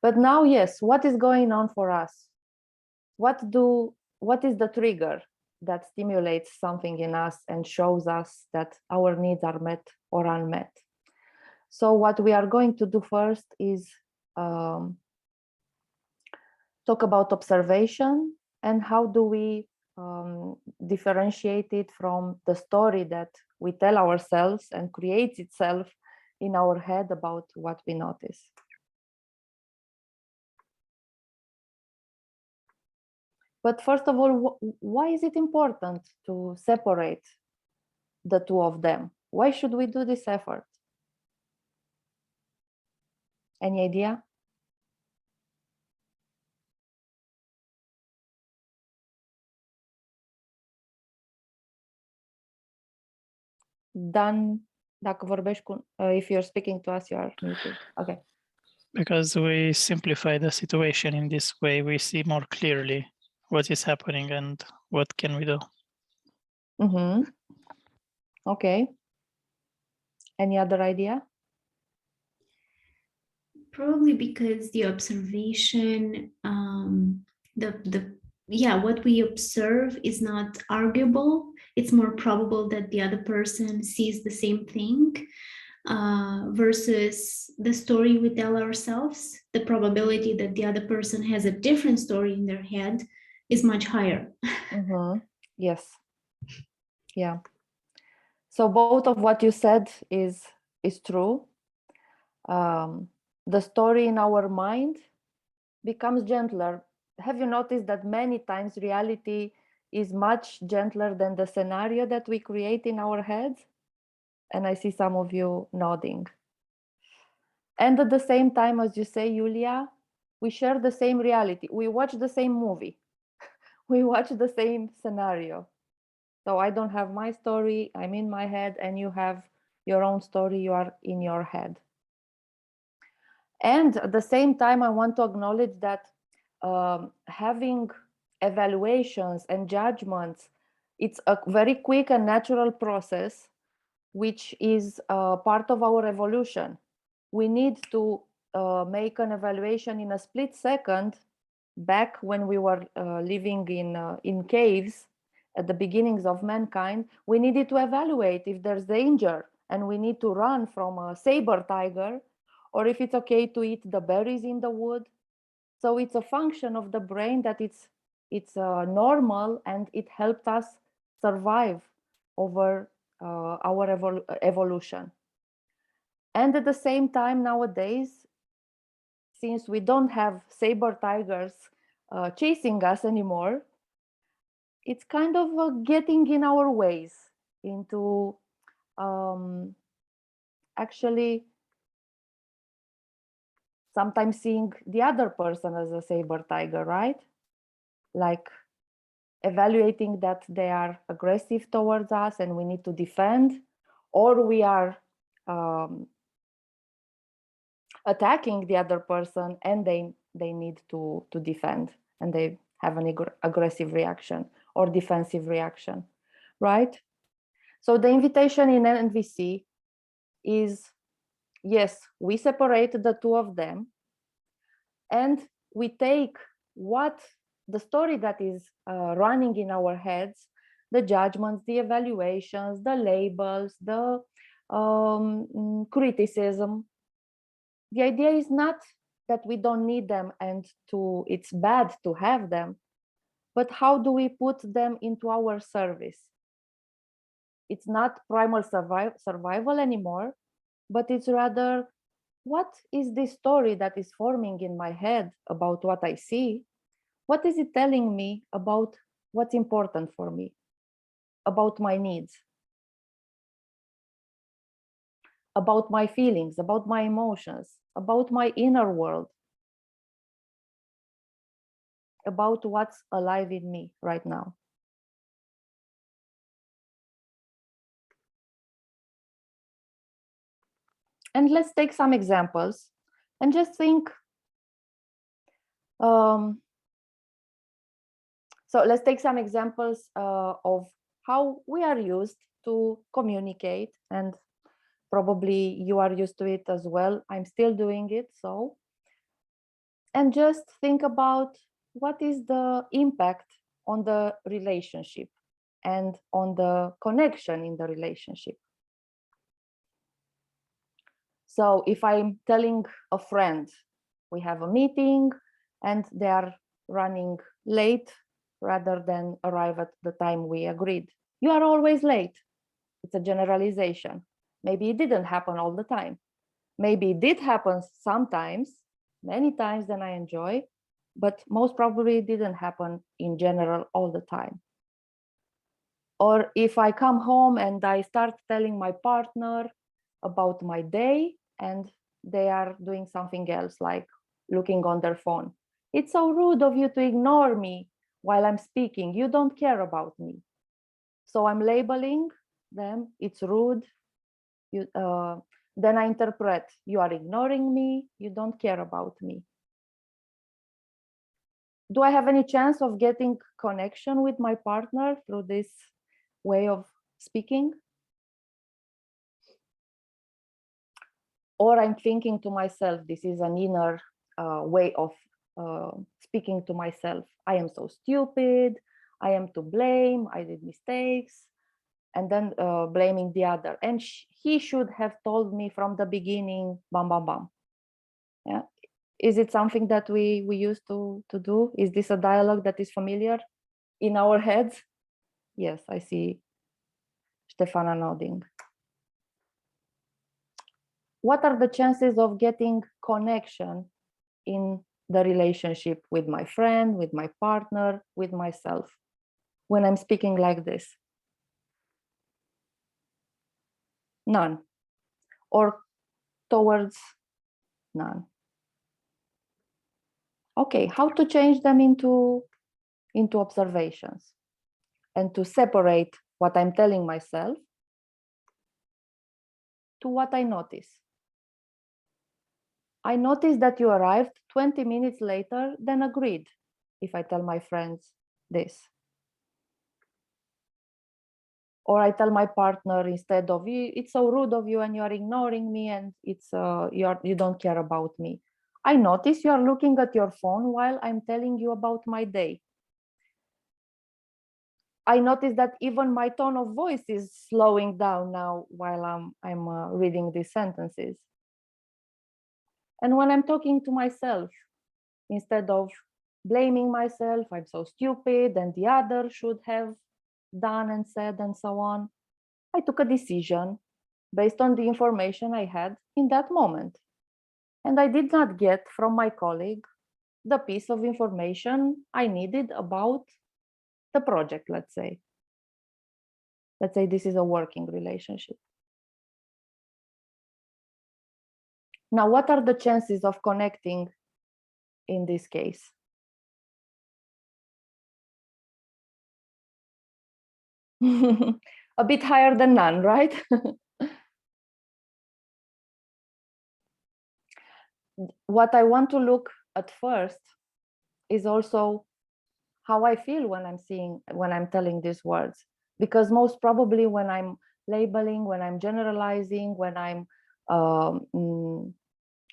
But now, yes, what is going on for us? What is the trigger that stimulates something in us and shows us that our needs are met or unmet? So what we are going to do first is talk about observation and how do we differentiate it from the story that we tell ourselves and creates itself in our head about what we notice. But first of all, why is it important to separate the two of them? Why should we do this effort? Any idea? Dan, dacă vorbești cu, if you're speaking to us, you are muted. Okay. Because we simplify the situation in this way, we see more clearly what is happening and what can we do. Mm-hmm. Okay. Any other idea? Probably because the observation, what we observe is not arguable. It's more probable that the other person sees the same thing versus the story we tell ourselves. The probability that the other person has a different story in their head is much higher. Mm-hmm. Yes. Yeah. So both of what you said is true. The story in our mind becomes gentler. Have you noticed that many times reality is much gentler than the scenario that we create in our heads? And I see some of you nodding. And at the same time, as you say, Julia, we share the same reality. We watch the same movie. We watch the same scenario. So I don't have my story, I'm in my head, and you have your own story, you are in your head. And at the same time, I want to acknowledge that having evaluations and judgments, it's a very quick and natural process, which is part of our evolution. We need to make an evaluation in a split second. Back when we were living in caves at the beginnings of mankind, we needed to evaluate if there's danger and we need to run from a saber tiger, or if it's okay to eat the berries in the wood. So it's a function of the brain that it's normal, and it helped us survive over our evolution. And at the same time, nowadays, since we don't have saber tigers chasing us anymore, it's kind of getting in our ways into actually sometimes seeing the other person as a saber tiger, right? Like evaluating that they are aggressive towards us and we need to defend, or we are attacking the other person and they need to defend, and they have an aggressive reaction or defensive reaction, right? So the invitation in NVC is, yes, we separate the two of them and we take what the story that is running in our heads, the judgments, the evaluations, the labels, the criticism. The idea is not that we don't need them and it's bad to have them, but how do we put them into our service? It's not primal survival anymore, but it's rather, what is this story that is forming in my head about what I see? What is it telling me about what's important for me, about my needs, about my feelings, about my emotions, about my inner world, about what's alive in me right now? And let's take some examples and just think. So let's take some examples of how we are used to communicate, and probably you are used to it as well. I'm still doing it, so. And just think about what is the impact on the relationship and on the connection in the relationship. So if I'm telling a friend, we have a meeting and they are running late rather than arrive at the time we agreed. You are always late. It's a generalization. Maybe it didn't happen all the time. Maybe it did happen sometimes, many times than I enjoy, but most probably it didn't happen in general all the time. Or if I come home and I start telling my partner about my day and they are doing something else, like looking on their phone. It's so rude of you to ignore me while I'm speaking. You don't care about me. So I'm labeling them, it's rude. Then I interpret, you are ignoring me, you don't care about me. Do I have any chance of getting connection with my partner through this way of speaking? Or I'm thinking to myself, this is an inner way of speaking to myself. I am so stupid, I am to blame, I did mistakes, and then blaming the other. And he should have told me from the beginning, bam, bam, bam. Yeah. Is it something that we used to do? Is this a dialogue that is familiar in our heads? Yes, I see Stefana nodding. What are the chances of getting connection in the relationship with my friend, with my partner, with myself, when I'm speaking like this? none, or towards none. Okay, how to change them into observations and to separate what I'm telling myself to what I notice. I noticed that you arrived 20 minutes later than agreed, if I tell my friends this. Or I tell my partner instead of, it's so rude of you and you're ignoring me and it's you don't care about me. I notice you are looking at your phone while I'm telling you about my day. I notice that even my tone of voice is slowing down now while I'm reading these sentences. And when I'm talking to myself, instead of blaming myself, I'm so stupid and the other should have done and said and so on, I took a decision based on the information I had in that moment. And I did not get from my colleague the piece of information I needed about the project, let's say. Let's say this is a working relationship. Now, what are the chances of connecting in this case? A bit higher than none, right? What I want to look at first is also how I feel when I'm telling these words, because most probably when I'm labeling, when I'm generalizing, when I'm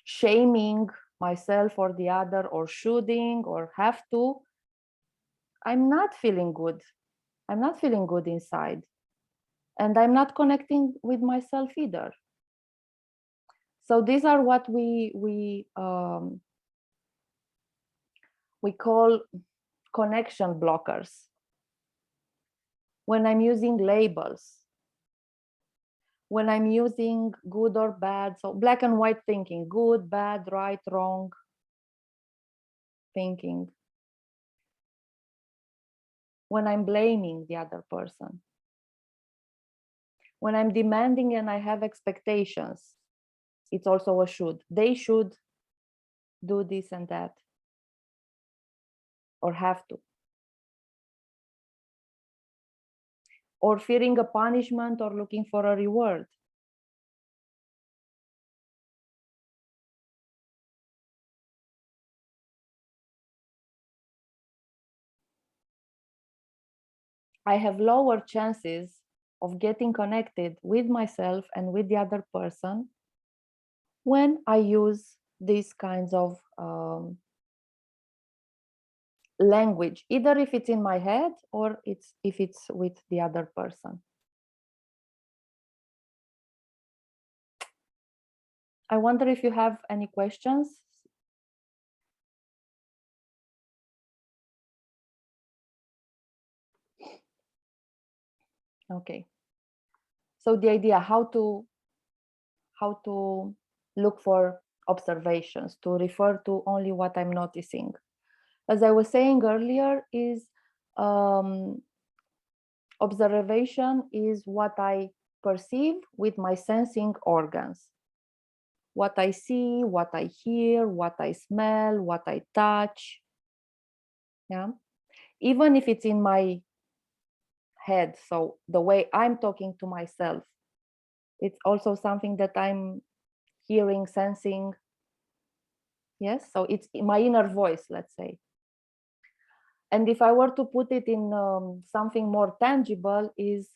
shaming myself or the other, or shoulding or have to, I'm not feeling good. I'm not feeling good inside, and I'm not connecting with myself either. So these are what we call connection blockers. When I'm using labels, when I'm using good or bad, so black and white thinking, good, bad, right, wrong thinking. When I'm blaming the other person. When I'm demanding and I have expectations, it's also a should. They should do this and that, or have to. Or fearing a punishment or looking for a reward. I have lower chances of getting connected with myself and with the other person when I use these kinds of language, either if it's in my head or if it's with the other person. I wonder if you have any questions. Okay. So the idea how to look for observations, to refer to only what I'm noticing. As I was saying earlier, is observation is what I perceive with my sensing organs. What I see, what I hear, what I smell, what I touch. Yeah. Even if it's in my head, so the way I'm talking to myself, it's also something that I'm hearing, sensing. Yes, so it's my inner voice, let's say. And if I were to put it in something more tangible, is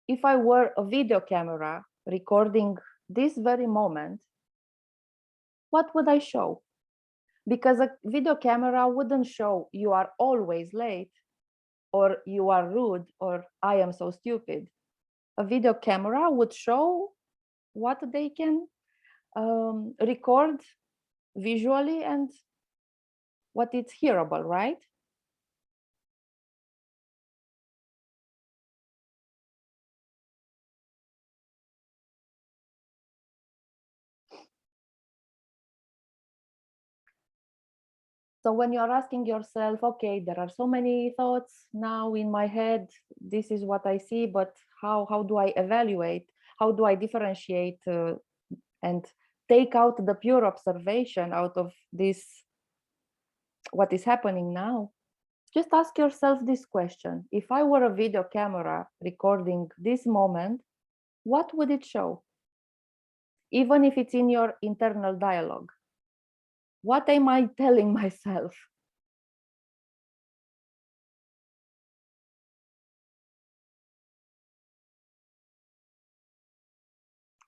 if I were a video camera recording this very moment, what would I show? Because a video camera wouldn't show you are always late, or you are rude, or I am so stupid. A video camera would show what they can record visually and what it's hearable, right? So when you're asking yourself, okay, there are so many thoughts now in my head, this is what I see, but how do I evaluate? how do I differentiate and take out the pure observation out of this, what is happening now? Just ask yourself this question. If I were a video camera recording this moment, what would it show? Even if it's in your internal dialogue. What am I telling myself?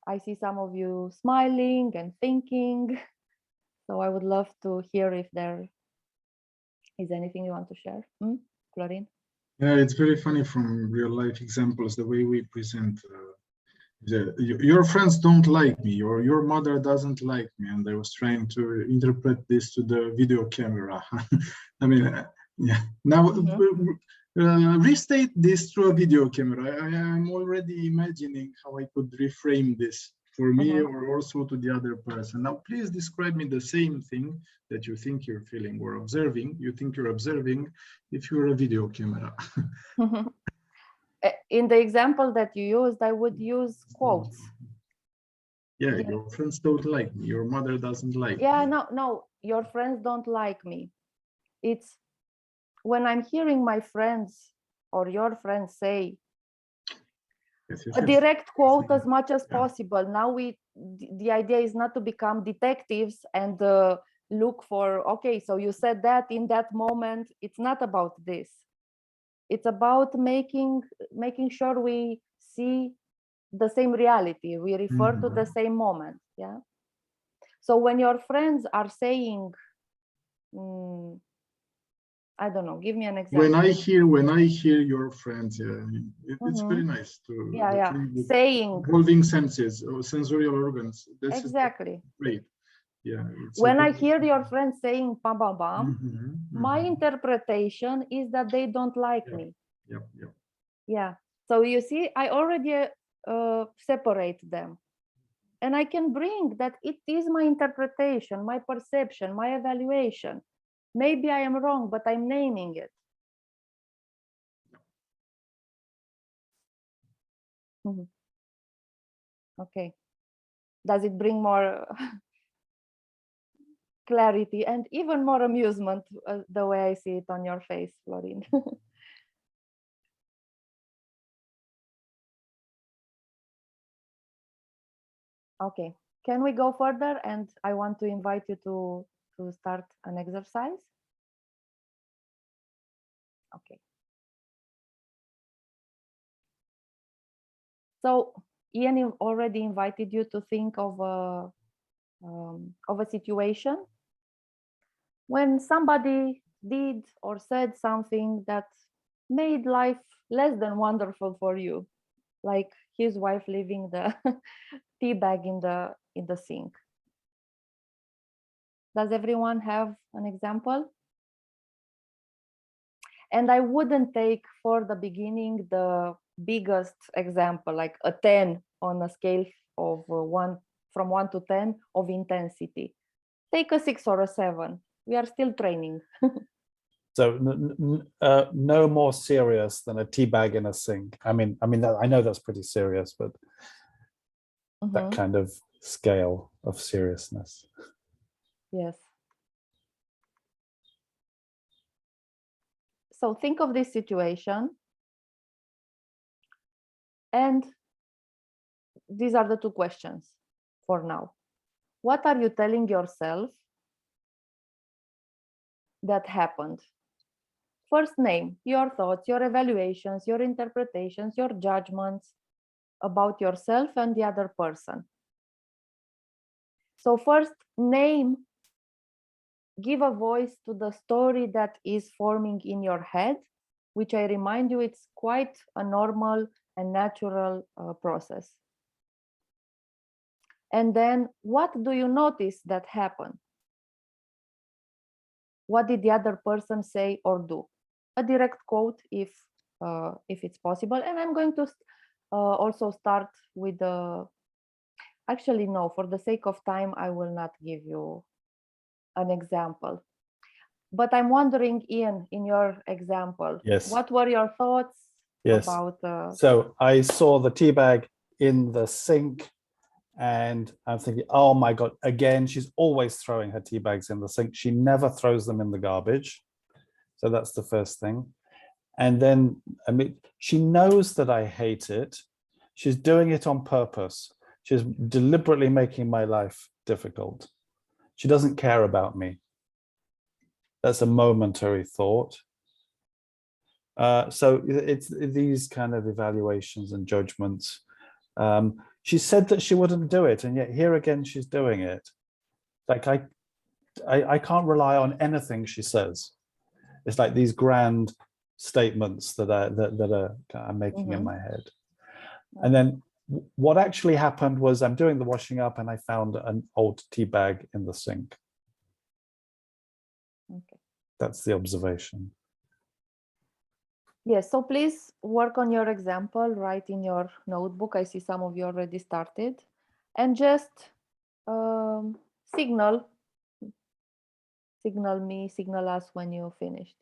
I see some of you smiling and thinking. So I would love to hear if there is anything you want to share. Florin? Yeah, it's very funny from real life examples, the way we present. Your friends don't like me, or your mother doesn't like me, and I was trying to interpret this to the video camera. I mean, yeah. Now, restate this through a video camera. I'm already imagining how I could reframe this for me or also to the other person. Now, please describe me the same thing that you think you're feeling or observing. You think you're observing if you're a video camera. In the example that you used, I would use quotes. Yeah, your friends don't like me. Your mother doesn't like me. No, your friends don't like me. It's when I'm hearing my friends or your friends say a direct quote as much as possible. Now the idea is not to become detectives and look for, okay, so you said that in that moment. It's not about this. It's about making sure we see the same reality. We refer to the same moment. Yeah. So when your friends are saying, I don't know, give me an example. When I hear your friends, it's very nice to saying involving senses or sensorial organs. This exactly. Is great. Yeah. When I hear your friends saying "bam bam bam," my interpretation is that they don't like me. Yeah. So you see, I already separate them, and I can bring that it is my interpretation, my perception, my evaluation. Maybe I am wrong, but I'm naming it. Okay. Does it bring more clarity and even more amusement the way I see it on your face, Florin? Okay, can we go further? And I want to invite you to start an exercise. Okay. So Ian already invited you to think of a situation when somebody did or said something that made life less than wonderful for you, like his wife leaving the tea bag in the sink. Does everyone have an example? And I wouldn't take for the beginning the biggest example, like a 10 on a scale of from 1 to 10 of intensity. Take a 6 or a 7. We are still training. So no more serious than a tea bag in a sink. I mean, I know that's pretty serious, but that kind of scale of seriousness. Yes. So think of this situation. And these are the two questions for now. What are you telling yourself that happened? First, name your thoughts, your evaluations, your interpretations, your judgments about yourself and the other person. So first, name, give a voice to the story that is forming in your head, which I remind you, it's quite a normal and natural process. And then what do you notice that happened? What did the other person say or do? A direct quote if it's possible. And I'm going to also start with actually no, for the sake of time, I will not give you an example. But I'm wondering, Ian, in your example, yes, what were your thoughts about? So I saw the tea bag in the sink. And I'm thinking, oh my God, again, she's always throwing her tea bags in the sink. She never throws them in the garbage. So that's the first thing. And then, I mean, she knows that I hate it. She's doing it on purpose. She's deliberately making my life difficult. She doesn't care about me. That's a momentary thought. So it's these kind of evaluations and judgments. She said that she wouldn't do it, and yet here again she's doing it. Like I can't rely on anything she says. It's like these grand statements that I'm making in my head. And then what actually happened was I'm doing the washing up and I found an old tea bag in the sink. Okay. That's the observation. Yes, so please work on your example, write in your notebook. I see some of you already started. And just signal me, signal us when you finished.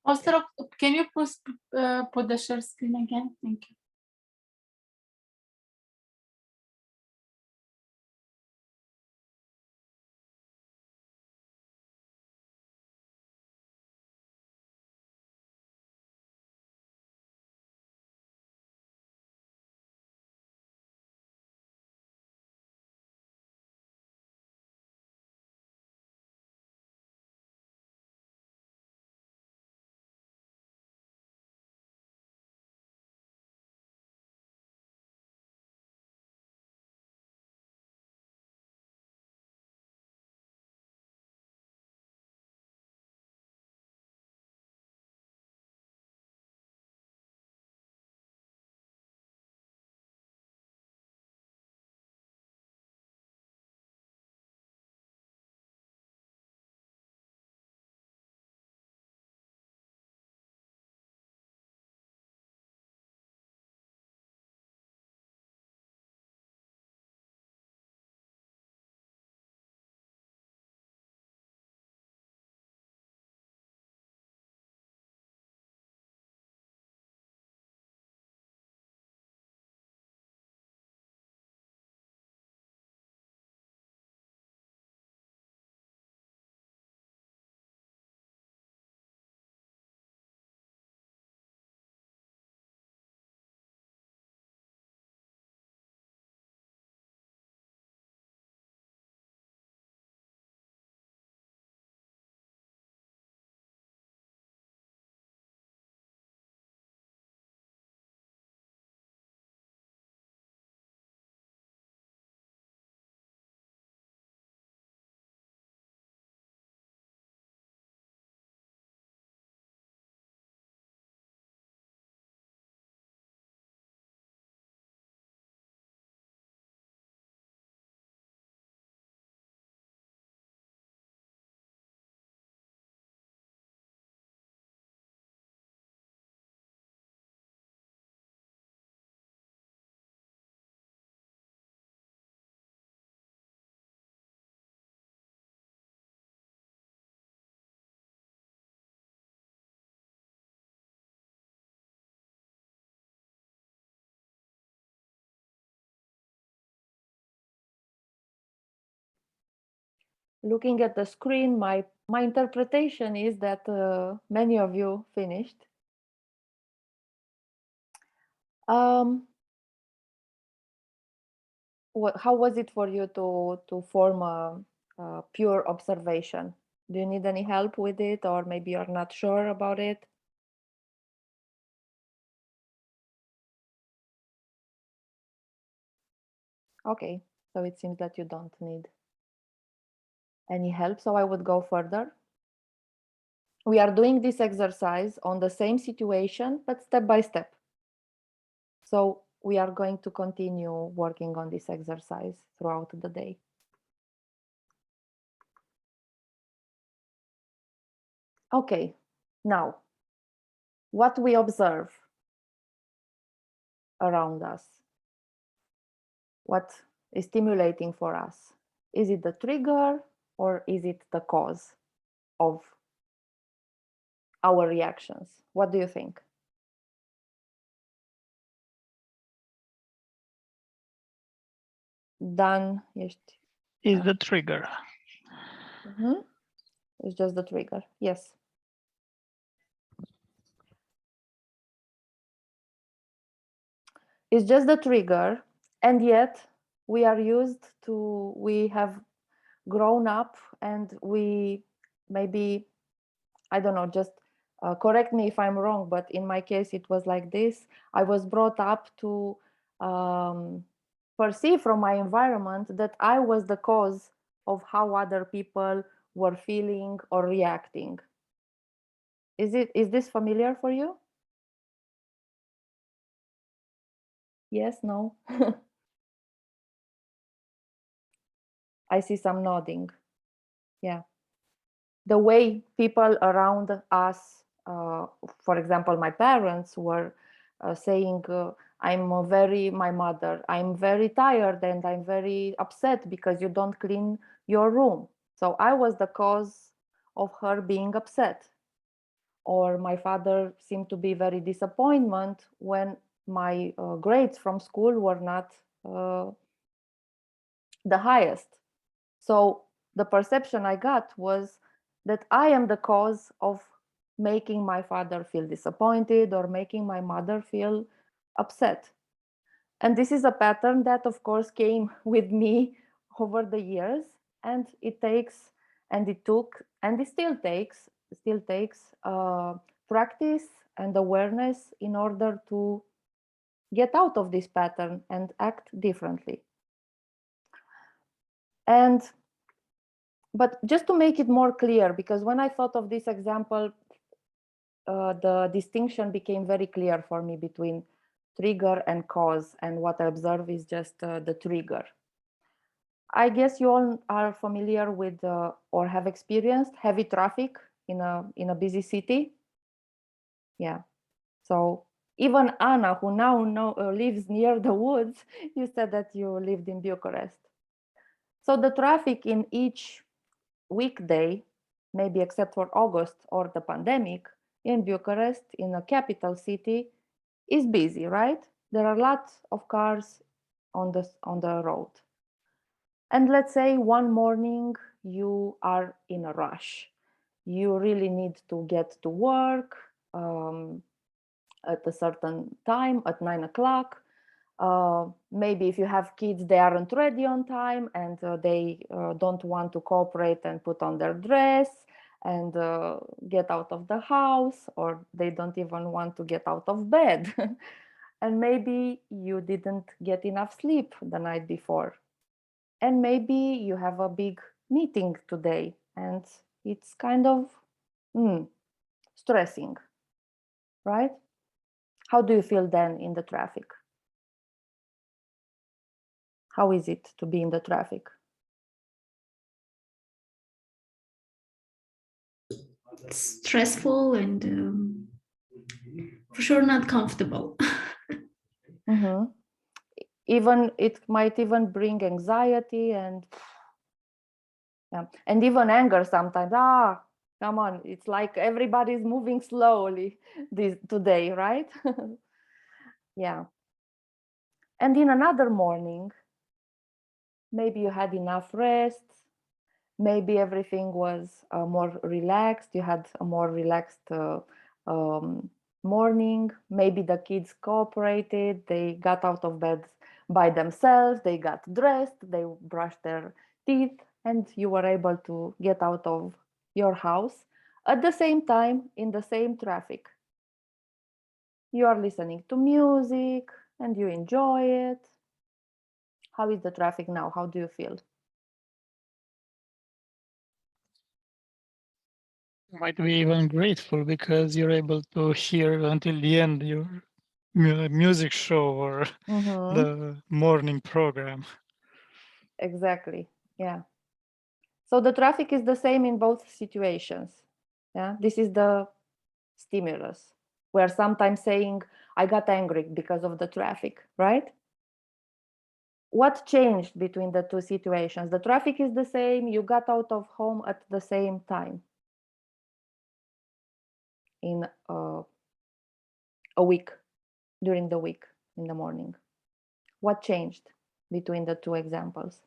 Also, can you please put the share screen again? Thank you. looking at the screen, my interpretation is that many of you finished. How was it for you to form a pure observation? Do you need any help with it, or maybe you're not sure about it? Okay, so it seems that you don't need any help, so I would go further. We are doing this exercise on the same situation, but step by step. So we are going to continue working on this exercise throughout the day. Okay, now, what we observe around us, what is stimulating for us? Is it the trigger or is it the cause of our reactions? What do you think? Dan, ești... Is the trigger. It's just the trigger, yes. It's just the trigger, and yet we have grown up, and we maybe, I don't know, just correct me if I'm wrong, but in my case it was like this. I was brought up to perceive from my environment that I was the cause of how other people were feeling or reacting. Is this familiar for you? Yes, no? I see some nodding. Yeah. The way people around us, for example, my parents were saying, my mother, I'm very tired and I'm very upset because you don't clean your room. So I was the cause of her being upset. Or my father seemed to be very disappointed when my grades from school were not the highest. So the perception I got was that I am the cause of making my father feel disappointed or making my mother feel upset. And this is a pattern that, of course, came with me over the years, and it still takes practice and awareness in order to get out of this pattern and act differently. But just to make it more clear, because when I thought of this example, the distinction became very clear for me between trigger and cause, and what I observe is just the trigger. I guess you all are familiar with or have experienced heavy traffic in a busy city. Yeah. So even Anna, who now lives near the woods, you said that you lived in Bucharest. So the traffic in each weekday, maybe except for August or the pandemic, in Bucharest, in a capital city, is busy, right? There are lots of cars on the road. And let's say one morning you are in a rush. You really need to get to work at a certain time, at 9 o'clock. Maybe if you have kids, they aren't ready on time, and they don't want to cooperate and put on their dress and get out of the house, or they don't even want to get out of bed. And maybe you didn't get enough sleep the night before. And maybe you have a big meeting today, and it's kind of stressing, right? How do you feel then in the traffic? How is it to be in the traffic? Stressful and for sure not comfortable. Even it might even bring anxiety and even anger sometimes. Come on, it's like everybody's moving slowly today, right? Yeah. And in another morning, maybe you had enough rest, maybe everything was more relaxed. You had a more relaxed morning. Maybe the kids cooperated. They got out of bed by themselves. They got dressed. They brushed their teeth, and you were able to get out of your house at the same time in the same traffic. You are listening to music and you enjoy it. How is the traffic now? How do you feel? Might be even grateful because you're able to hear until the end your music show or the morning program. Exactly. Yeah. So the traffic is the same in both situations. Yeah. This is the stimulus. We are sometimes saying, I got angry because of the traffic, right? What changed between the two situations? The traffic is the same. You got out of home at the same time in a week, during the week, in the morning. What changed between the two examples?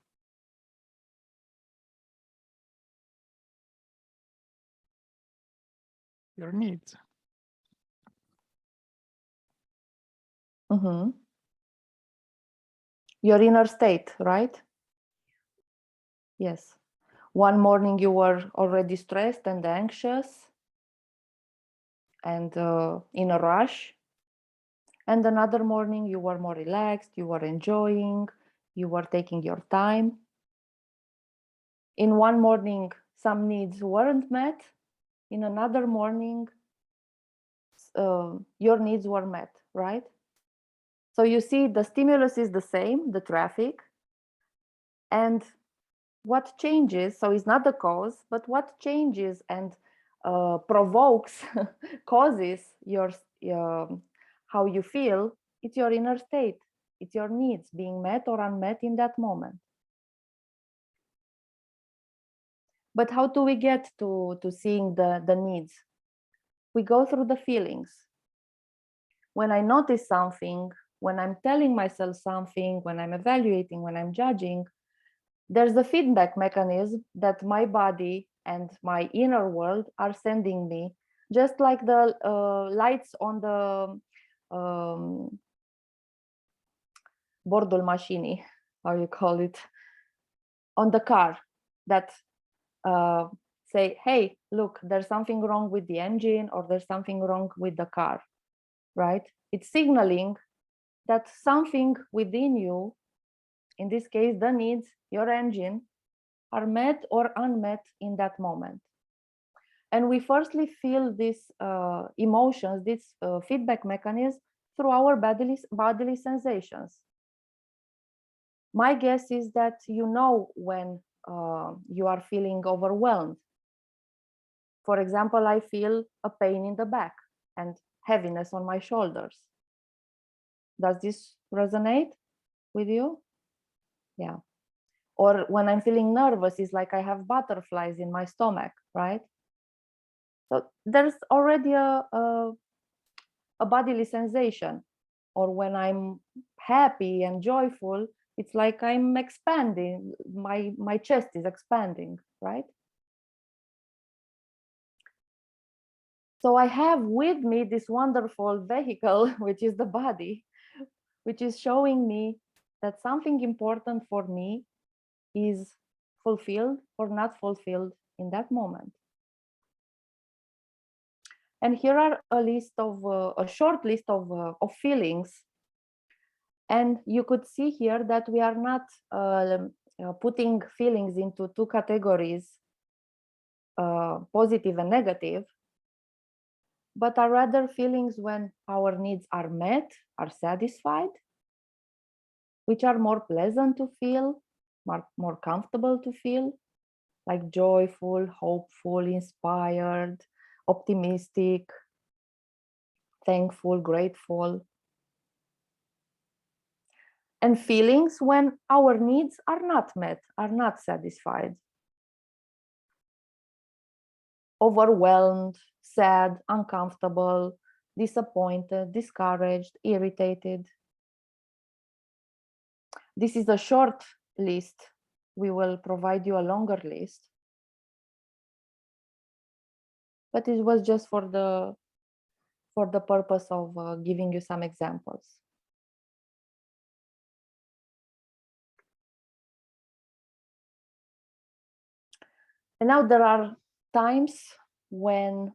Your needs. Your inner state, right? Yes. One morning you were already stressed and anxious and in a rush. And another morning you were more relaxed, you were enjoying, you were taking your time. In one morning, some needs weren't met. In another morning, your needs were met, right? So you see, the stimulus is the same, the traffic. And what changes, so it's not the cause, but what changes and provokes, causes your how you feel, it's your inner state. It's your needs being met or unmet in that moment. But how do we get to seeing the needs? We go through the feelings. When I notice something, when I'm telling myself something, when I'm evaluating, when I'm judging, there's a feedback mechanism that my body and my inner world are sending me, just like the lights on the bordul mașinii, how you call it, on the car, that say, hey, look, there's something wrong with the engine or there's something wrong with the car, right? It's signaling that something within you, in this case, the needs, your engine, are met or unmet in that moment. And we firstly feel these emotions, this feedback mechanism through our bodily sensations. My guess is that you know when you are feeling overwhelmed. For example, I feel a pain in the back and heaviness on my shoulders. Does this resonate with you? Yeah. Or when I'm feeling nervous, it's like I have butterflies in my stomach, right? So there's already a bodily sensation. Or when I'm happy and joyful, it's like I'm expanding, my chest is expanding, right? So I have with me this wonderful vehicle, which is the body, which is showing me that something important for me is fulfilled or not fulfilled in that moment. And here are a short list of feelings. And you could see here that we are not putting feelings into two categories, positive and negative, but are rather feelings when our needs are met, are satisfied, which are more pleasant to feel, more comfortable to feel, like joyful, hopeful, inspired, optimistic, thankful, grateful. And feelings when our needs are not met, are not satisfied. Overwhelmed, sad, uncomfortable, disappointed, discouraged, irritated. This is a short list. We will provide you a longer list but it was just for the purpose of giving you some examples. And now there are times when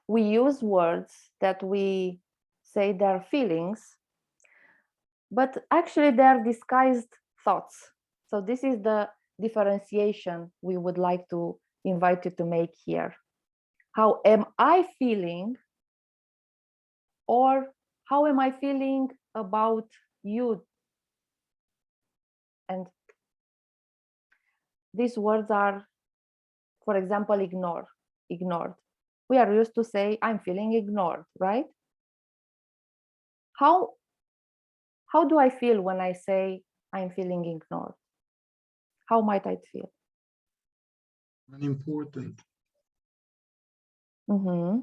we use words that we say they're feelings, but actually they're disguised thoughts. So this is the differentiation we would like to invite you to make here. How am I feeling, or how am I feeling about you? And these words are, for example, ignored. We are used to say, I'm feeling ignored, right? How do I feel when I say I'm feeling ignored? How might I feel? Unimportant. Mm-hmm.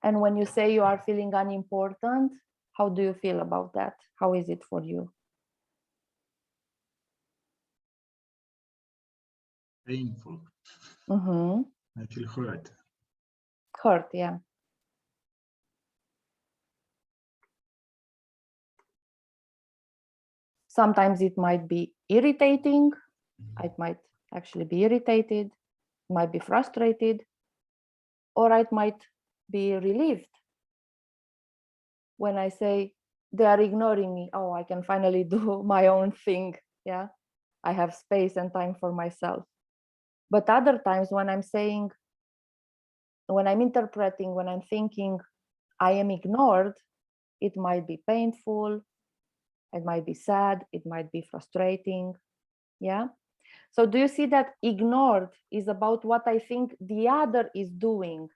And when you say you are feeling unimportant, how do you feel about that? How is it for you? Painful. Mm-hmm. I feel hurt. Hurt, yeah. Sometimes it might be irritating. I might actually be irritated, might be frustrated, or I might be relieved when I say they are ignoring me. Oh, I can finally do my own thing. Yeah, I have space and time for myself. But other times when I'm saying, when I'm interpreting, when I'm thinking I am ignored, it might be painful, it might be sad, it might be frustrating. Yeah. So do you see that ignored is about what I think the other is doing?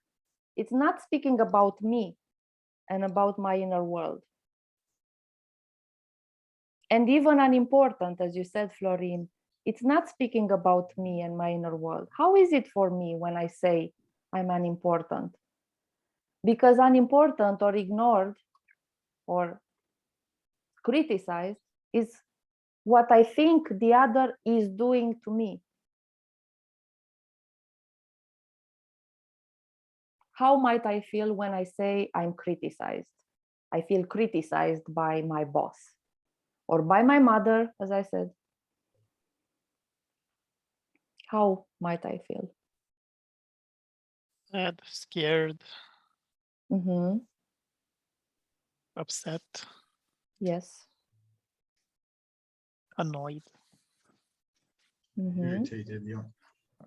It's not speaking about me and about my inner world. And even unimportant, as you said, Florin, it's not speaking about me and my inner world. How is it for me when I say I'm unimportant? Because unimportant or ignored or criticized is what I think the other is doing to me. How might I feel when I say I'm criticized? I feel criticized by my boss or by my mother, as I said. How might I feel? Sad, scared, Mm-hmm. upset, Yes. annoyed. Mm-hmm. Irritated, yeah.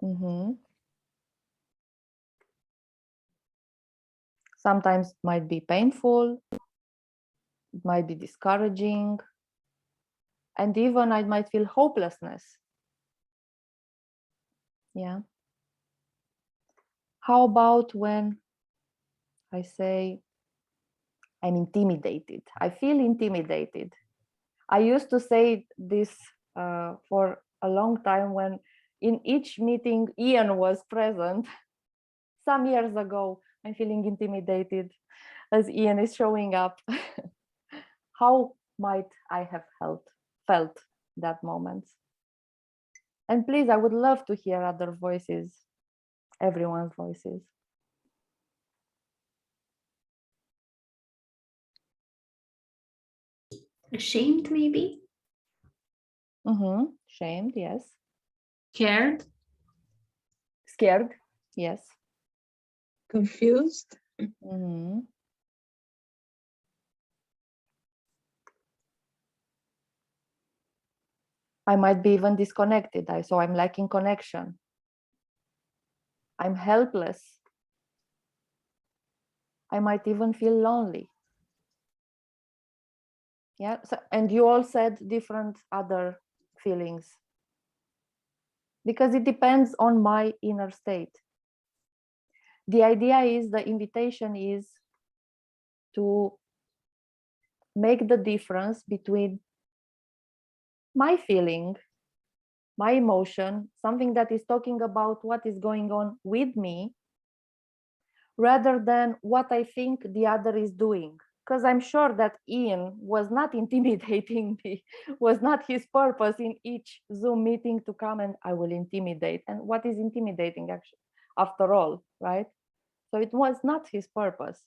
Mm-hmm. Sometimes it might be painful, it might be discouraging, and even I might feel hopelessness. Yeah. How about when I say I'm intimidated? I feel intimidated. I used to say this for a long time when in each meeting Ian was present some years ago. I'm feeling intimidated as Ian is showing up. How might I have felt that moment? And please, I would love to hear other voices, everyone's voices. Ashamed, maybe? Mm-hmm. Shamed, yes. Scared? Scared, yes. Confused? Mm-hmm. I might be even disconnected, so I'm lacking connection. I'm helpless. I might even feel lonely. Yeah, so, and you all said different other feelings because it depends on my inner state. The idea is, the invitation is to make the difference between my feeling, my emotion, something that is talking about what is going on with me, rather than what I think the other is doing. Because I'm sure that Ian was not intimidating me, was not his purpose in each Zoom meeting to come and I will intimidate. And what is intimidating actually? after all, right? So it was not his purpose.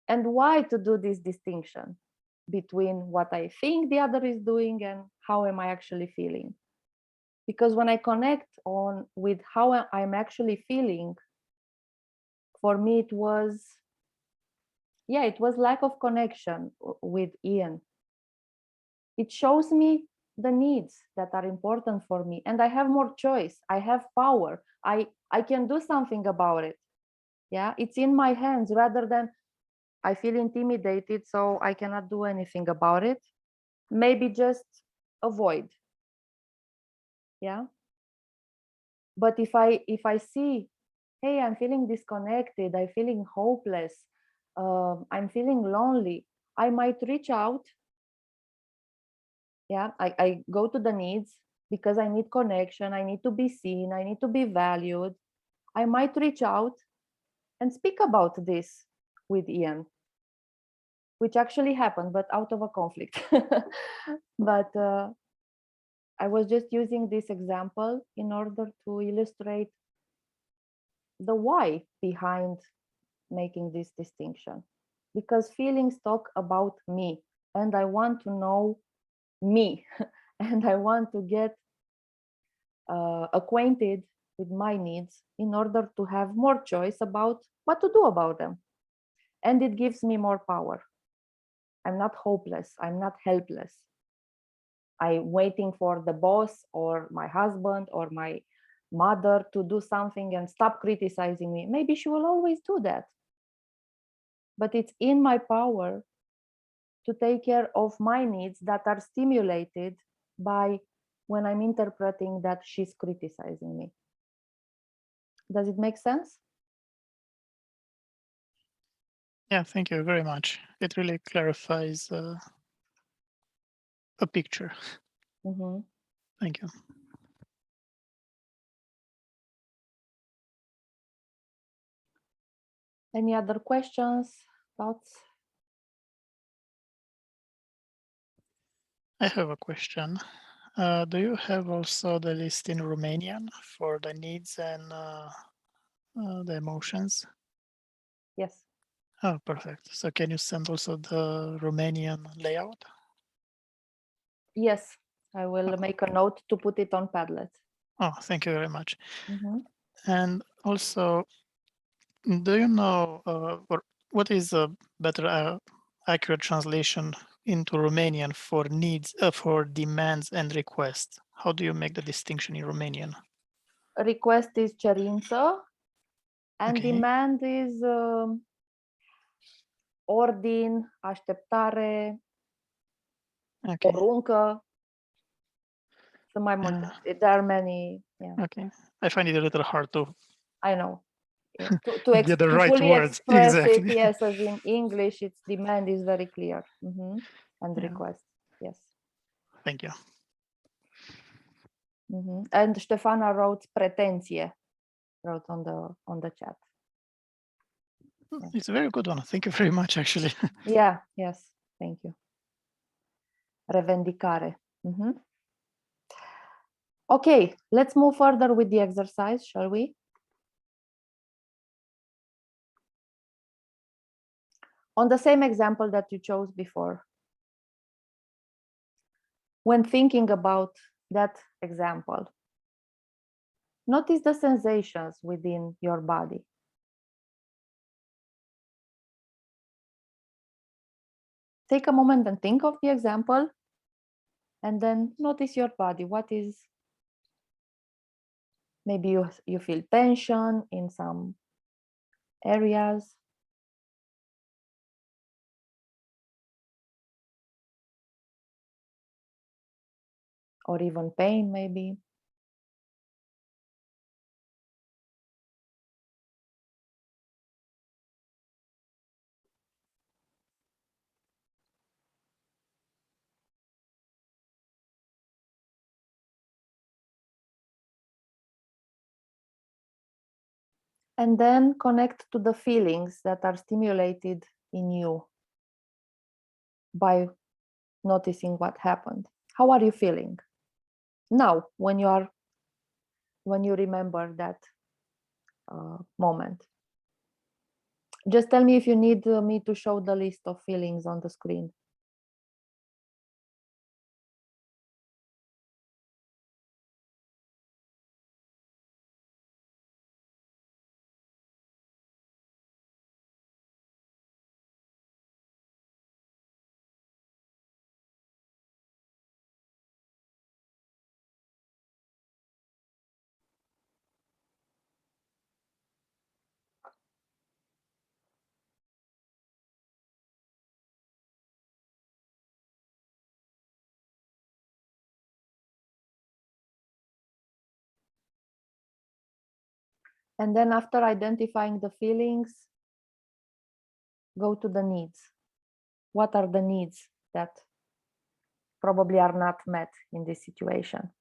And why to do this distinction between what I think the other is doing and how am I actually feeling? Because when I connect on with how I'm actually feeling, for me it was, yeah, it was lack of connection with Ian. It shows me the needs that are important for me, and I have more choice. I have power. I can do something about it. Yeah, it's in my hands, rather than I feel intimidated, so I cannot do anything about it. Maybe just avoid. Yeah. But if I see, hey, I'm feeling disconnected, I'm feeling hopeless, I'm feeling lonely, I might reach out. Yeah, I go to the needs because I need connection, I need to be seen, I need to be valued. I might reach out and speak about this with Ian, which actually happened, but out of a conflict. But I was just using this example in order to illustrate the why behind making this distinction. Because feelings talk about me, and I want to know me, and I want to get acquainted with my needs in order to have more choice about what to do about them. And it gives me more power. I'm not hopeless, I'm not helpless. I'm waiting for the boss or my husband or my mother to do something and stop criticizing me. Maybe she will always do that. But it's in my power to take care of my needs that are stimulated by when I'm interpreting that she's criticizing me. Does it make sense? Yeah, thank you very much. It really clarifies a picture. Mm-hmm. Thank you. Any other questions, thoughts? I have a question. Do you have also the list in Romanian for the needs and the emotions? Yes. Oh, perfect. So can you send also the Romanian layout? Yes, I will make a note to put it on Padlet. Oh, thank you very much. Mm-hmm. And also, do you know or what is a better accurate translation into Romanian for needs, for demands and requests? How do you make the distinction in Romanian? Request is cerință, and Okay. demand is ordin, așteptare, Okay. poruncă. Sunt mai multe. There are many. Yeah. Okay. I find it a little hard to. I know. Yeah. To Get the right fully words. express Exactly. it, yes, as in English, its demand is very clear. Mm-hmm. And Yeah. request, yes. Thank you. Mm-hmm. And Ștefana wrote pretenție, wrote on the chat. Yeah. It's a very good one. Thank you very much, actually. Yeah, yes, thank you. Revendicare. Mm-hmm. Okay, let's move further with the exercise, shall we? On the same example that you chose before. When thinking about that example, notice the sensations within your body. Take a moment and think of the example, and then notice your body. What is, maybe you feel tension in some areas. Or even pain, maybe. And then connect to the feelings that are stimulated in you by noticing what happened. How are you feeling now when you are when you remember that moment. Just tell me if you need me to show the list of feelings on the screen. And then after identifying the feelings, go to the needs. What are the needs that probably are not met in this situation?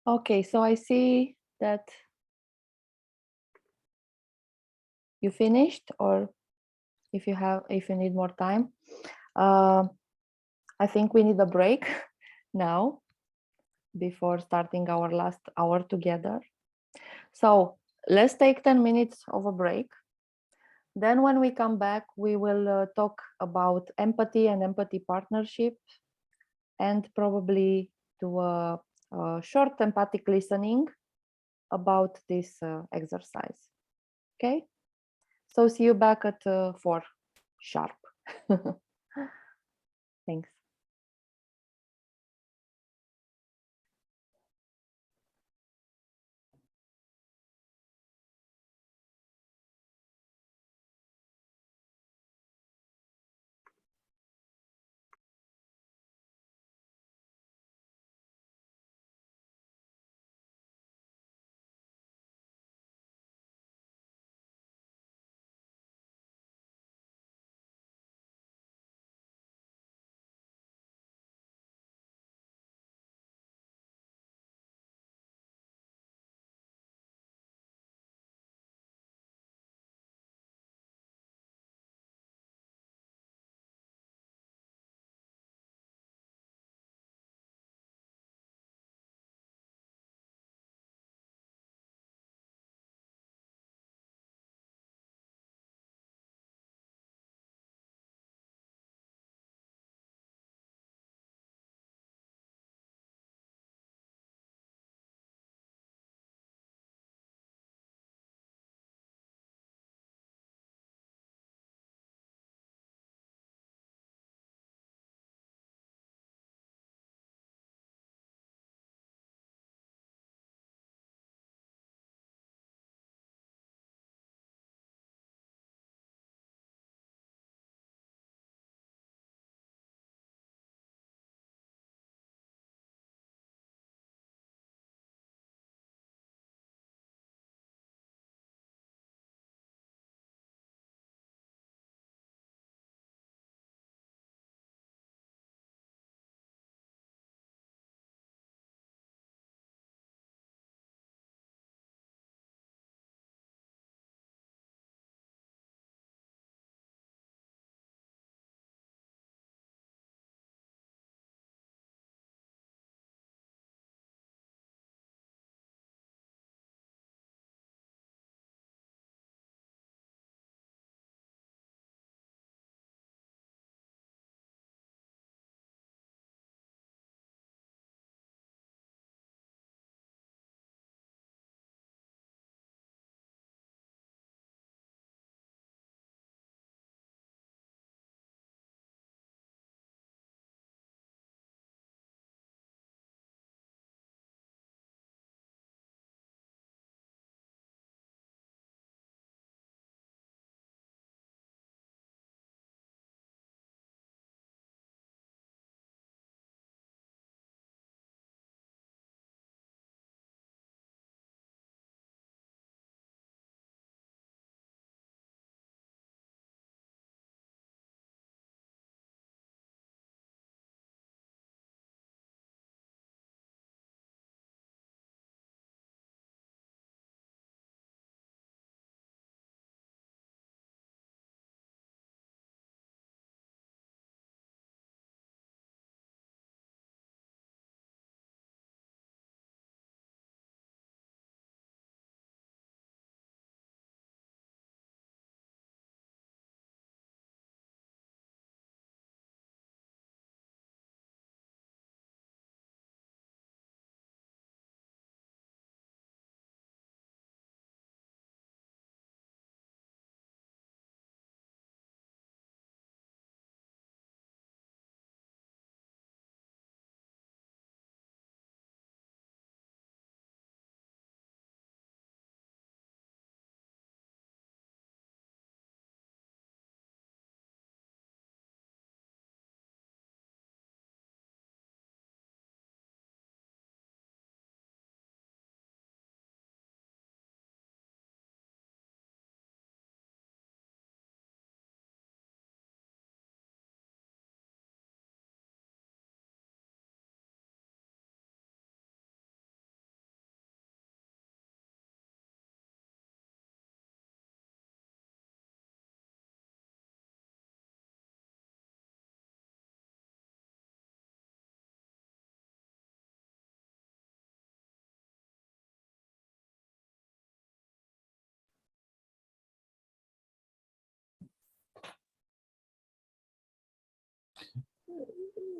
Okay, so I see that you finished, or if you need more time. I think we need a break now before starting our last hour together. So let's take 10 minutes of a break. Then when we come back, we will talk about empathy and empathy partnership, and probably do a short empathic listening about this exercise. Okay, so see you back at 4 sharp. Thanks.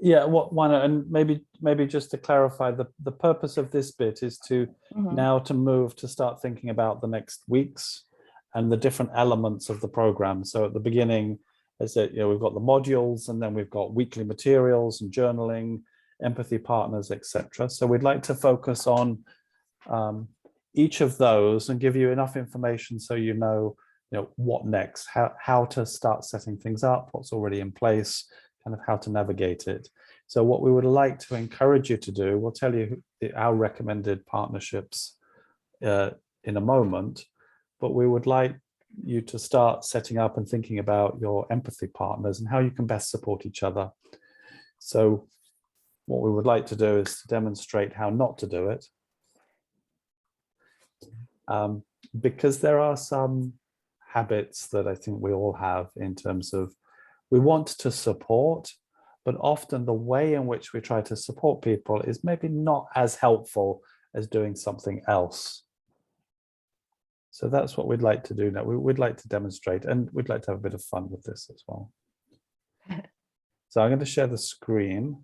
Yeah, what one, and maybe just to clarify, the purpose of this bit is to Mhm. now to move to start thinking about the next weeks and the different elements of the program. So at the beginning, as that, we've got the modules, and then we've got weekly materials and journaling, empathy partners, etc. So we'd like to focus on each of those and give you enough information so you know what next, how to start setting things up, what's already in place, kind of how to navigate it. So what we would like to encourage you to do, we'll tell you our recommended partnerships in a moment, but we would like you to start setting up and thinking about your empathy partners and how you can best support each other. So what we would like to do is to demonstrate how not to do it, because there are some habits that I think we all have in terms of we want to support, but often the way in which we try to support people is maybe not as helpful as doing something else. So that's what we'd like to do now. We'd like to demonstrate, and we'd like to have a bit of fun with this as well. So I'm going to share the screen,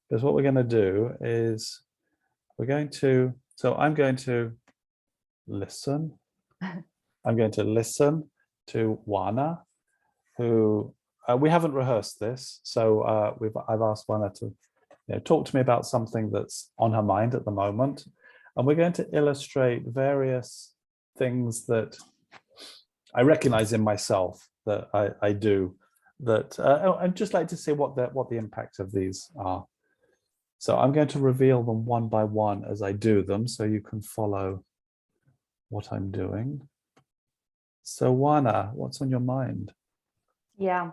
because what we're going to do is I'm going to listen. I'm going to listen to Juana, who we haven't rehearsed this. So I've asked Juana to talk to me about something that's on her mind at the moment. And we're going to illustrate various things that I recognize in myself that I do, that I'd just like to see what the impact of these are. So I'm going to reveal them one by one as I do them, so you can follow what I'm doing. So Juana, what's on your mind? Yeah.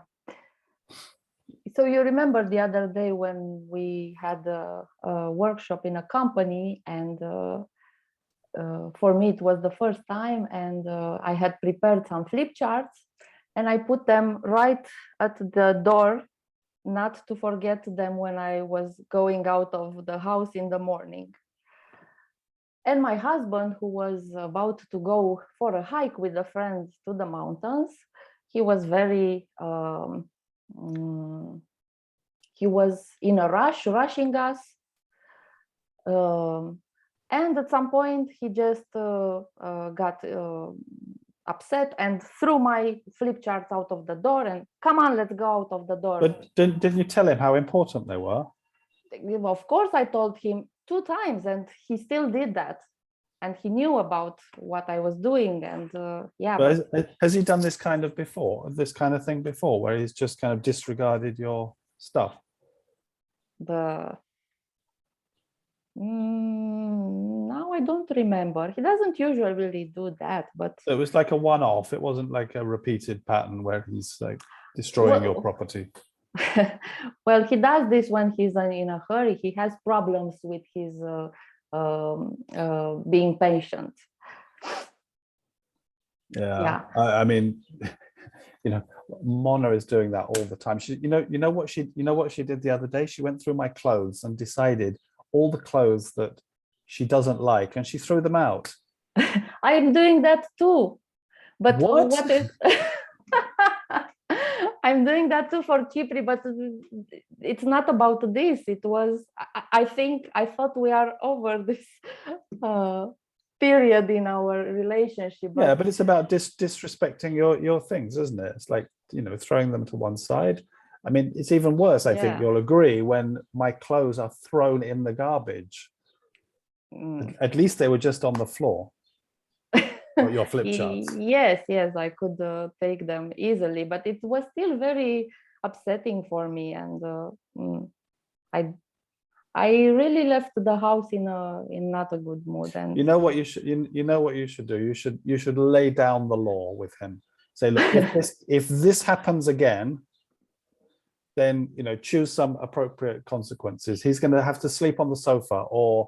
So you remember the other day when we had a workshop in a company, and for me it was the first time, and I had prepared some flip charts, and I put them right at the door, not to forget them when I was going out of the house in the morning. And my husband, who was about to go for a hike with a friend to the mountains, he was very, he was in a rush, rushing us. And at some point, he just got upset and threw my flip charts out of the door and, come on, let's go out of the door. But didn't you tell him how important they were? Of course, I told him 2 times, and he still did that. And he knew about what I was doing. And yeah. But has he done this kind of thing before, where he's just kind of disregarded your stuff? Now I don't remember. He doesn't usually really do that, but So it was like a one-off. It wasn't like a repeated pattern where he's like destroying your property. Well, he does this when he's in a hurry. He has problems with his being patient. Yeah. I mean, Mona is doing that all the time. She, you know what she did the other day? She went through my clothes and decided all the clothes that she doesn't like, and she threw them out. I'm doing that too. But what is I'm doing that too for Chypre, but it's not about this. It was, I thought we are over this period in our relationship. Yeah, but it's about disrespecting your things, isn't it? It's like, throwing them to one side. I mean, it's even worse, I think you'll agree, when my clothes are thrown in the garbage. At least they were just on the floor. Or your flip charts. Yes, I could take them easily, but it was still very upsetting for me, and I really left the house in not a good mood. And you know what you should do. You should lay down the law with him. Say, look, if this happens again, then choose some appropriate consequences. He's going to have to sleep on the sofa, or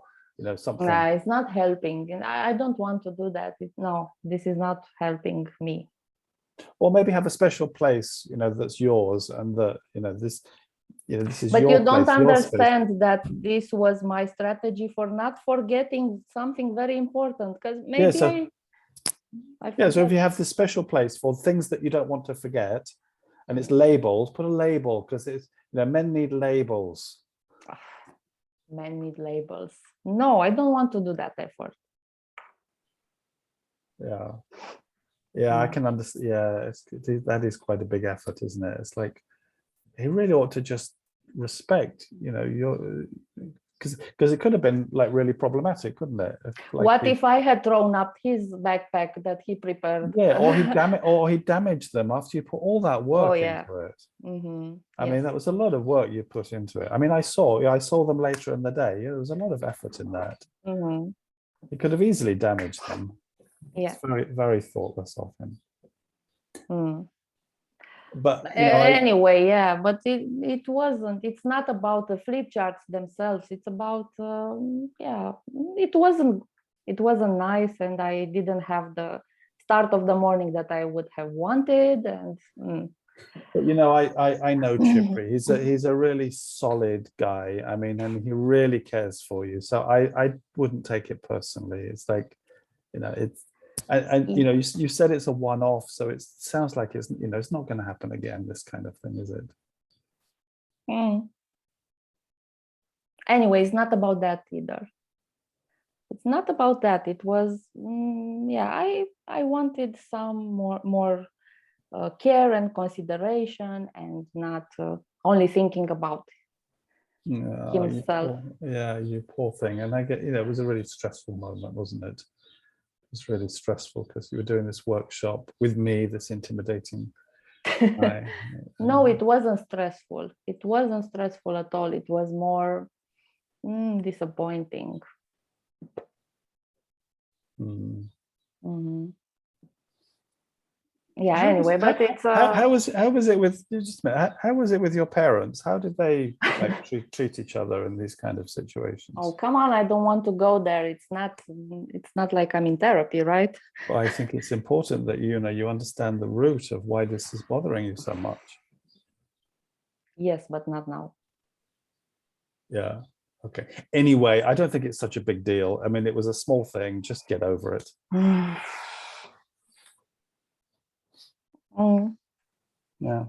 something. Nah, it's not helping, and I don't want to do that. No, this is not helping me. Or maybe have a special place, that's yours, and that this is but your you don't place, understand that this was my strategy for not forgetting something very important, because maybe I so if you have this special place for things that you don't want to forget, And it's labels. Put a label, because it's, you know, men need labels. Men need labels. No, I don't want to do that effort. Yeah. Yeah, I No. can understand. Yeah, that is quite a big effort, isn't it? It's like, he really ought to just respect, you know, your, because it could have been like really problematic, couldn't it? What if I had thrown up his backpack that he prepared? Yeah, or he damaged them after you put all that work Oh, yeah. into it. Mhm, I mean, yes. that was a lot of work you put into it. I mean, I saw them later in the day. There was a lot of effort in that. Mhm, He could have easily damaged them. yeah. It's very, very thoughtless of him. Mm. But you know, Anyway, yeah, but it wasn't. It's not about the flip charts themselves. It's about yeah. It wasn't nice, and I didn't have the start of the morning that I would have wanted. And but you know, I know Chipri. He's a really solid guy. I mean, and he really cares for you. So I wouldn't take it personally. It's like, you know, it's. And you know, you said it's a one-off, so it sounds like it's, you know, it's not going to happen again, this kind of thing, is it? Anyway, it's not about that either. It's not about that. It was yeah. I wanted some more care and consideration, and not only thinking about Yeah, himself. you poor thing. And I get, you know, it was a really stressful moment, wasn't it? It's really stressful because you were doing this workshop with me, this intimidating guy. No, it wasn't stressful. It wasn't stressful at all. It was more disappointing. Mhm. Yeah. Anyway, but it's how was it with, just a minute, how was it with your parents? How did they like treat each other in these kind of situations? oh, come on, I don't want to go there. It's not like I'm in therapy, right? Well, I think it's important that you know you understand the root of why this is bothering you so much. Yes, but not now. Yeah. Okay. Anyway, I don't think it's such a big deal. I mean, it was a small thing. Just get over it. Yeah.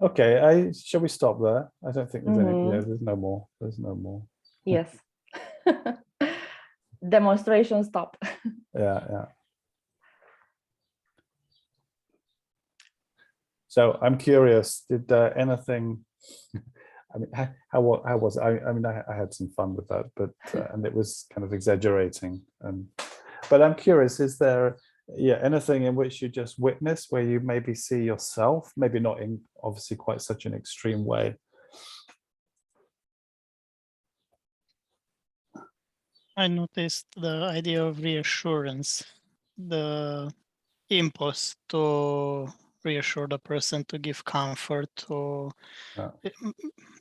Okay. Shall we stop there? I don't think there's any. Yeah, there's no more. There's no more. Yes. Demonstration stop. Yeah. So I'm curious. Did anything? I mean, how was it? I mean, I had some fun with that, but and it was kind of exaggerating. But I'm curious, is there anything in which you just witness where you maybe see yourself, maybe not in obviously quite such an extreme way? I noticed the idea of reassurance, the impulse to reassure the person, to give comfort, to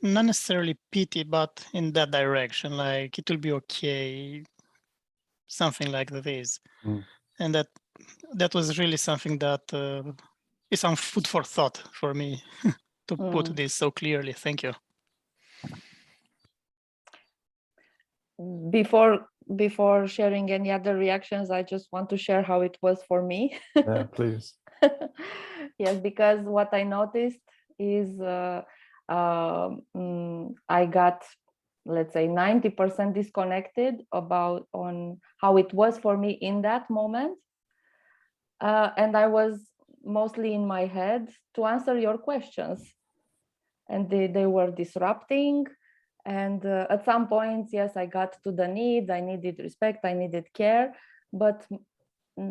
not necessarily pity, but in that direction, like it will be okay, something like this. And that was really something that is some food for thought for me to put this so clearly. Thank you. Before sharing any other reactions, I just want to share how it was for me. Yeah, please. Yes, because what I noticed is I got, let's say, 90% disconnected on how it was for me in that moment. And I was mostly in my head to answer your questions. And they were disrupting. And at some points, yes, I got to the needs. I needed respect. I needed care. But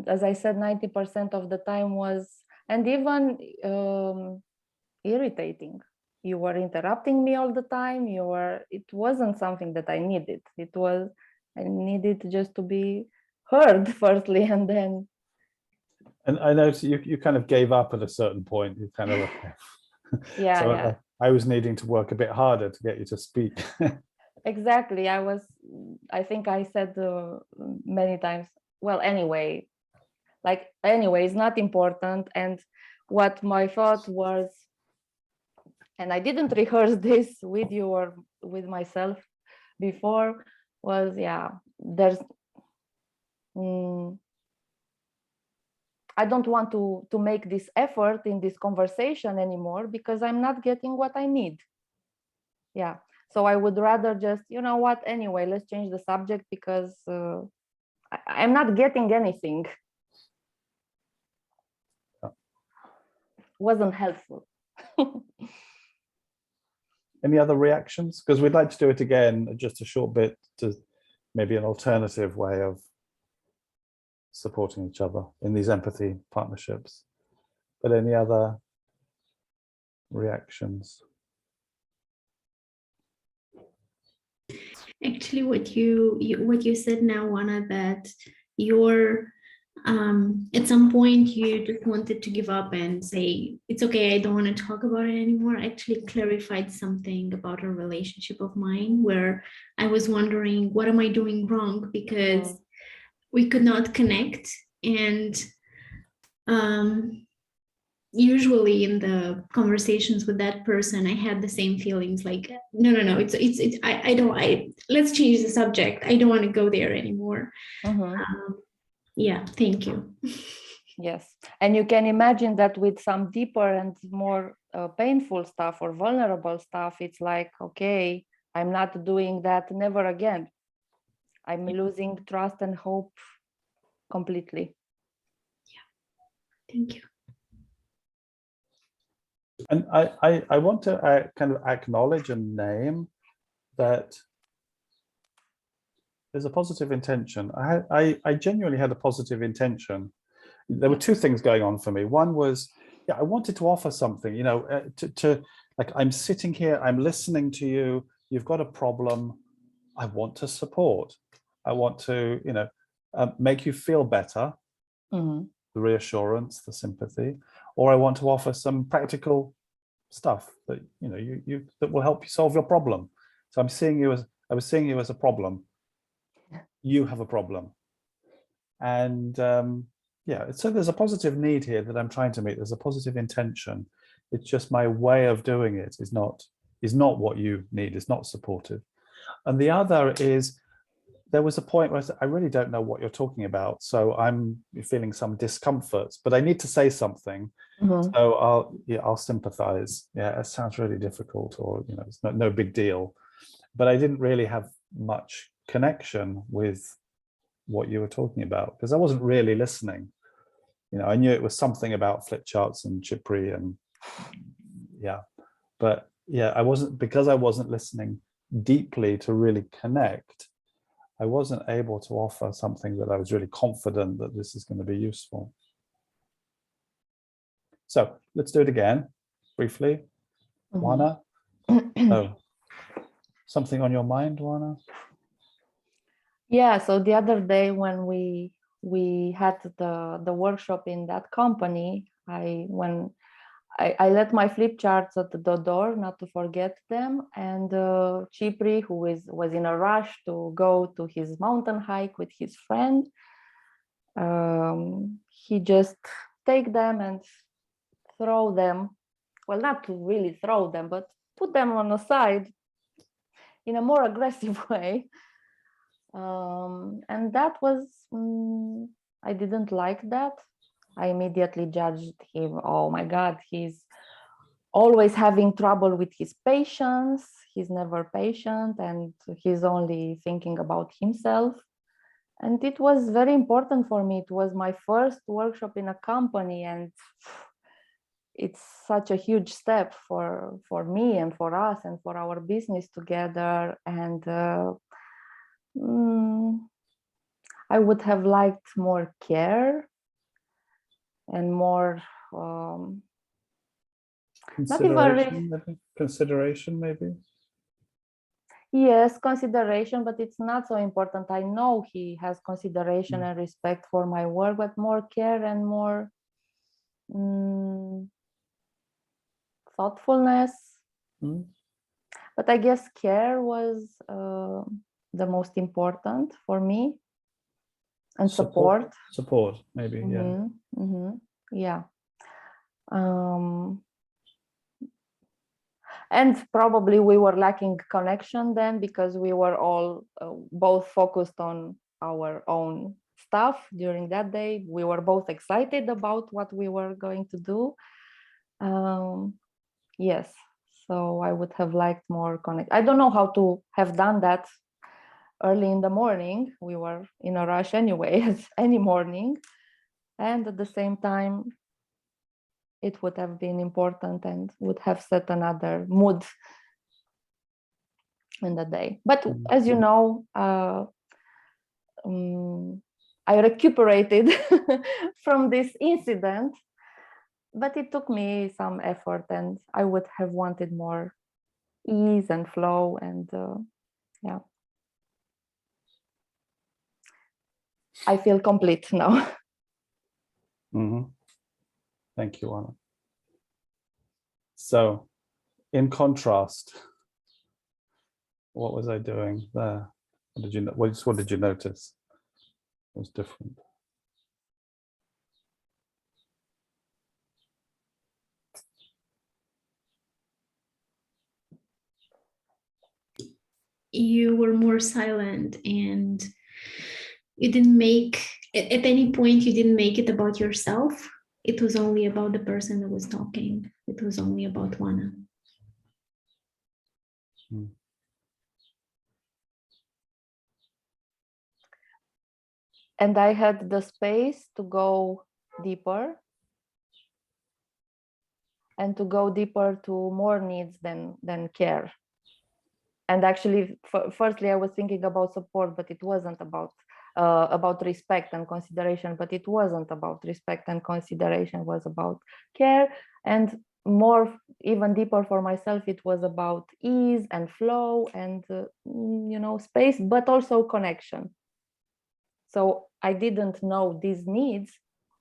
as I said, 90% of the time was, and even irritating. You were interrupting me all the time. It wasn't something that I needed. I needed just to be heard firstly, and then. And I noticed you kind of gave up at a certain point. You kind of, yeah, so yeah. I was needing to work a bit harder to get you to speak. Exactly. I think I said many times, well, anyway, it's not important. And what my thought was, and I didn't rehearse this with you or with myself before, was, there's, I don't want to make this effort in this conversation anymore because I'm not getting what I need. Yeah. So I would rather just, you know what, anyway, let's change the subject because I'm not getting anything. Wasn't helpful. Any other reactions? Because we'd like to do it again, just a short bit to maybe an alternative way of supporting each other in these empathy partnerships. But any other reactions? Actually, what you said now, Juana, that you're at some point you just wanted to give up and say it's okay, I don't want to talk about it anymore, actually clarified something about a relationship of mine where I was wondering, what am I doing wrong? Because we could not connect. And usually in the conversations with that person, I had the same feelings like, no, let's change the subject. I don't want to go there anymore. Yeah, thank you. Yes. And you can imagine that with some deeper and more painful stuff or vulnerable stuff, it's like, okay, I'm not doing that, never again. I'm losing trust and hope completely. Yeah, thank you. And I want to kind of acknowledge and name that there's a positive intention. I genuinely had a positive intention. There were two things going on for me. One was, yeah, I wanted to offer something, you know, to like, I'm sitting here, I'm listening to you, you've got a problem, I want to support. I want to, you know, make you feel better, the reassurance, the sympathy, or I want to offer some practical stuff that, you know, you that will help you solve your problem. So I was seeing you as a problem. You have a problem. And yeah, so there's a positive need here that I'm trying to meet. There's a positive intention. It's just my way of doing it is not what you need, is not supportive. And the other is, there was a point where I said, I really don't know what you're talking about. So I'm feeling some discomfort, but I need to say something. So I'll sympathize. Yeah, it sounds really difficult, or, you know, it's no big deal. But I didn't really have much connection with what you were talking about because I wasn't really listening. You know, I knew it was something about flip charts and Chypre and yeah, but yeah, I wasn't listening deeply to really connect. I wasn't able to offer something that I was really confident that this is going to be useful. So let's do it again, briefly. Juana? Oh, something on your mind, Juana? Yeah, so the other day when we had the workshop in that company, I let my flip charts at the door, not to forget them. And Chypre, who was in a rush to go to his mountain hike with his friend, he just take them and throw them. Well, not to really throw them, but put them on the side in a more aggressive way. And that was, I didn't like that. I immediately judged him. Oh my God, he's always having trouble with his patience. He's never patient and he's only thinking about himself. And it was very important for me. It was my first workshop in a company, and it's such a huge step for me and for us and for our business together. And I would have liked more care and more consideration, maybe. Yes, consideration, but it's not so important. I know he has consideration and respect for my work, but more care and more thoughtfulness. But I guess care was the most important for me, and support. Support, maybe, yeah. Yeah. And probably we were lacking connection then because we were all both focused on our own stuff during that day. We were both excited about what we were going to do. Yes, so I would have liked more connect. I don't know how to have done that early in the morning. We were in a rush anyway, as any morning. And at the same time, it would have been important and would have set another mood in the day. But as you know, I recuperated from this incident, but it took me some effort, and I would have wanted more ease and flow, and yeah. I feel complete now. Thank you, Anna. So, in contrast, what was I doing there? What did you what did you notice was different? You were more silent, and you didn't make, at any point, you didn't make it about yourself. It was only about the person that was talking. It was only about Juana. And I had the space to go deeper, and to go deeper to more needs than care. And actually, firstly, I was thinking about support, but it wasn't about respect and consideration. But it wasn't about respect and consideration. It was about care, and more, even deeper for myself, it was about ease and flow and space, but also connection. So I didn't know these needs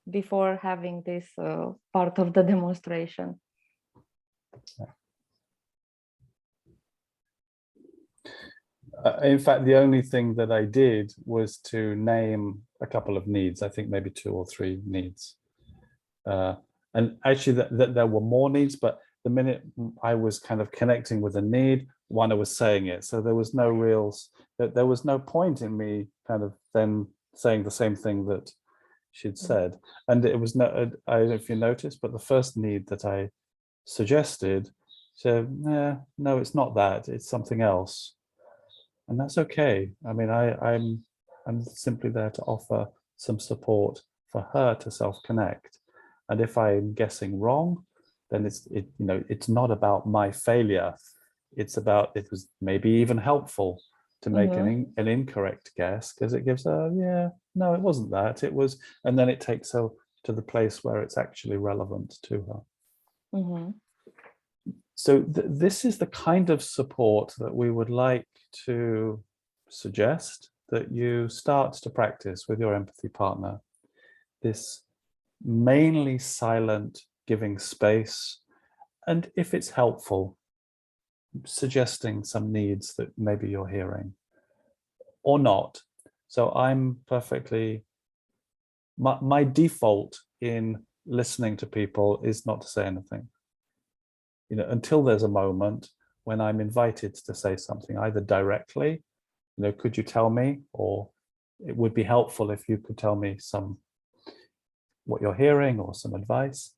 before having this part of the demonstration. In fact, the only thing that I did was to name a couple of needs. I think maybe 2 or 3 needs. And actually that there were more needs, but the minute I was kind of connecting with a need, Juana was saying it. So there was there was no point in me kind of then saying the same thing that she'd said. And it was no, I don't know if you noticed, but the first need that I suggested, said, no, it's not that, it's something else. And that's okay. I mean, I'm simply there to offer some support for her to self-connect. And if I'm guessing wrong, then it's not about my failure. It's about, it was maybe even helpful to make an incorrect guess, because it gives her, no, it wasn't that. It was, and then it takes her to the place where it's actually relevant to her. So this is the kind of support that we would like to suggest that you start to practice with your empathy partner. This mainly silent giving space, and if it's helpful, suggesting some needs that maybe you're hearing or not. So I'm perfectly, my default in listening to people is not to say anything. Until there's a moment when I'm invited to say something, either directly, could you tell me, or it would be helpful if you could tell me what you're hearing or some advice,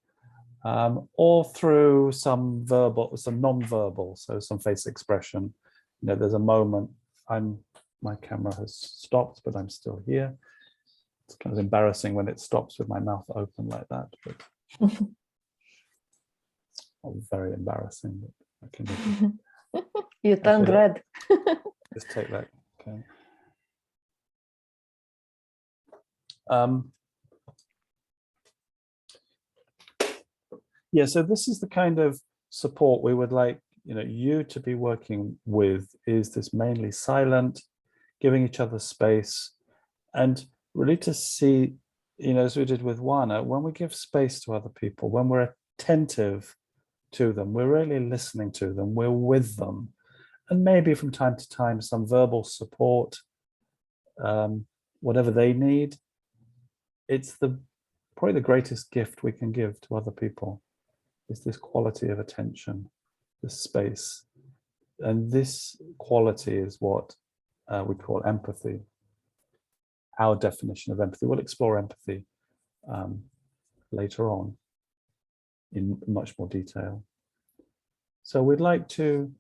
or through some non-verbal, so some face expression. There's a moment, my camera has stopped, but I'm still here. It's kind of embarrassing when it stops with my mouth open like that, but very embarrassing. You turned red. Just take that. Okay. Yeah, so this is the kind of support we would like you to be working with, is this mainly silent, giving each other space, and really to see, as we did with Juana, when we give space to other people, when we're attentive to them, we're really listening to them, we're with them, and maybe from time to time some verbal support, whatever they need. It's probably the greatest gift we can give to other people, is this quality of attention, this space. And this quality is what we call empathy. our definition of empathy. We'll explore empathy later on in much more detail. So we'd like to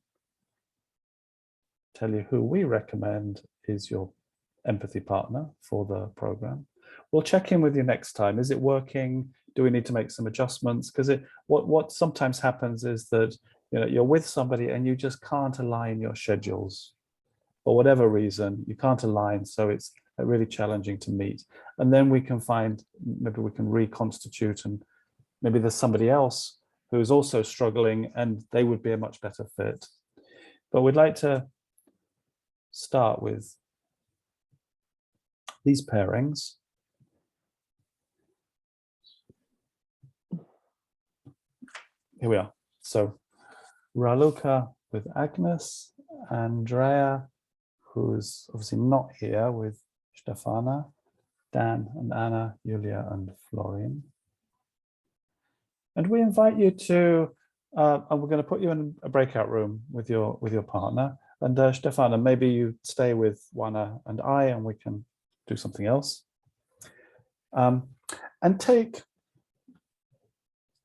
tell you who we recommend is your empathy partner for the program. We'll check in with you next time. Is it working? Do we need to make some adjustments? Because what sometimes happens is that you're with somebody and you just can't align your schedules for whatever reason. You can't align, so it's really challenging to meet. And then we can find, maybe we can reconstitute, and maybe there's somebody else who's also struggling and they would be a much better fit. But we'd like to start with these pairings. Here we are. So Raluca with Agnes, Andrea, who's obviously not here, with Stefana, Dan and Anna, Julia and Florian. And we invite you to, and we're going to put you in a breakout room with your partner. And Stefana, maybe you stay with Juana and I, and we can do something else. And take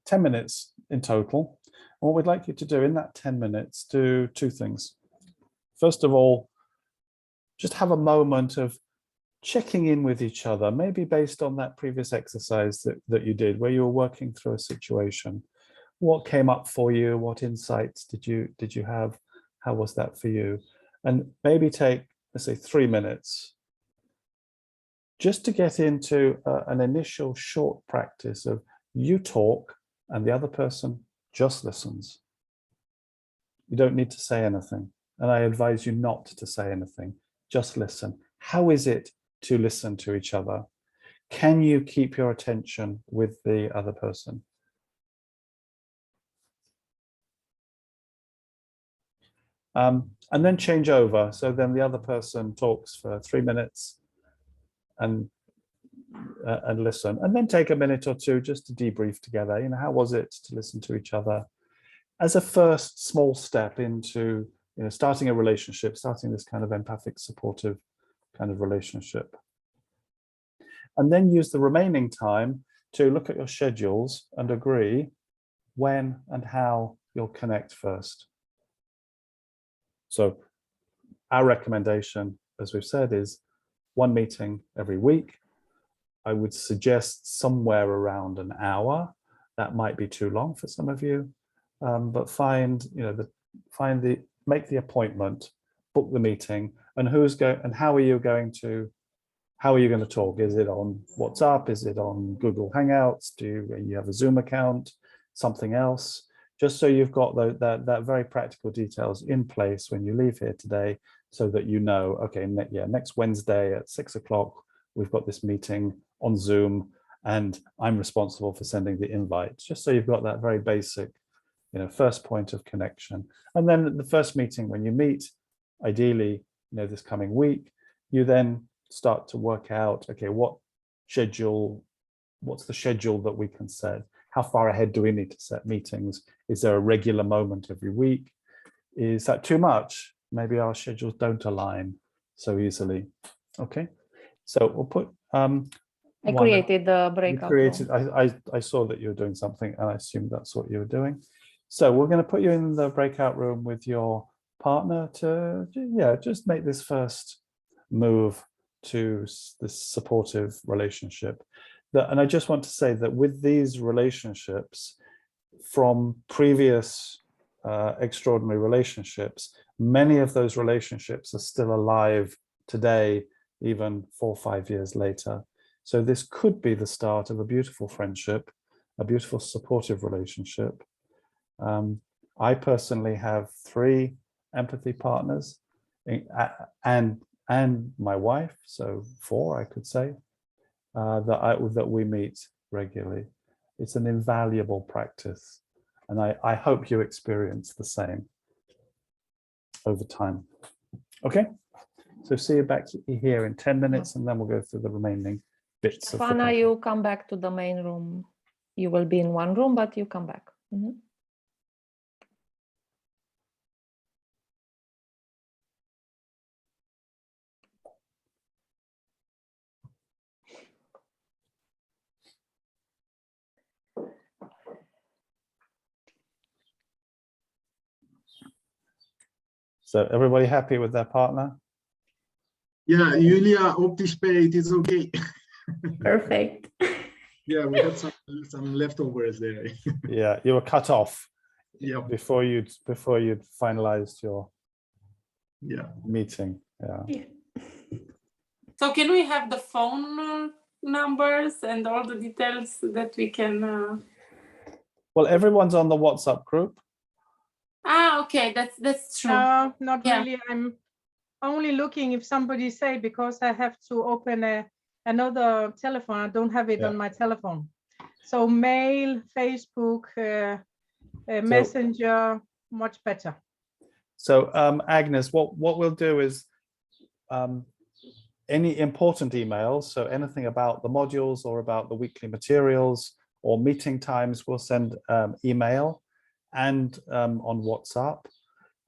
10 minutes in total. And what we'd like you to do in that 10 minutes, do two things. First of all, just have a moment of checking in with each other, maybe based on that previous exercise that you did, where you were working through a situation. What came up for you? What insights did you have? How was that for you? And maybe take, let's say, 3 minutes just to get into an initial short practice of you talk and the other person just listens. You don't need to say anything. And I advise you not to say anything, just listen. How is it to listen to each other? Can you keep your attention with the other person? And then change over. So then the other person talks for 3 minutes and listen, and then take a minute or two just to debrief together. How was it to listen to each other as a first small step into starting a relationship, starting this kind of empathic, supportive kind of relationship. And then use the remaining time to look at your schedules and agree when and how you'll connect first. So our recommendation, as we've said, is 1 meeting every week. I would suggest somewhere around an hour. That might be too long for some of you, but make the appointment, book the meeting, and how are you going to talk? Is it on WhatsApp? Is it on Google Hangouts? Do you have a Zoom account? Something else? Just so you've got that very practical details in place when you leave here today, so that okay, next Wednesday at 6 o'clock, we've got this meeting on Zoom, and I'm responsible for sending the invite. Just so you've got that very basic, first point of connection. And then at the first meeting, when you meet, ideally, this coming week, you then start to work out, okay, what's the schedule that we can set? How far ahead do we need to set meetings? Is there a regular moment every week? Is that too much? Maybe our schedules don't align so easily. Okay, so we'll put I created the breakout room. I saw that you were doing something, and I assumed that's what you were doing. So we're going to put you in the breakout room with your partner to, just make this first move to this supportive relationship. And I just want to say that with these relationships, from previous extraordinary relationships, many of those relationships are still alive today, even 4 or 5 years later. So this could be the start of a beautiful friendship, a beautiful supportive relationship. I personally have 3 empathy partners, and my wife, so 4, I could say, that we meet regularly. It's an invaluable practice, and I hope you experience the same over time. Okay, so see you back here in 10 minutes, and then we'll go through the remaining bits. Stefana, you come back to the main room. You will be in one room, but you come back. So everybody happy with their partner? Yeah, Julia, Optispay, it is okay. Perfect. Yeah, we had some leftovers there. Yeah, you were cut off Yeah, before you'd finalized your yeah. meeting. Yeah. So can we have the phone numbers and all the details that we can? Well, everyone's on the WhatsApp group. Okay, that's true. No, not Yeah. really. I'm only looking if somebody say, because I have to open another telephone. I don't have it Yeah. on my telephone. So mail, Facebook, Messenger, much better. So Agnes, what we'll do is any important emails, so anything about the modules or about the weekly materials or meeting times, we'll send email and on WhatsApp.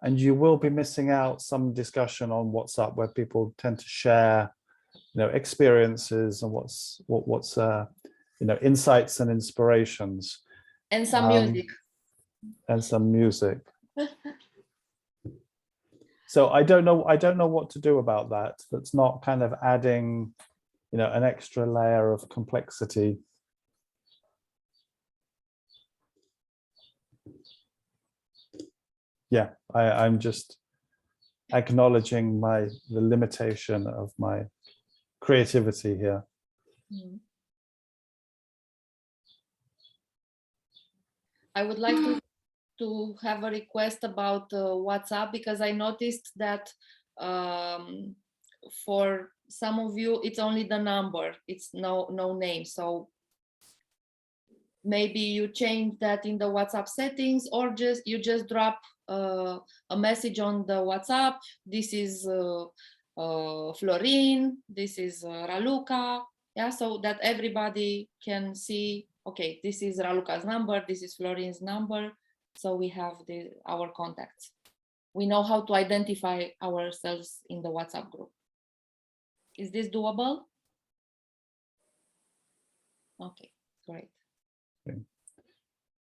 And you will be missing out some discussion on WhatsApp where people tend to share, experiences and what's insights and inspirations. And some music. And some music. So I don't know what to do about that. That's not kind of adding, an extra layer of complexity. Yeah, I'm just acknowledging the limitation of my creativity here. I would like to have a request about WhatsApp, because I noticed that for some of you it's only the number, it's no name. So maybe you change that in the WhatsApp settings, or you just drop a message on the WhatsApp. This is Florin, this is Raluca. Yeah, so that everybody can see, okay, this is Raluca's number, this is Florin's number. So we have our contacts. We know how to identify ourselves in the WhatsApp group. Is this doable? Okay, great. Okay.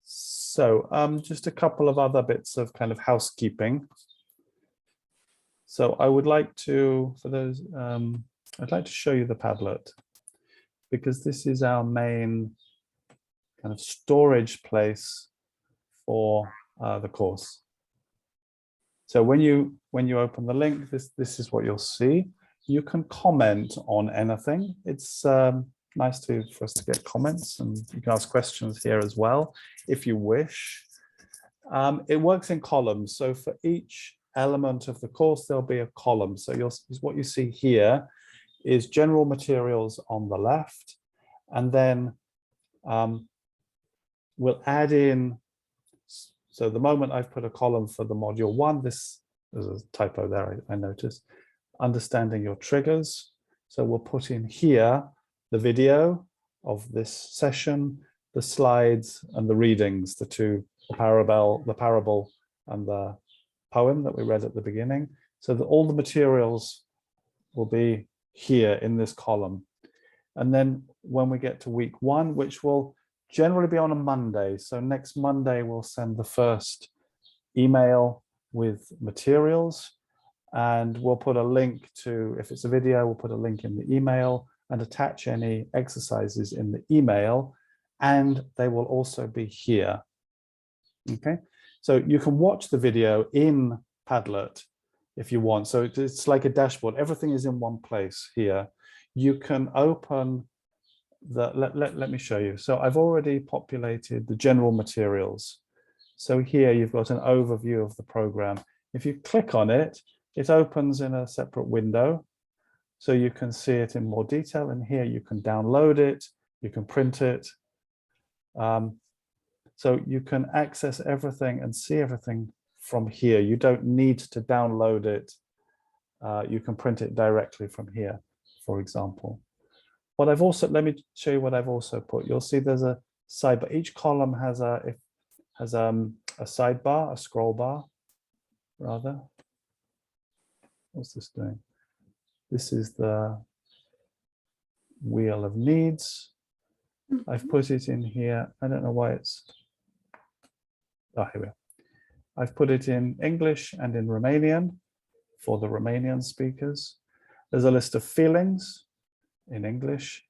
So just a couple of other bits of kind of housekeeping. So I would like to, for those, I'd like to show you the Padlet, because this is our main kind of storage place for the course. So when you open the link, this is what you'll see. You can comment on anything. It's nice for us to get comments, and you can ask questions here as well if you wish. It works in columns. So for each element of the course, there'll be a column. So what you see here is general materials on the left, and then we'll add in. So the moment I've put a column for the module 1, there's a typo there, I noticed. Understanding your triggers. So we'll put in here the video of this session, the slides and the readings, the parable and the poem that we read at the beginning. So that all the materials will be here in this column. And then when we get to week 1, which will generally be on a Monday. So next Monday, we'll send the first email with materials, and we'll put a link to, if it's a video, we'll put a link in the email and attach any exercises in the email, and they will also be here. Okay, so you can watch the video in Padlet if you want. So it's like a dashboard. Everything is in one place here. You can open let me show you. So I've already populated the general materials. So here you've got an overview of the program. If you click on it, it opens in a separate window. So you can see it in more detail. And here you can download it, you can print it. So you can access everything and see everything from here. You don't need to download it. You can print it directly from here, for example. What I've also, let me show you what I've also put. You'll see there's a sidebar. Each column has a sidebar, a scroll bar, rather. What's this doing? This is the wheel of needs. I've put it in here. I don't know why it's, oh, here we are. I've put it in English and in Romanian. for the Romanian speakers. There's a list of feelings in English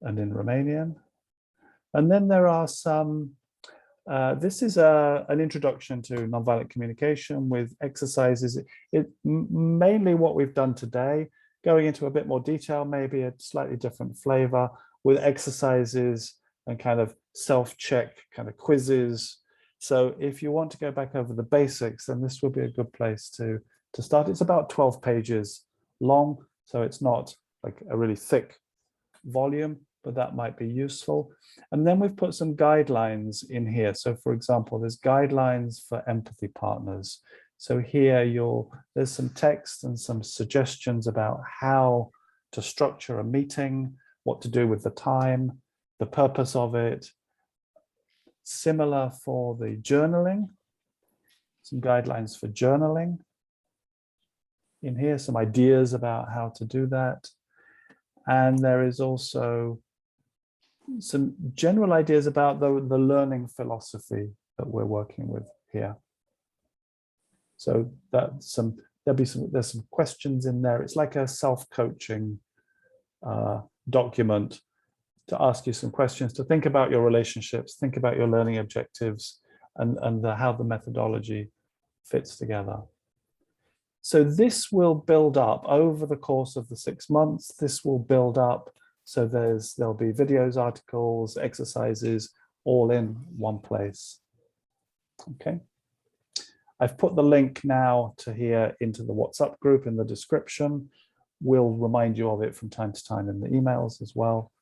and in Romanian. And then there are some, this is an introduction to nonviolent communication with exercises. Mainly what we've done today, going into a bit more detail, maybe a slightly different flavor with exercises and kind of self-check kind of quizzes. So if you want to go back over the basics, then this will be a good place to start. It's about 12 pages long, so it's not like a really thick volume, but that might be useful. And then we've put some guidelines in here. So for example, there's guidelines for empathy partners. So here there's some text and some suggestions about how to structure a meeting, what to do with the time, the purpose of it. Similar for the journaling, some guidelines for journaling. In here, some ideas about how to do that. And there is also some general ideas about the learning philosophy that we're working with here. So there's some questions in there. It's like a self-coaching document to ask you some questions, to think about your relationships, think about your learning objectives, and how the methodology fits together. So this will build up over the course of the 6 months. This will build up. So there'll be videos, articles, exercises, all in one place. Okay. I've put the link now to here into the WhatsApp group in the description. We'll remind you of it from time to time in the emails as well.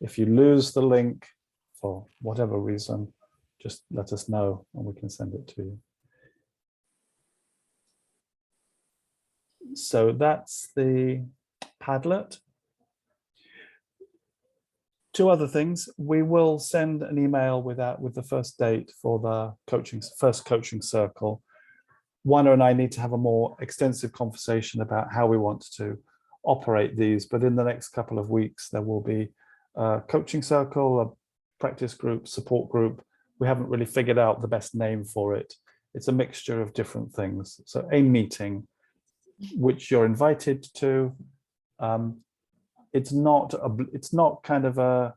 If you lose the link for whatever reason, just let us know and we can send it to you. So that's the Padlet. Two other things. We will send an email with the first date for the first coaching circle. Juana and I need to have a more extensive conversation about how we want to operate these, but in the next couple of weeks, there will be a coaching circle, a practice group, support group. We haven't really figured out the best name for it. It's a mixture of different things. So a meeting, which you're invited to. It's not kind of a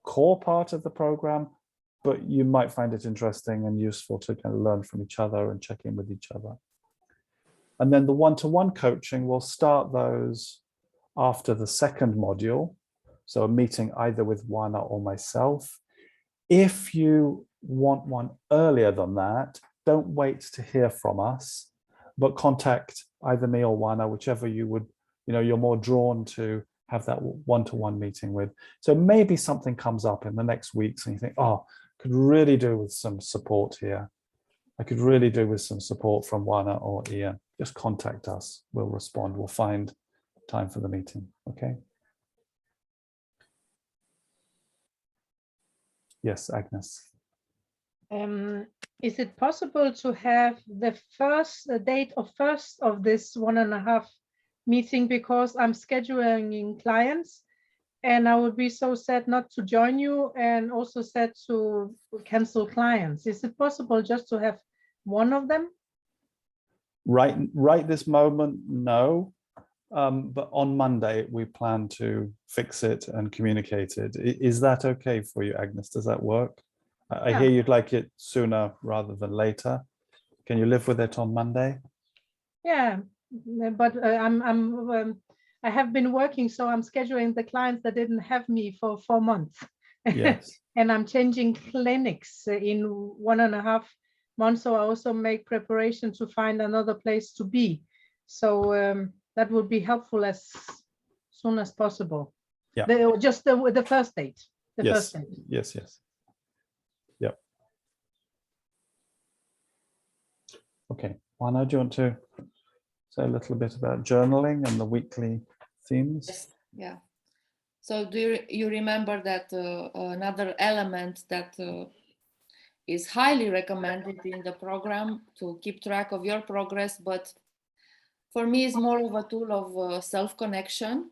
core part of the program, but you might find it interesting and useful to kind of learn from each other and check in with each other. And then the one-to-one coaching, we'll start those after the second module. So a meeting either with Juana or myself. If you want one earlier than that, don't wait to hear from us, but contact either me or Juana, whichever you're more drawn to have that one-to-one meeting with. So maybe something comes up in the next weeks and you think, oh, could really do with some support here. I could really do with some support from Juana or Ian. Just contact us. We'll respond. We'll find time for the meeting. Okay. Yes, Agnes. Is it possible to have the date of this 1.5 meeting, because I'm scheduling clients and I would be so sad not to join you and also sad to cancel clients. Is it possible just to have one of them? Right this moment, no. But on Monday, we plan to fix it and communicate it. Is that okay for you, Agnes? Does that work? I hear you'd like it sooner rather than later. Can you live with it on Monday? Yeah, but I have been working, so I'm scheduling the clients that didn't have me for 4 months. Yes. And I'm changing clinics in 1.5 months, so I also make preparation to find another place to be. So that would be helpful as soon as possible. Yeah. Just the first date. Yes. First date. Yes. Yep. Okay. Juana, do you want to say a little bit about journaling and the weekly themes? Yes. Yeah. So do you remember that another element that is highly recommended in the program to keep track of your progress, but for me is more of a tool of self-connection,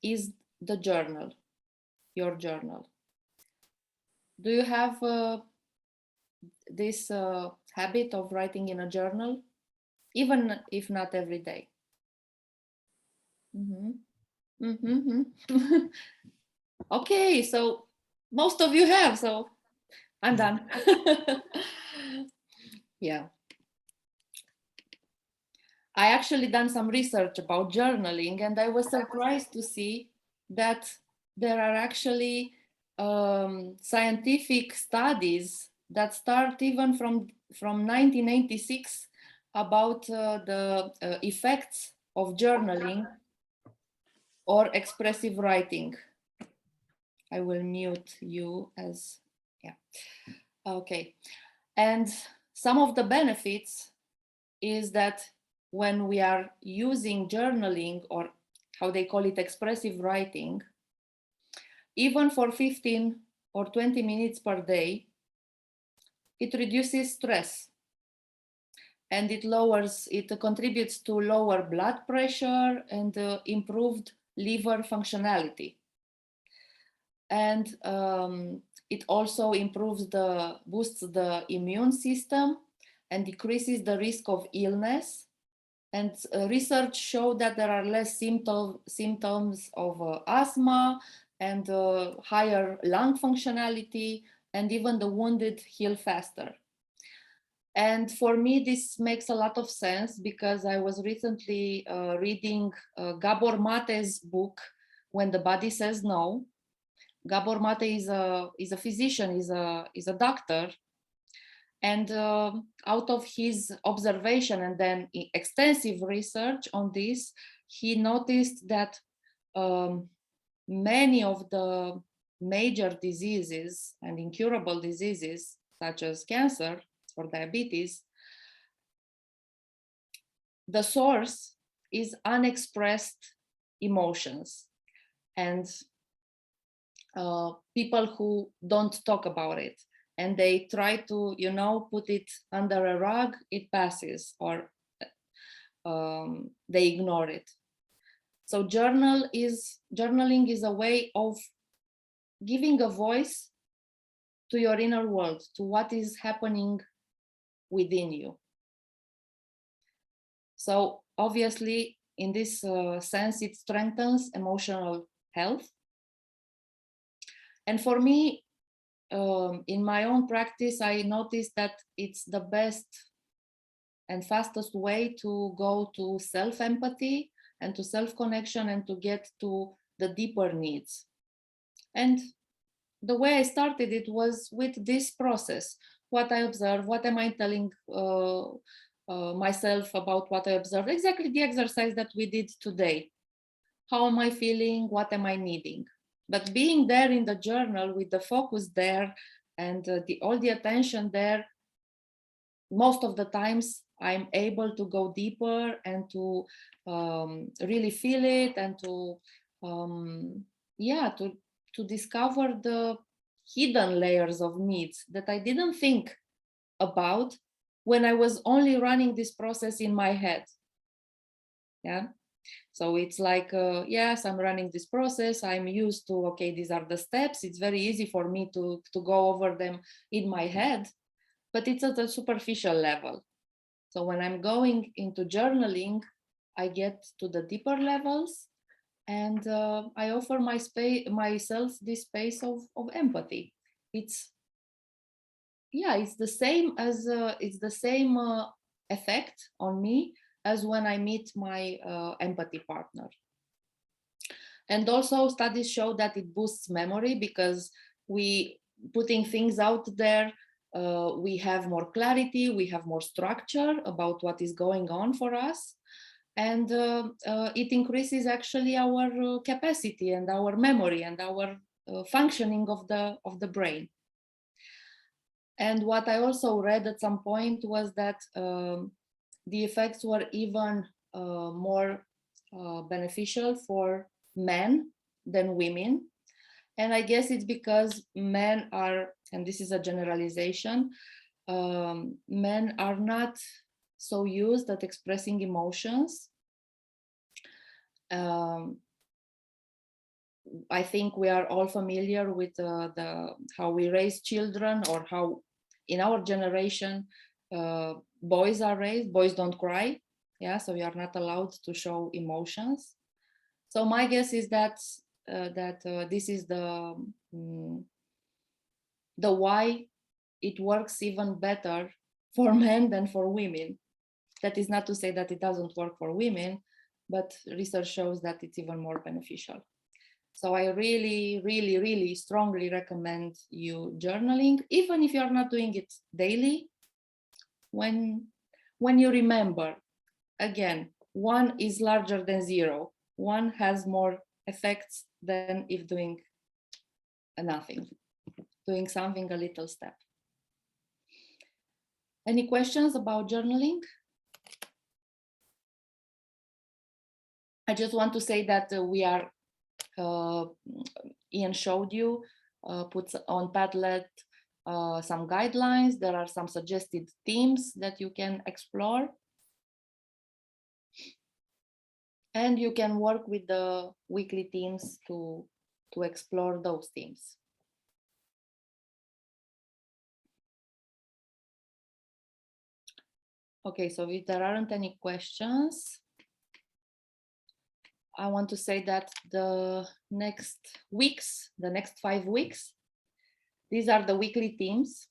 is the journal, your journal. Do you have this habit of writing in a journal? even if not every day. Okay, so most of you have, so I'm done. Yeah. I actually done some research about journaling, and I was surprised to see that there are actually scientific studies that start even from 1986 about the effects of journaling or expressive writing. I will mute you as, yeah, okay. And some of the benefits is that when we are using journaling, or how they call it, expressive writing, even for 15 or 20 minutes per day, it reduces stress and it contributes to lower blood pressure and improved liver functionality. And it also boosts the immune system and decreases the risk of illness. And research showed that there are less symptoms of asthma and higher lung functionality, and even the wounded heal faster. And for me, this makes a lot of sense because I was recently reading Gabor Mate's book, When the Body Says No. Gabor Mate is a physician, is a doctor. And out of his observation and then extensive research on this, he noticed that many of the major diseases and incurable diseases, such as cancer or diabetes, the source is unexpressed emotions and people who don't talk about it. And they try to, put it under a rug, it passes, or they ignore it. So journaling is a way of giving a voice to your inner world, to what is happening within you. So obviously, in this sense, it strengthens emotional health. And for me, in my own practice, I noticed that it's the best and fastest way to go to self-empathy and to self-connection and to get to the deeper needs. And the way I started it was with this process, what I observe, what am I telling myself about what I observed, exactly the exercise that we did today. How am I feeling? What am I needing? But being there in the journal with the focus there and all the attention there, most of the times I'm able to go deeper and to really feel it and to discover the hidden layers of needs that I didn't think about when I was only running this process in my head. Yeah. So it's like, yes, I'm running this process. I'm used to, okay, these are the steps. It's very easy for me to go over them in my head, but it's at a superficial level. So when I'm going into journaling, I get to the deeper levels and I offer myself this space of empathy. It's the same as effect on me as when I meet my empathy partner. And also studies show that it boosts memory because putting things out there, we have more clarity, we have more structure about what is going on for us. And it increases actually our capacity and our memory and our functioning of the brain. And what I also read at some point was that the effects were even more beneficial for men than women. And I guess it's because men are, and this is a generalization, men are not so used at expressing emotions. I think we are all familiar with how we raise children, or how in our generation boys are raised. Boys don't cry. Yeah, so you are not allowed to show emotions. So my guess is that this is the why it works even better for men than for women. That is not to say that it doesn't work for women, but research shows that it's even more beneficial. So I really, really, really strongly recommend you journaling, even if you're not doing it daily. When you remember, again, 1 is larger than 0. 1 has more effects than if doing nothing, doing something, a little step. Any questions about journaling? I just want to say that we are, Ian showed you, puts on Padlet some guidelines. There are some suggested themes that you can explore. And you can work with the weekly teams to explore those themes. Okay, so if there aren't any questions, I want to say that the next weeks, the next 5 weeks, these are the weekly themes.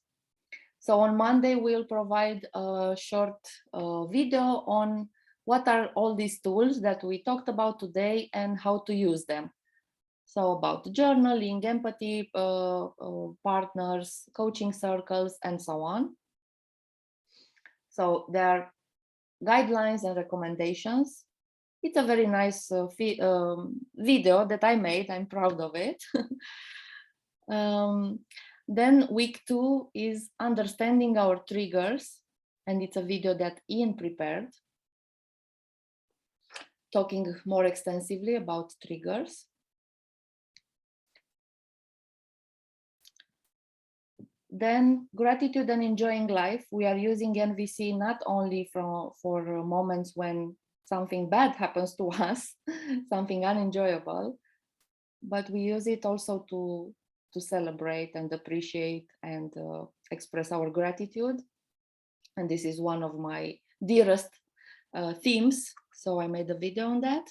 So on Monday, we'll provide a short video on what are all these tools that we talked about today and how to use them. So about journaling, empathy, partners, coaching circles, and so on. So there are guidelines and recommendations. It's a very nice video that I made. I'm proud of it. Then week 2 is understanding our triggers. And it's a video that Ian prepared, talking more extensively about triggers. Then gratitude and enjoying life. We are using NVC not only for moments when something bad happens to us, something unenjoyable, but we use it also to celebrate and appreciate and express our gratitude. And this is one of my dearest themes, so I made a video on that.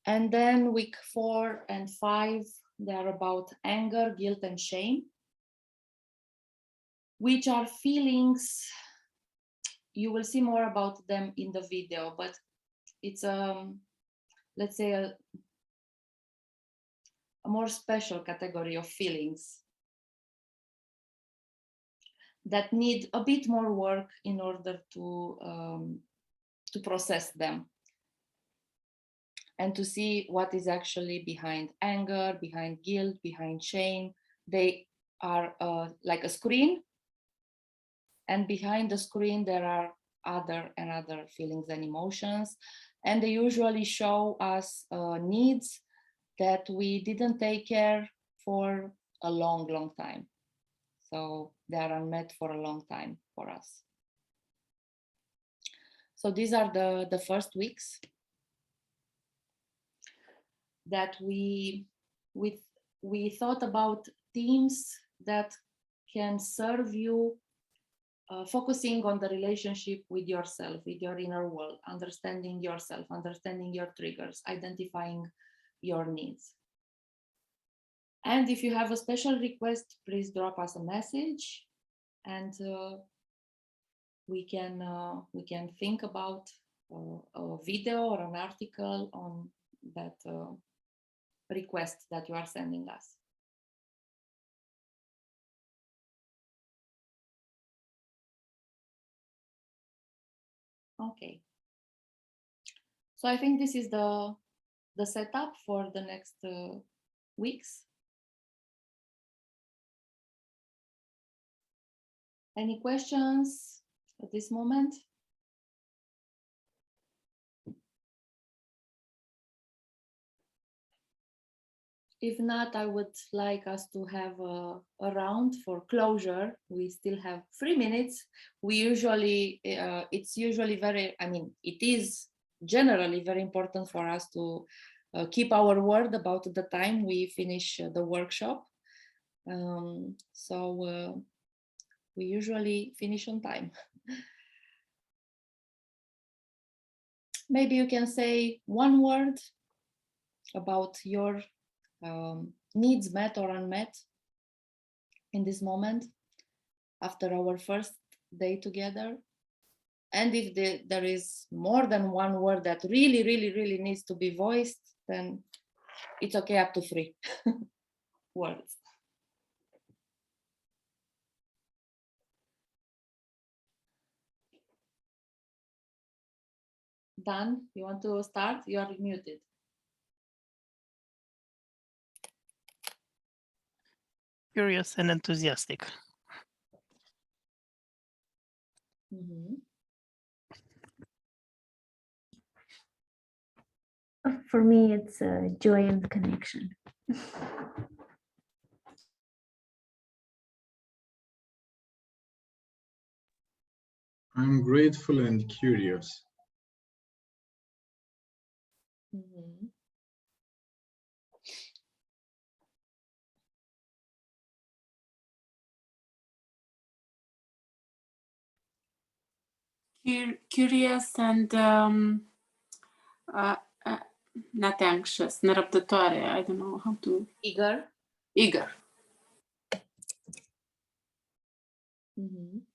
And then week 4 and 5, they are about anger, guilt, and shame, which are feelings. You will see more about them in the video, but it's let's say a more special category of feelings that need a bit more work in order to process them and to see what is actually behind anger, behind guilt, behind shame. They are like a screen, and behind the screen there are other feelings and emotions, and they usually show us needs that we didn't take care for a long time. So they are unmet for a long time for us. So these are the first weeks that we thought about themes that can serve you, focusing on the relationship with yourself, with your inner world, understanding yourself, understanding your triggers, identifying your needs. And if you have a special request, please drop us a message, and we can think about a video or an article on that request that you are sending us. Okay. So I think this is the setup for the next weeks. Any questions at this moment? If not, I would like us to have a round for closure. We still have 3 minutes. We usually, it's usually very, it is generally very important for us to keep our word about the time we finish the workshop. So we usually finish on time. maybe you can say one word about your needs met or unmet in this moment after our first day together. And if there is more than one word that really, really, really needs to be voiced, then it's okay, up to 3 words. Dan, you want to start? You are muted. Curious and enthusiastic. Mhm. For me, it's joy and connection. I'm grateful and curious. Mhm. Curious and uh, not anxious, nerăbdătoare. I don't know how to. Eager. Eager. Mhm.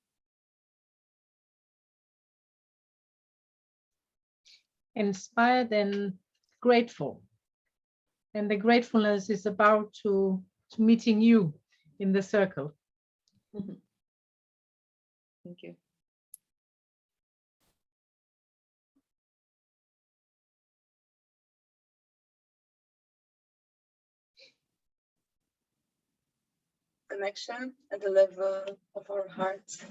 Inspired and grateful. And the gratefulness is about to meeting you in the circle. Thank you. Connection at the level of our hearts.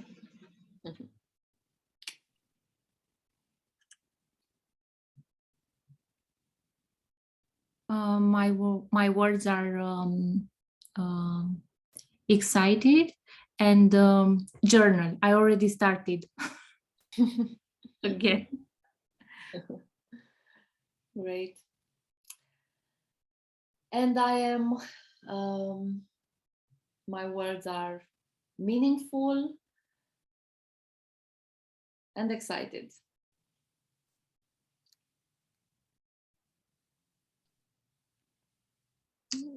My words are excited and journal. I already started again. Great. And I am, my words are meaningful and excited.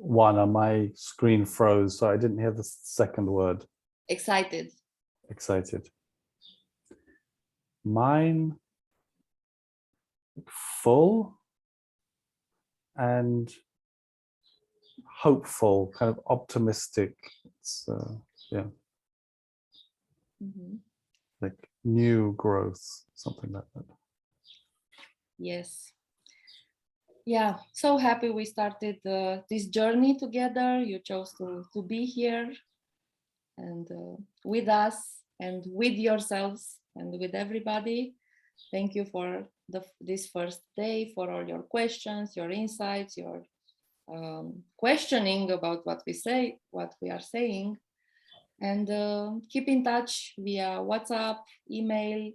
One, my screen froze, so I didn't hear the second word. Excited. Excited. Mine, full and hopeful, kind of optimistic. It's yeah, Mhm. like new growth, something like that. Yes. Yeah, so happy we started this journey together. You chose to be here and with us and with yourselves and with everybody. Thank you for this first day, for all your questions, your insights, your questioning about what we say, what we are saying. And keep in touch via WhatsApp, email.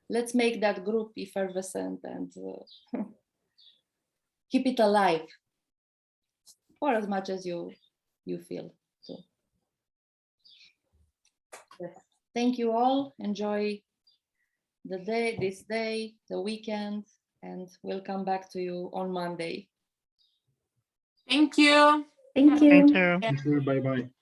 Let's make that group effervescent and keep it alive for as much as you feel. So, yes. Thank you all. Enjoy the day, the weekend, and we'll come back to you on Monday. Thank you. Thank you. Thank you. Thank you. Bye bye.